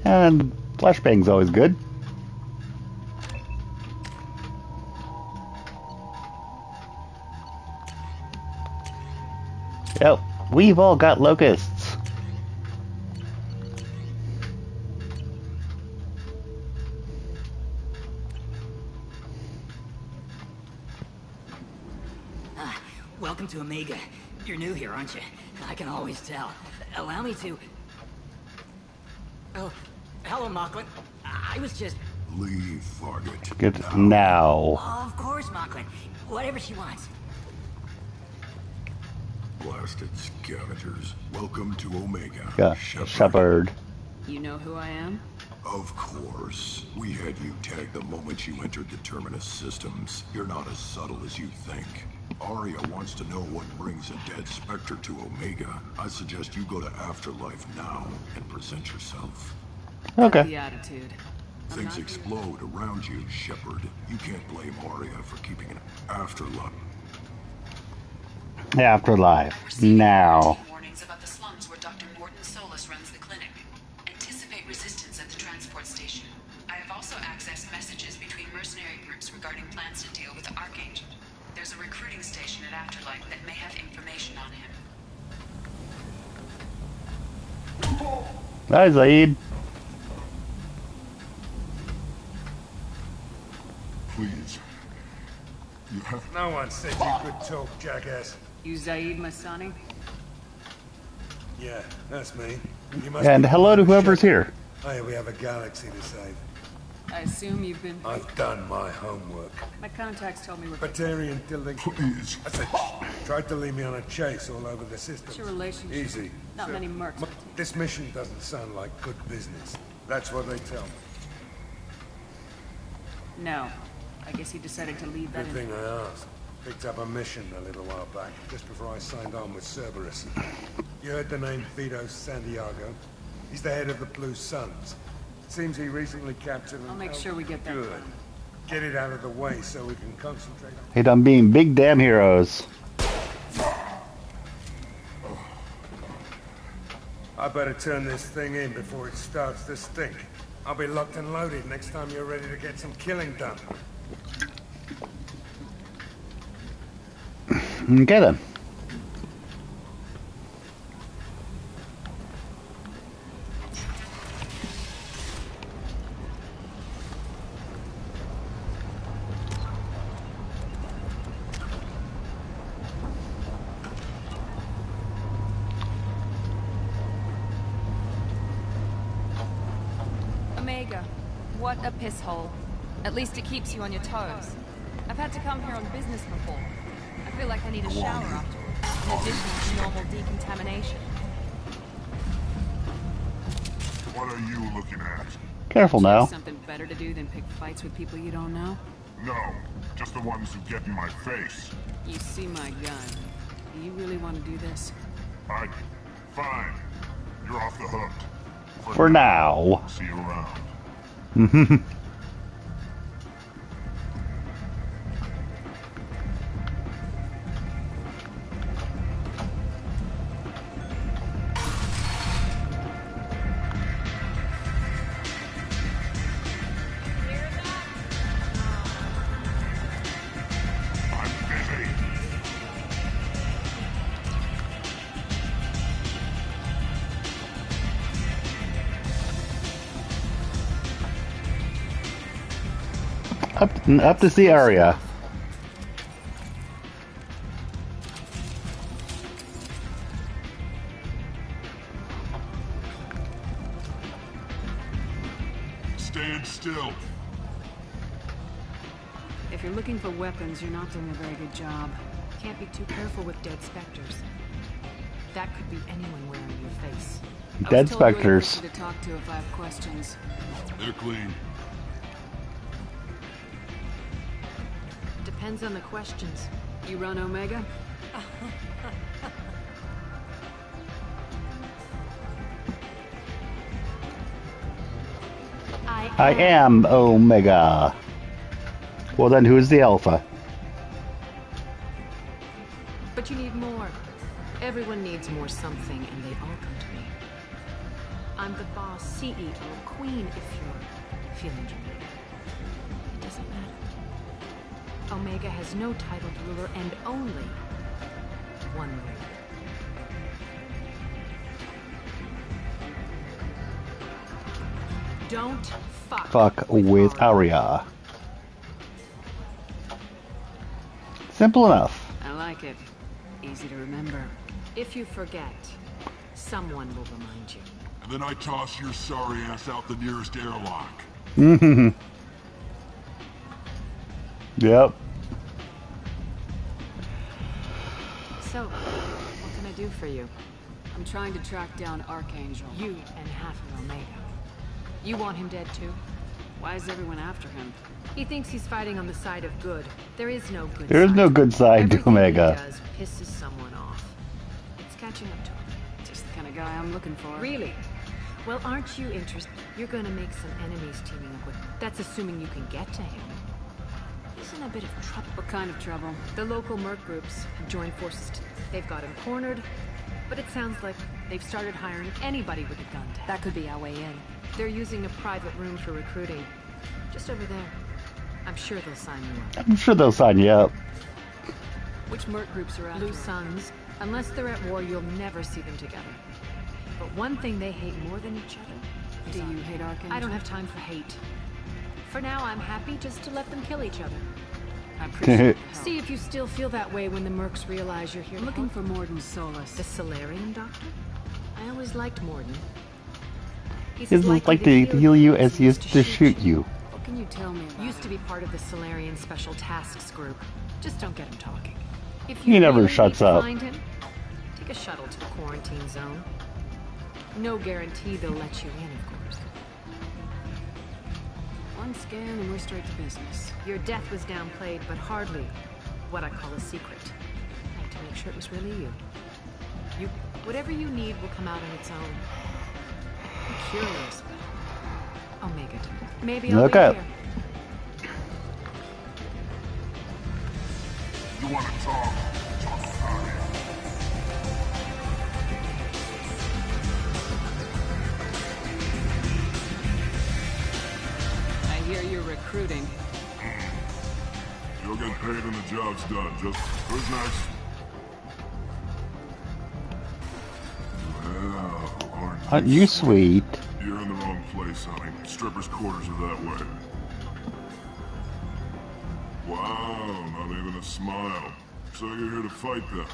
And flashbang's always good. Yep, we've all got locusts. Welcome to Omega. You're new here, aren't you? I can always tell. Allow me to... Oh, hello, Mocklin. I was just... Leave, Fargate. Good now. Oh, of course, Mocklin. Whatever she wants. Blasted scavengers. Welcome to Omega. Yeah, Shepard. You know who I am? Of course. We had you tagged the moment you entered the Terminus systems. You're not as subtle as you think. Arya wants to know what brings a dead Spectre to Omega. I suggest you go to Afterlife now and present yourself. Okay. The attitude. Things explode around you, Shepard. You can't blame Arya for keeping an afterlife. Afterlife. Now. Warnings about the slums where Dr. Morton Solus runs the clinic. Anticipate resistance at the transport station. I have also accessed messages between mercenary groups regarding plans to deal with the Archangel. There's a recruiting station at Afterlife that may have information on him. Hi, Zaid. Please. You have... No one said you could talk, jackass. You Zaid Masani? Yeah, that's me. You must And be hello to whoever's here. Hey, we have a galaxy to save. I assume you've been... I've done my homework. My contacts told me we're... Batarian tilting. Please. I said, tried to lead me on a chase all over the system. What's your relationship? Easy. Not many mercs. This mission doesn't sound like good business. That's what they tell me. No. I guess he decided to leave that Good thing I asked. Picked up a mission a little while back, just before I signed on with Cerberus. You heard the name Vito Santiago? He's the head of the Blue Suns. Seems he recently captured an... I'll make sure we get that. Good. Get it out of the way so we can concentrate on... Hey, done being big damn heroes. I better turn this thing in before it starts to stink. I'll be locked and loaded next time you're ready to get some killing done. Okay then. Omega, what a piss hole. At least it keeps you on your toes. I've had to come here on business before. I feel like I need a shower afterwards, in addition to normal decontamination. What are you looking at? Careful now. Something better to do than pick fights with people you don't know? No, just the ones who get in my face. You see my gun. Do you really want to do this? Fine. You're off the hook. For now. See you around. Up to the area. Stand still. If you're looking for weapons, you're not doing a very good job. Can't be too careful with dead specters. That could be anyone wearing your face. Dead specters. To talk to if I have questions. They're clean. Depends on the questions. You run Omega? I am Omega. Well then, who's the Alpha? But you need more. Everyone needs more something, and they all come to me. I'm the boss, CEO, queen, if you're feeling dramatic. It doesn't matter. Omega has no titled ruler and only one ruler. Don't Fuck with Arya. Simple enough. I like it. Easy to remember. If you forget, someone will remind you. And then I toss your sorry ass out the nearest airlock. Yep. So, what can I do for you? I'm trying to track down Archangel. You and half of Omega. You want him dead too? Why is everyone after him? He thinks he's fighting on the side of good. There is no good There is side. no good side to Everything Omega. he does pisses someone off. It's catching up to him. Just the kind of guy I'm looking for. Really? Well, aren't you interested? You're gonna make some enemies teaming up with... That's assuming you can get to him. He's in a bit of trouble. What kind of trouble? The local merc groups have joined forces. They've got him cornered, but it sounds like they've started hiring anybody with a gun to help. That could be our way in. They're using a private room for recruiting. Just over there. I'm sure they'll sign you up. I'm sure they'll sign you up. Which merc groups are after Blue him? Suns. Unless they're at war, you'll never see them together. But one thing they hate more than each other... Do you hate Archangel? I don't have time for hate. For now, I'm happy just to let them kill each other. I appreciate the help. See if you still feel that way when the mercs realize you're here. I'm looking for Morden Solus. The Solarian doctor? I always liked Morden. He's He as doesn't likely like to heal you as he used to shoot you. What can you tell me about Used to him? be part of the Solarian Special Tasks Group. Just don't get him talking. If He never really shuts need to up. Find him, take a shuttle to the quarantine zone. No guarantee they'll let you in, of course. One scan and we're straight to business. Your death was downplayed, but hardly what I call a secret. I had to make sure it was really you. Whatever you need will come out on its own. I'm curious, but Omega did. Maybe I'll Okay. be here. You want to talk? Talk about it. I hear you're recruiting. You'll get paid when the job's done. Just who's next? Well, Aren't you sweet? You're in the wrong place, honey. Strippers' quarters are that way. Wow, not even a smile. So you're here to fight them?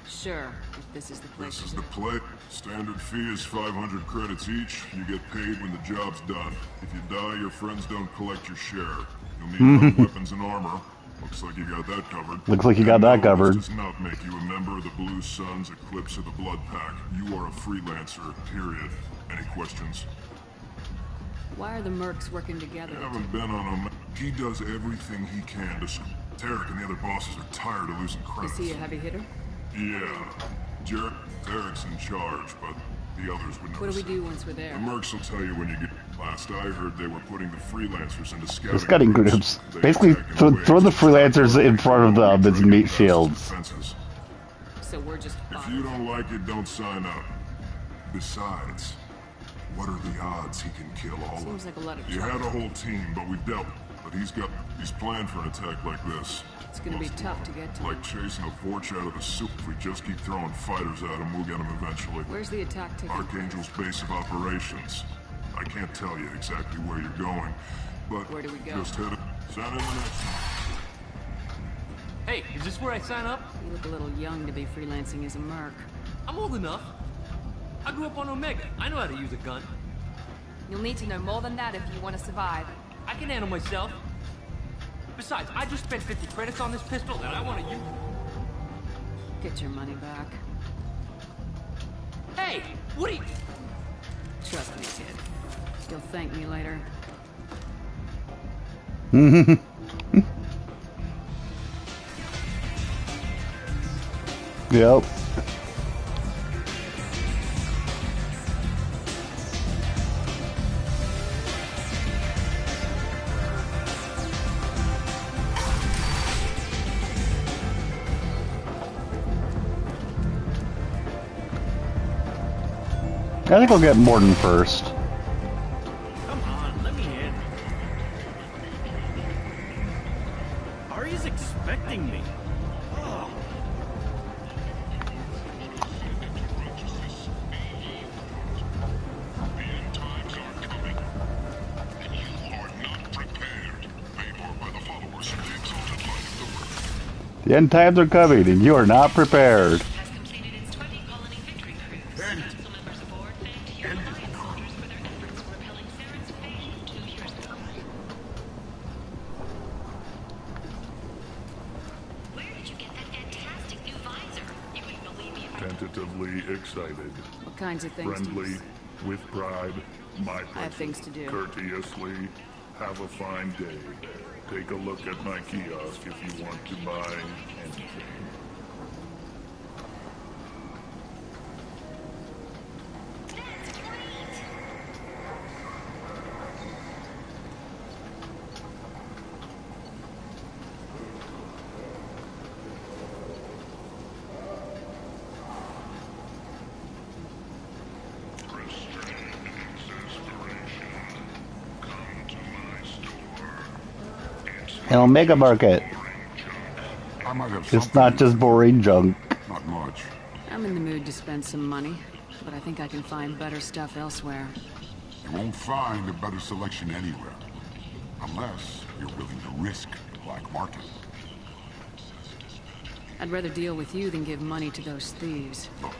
Sure, if this is the place. This is the play. Standard fee is 500 credits each. You get paid when the job's done. If you die, your friends don't collect your share. You'll need enough weapons and armor. Looks like you got that covered. Looks like you got that covered. This does not make you a member of the Blue Suns, Eclipse, or the Blood Pack. You are a freelancer, period. Any questions? Why are the mercs working together? You haven't been on him. He does everything he can to... Tarek and the other bosses are tired of losing credits. Is he a heavy hitter? Yeah. Tarek's in charge, but the others would know. What do we do once we're The there? mercs will tell you when you get... Last I heard, they were putting the freelancers into The scouting scouting groups. They Basically, attack in throw waves the to stop freelancers in front of them as turning meat best shields. defenses. So we're just If you don't like it, don't sign up. Besides, what are the odds he can kill all of Seems them? like a lot of You trouble. had a whole team, but we dealt. But he's planned for an attack like this. It's gonna be tough to get to. Like chasing a porch out of the soup. If we just keep throwing fighters at him, we'll get him eventually. Where's the attack taking place? Archangel's base of operations. I can't tell you exactly where you're going, but Where do we go? just head it. Sign in the next one. Hey, is this where I sign up? You look a little young to be freelancing as a merc. I'm old enough. I grew up on Omega. I know how to use a gun. You'll need to know more than that if you want to survive. I can handle myself. Besides, I just spent 50 credits on this pistol, and I want to use... Get your money back. Hey, what are you... Trust me, kid. You'll thank me later. Yep. I think I'll get Morden first. Come on, let me in. Ari's expecting me. Oh. The end times are coming, and you are not prepared. tentatively excited. What kinds of things? Friendly, with pride, my I have things to do. courteously. Have a fine day. Take a look at my kiosk if you want to buy anything. An Omega Market. I might have It's not just boring junk. Not much. I'm in the mood to spend some money, but I think I can find better stuff elsewhere. You won't find a better selection anywhere. Unless you're willing to risk the black market. I'd rather deal with you than give money to those thieves. Look,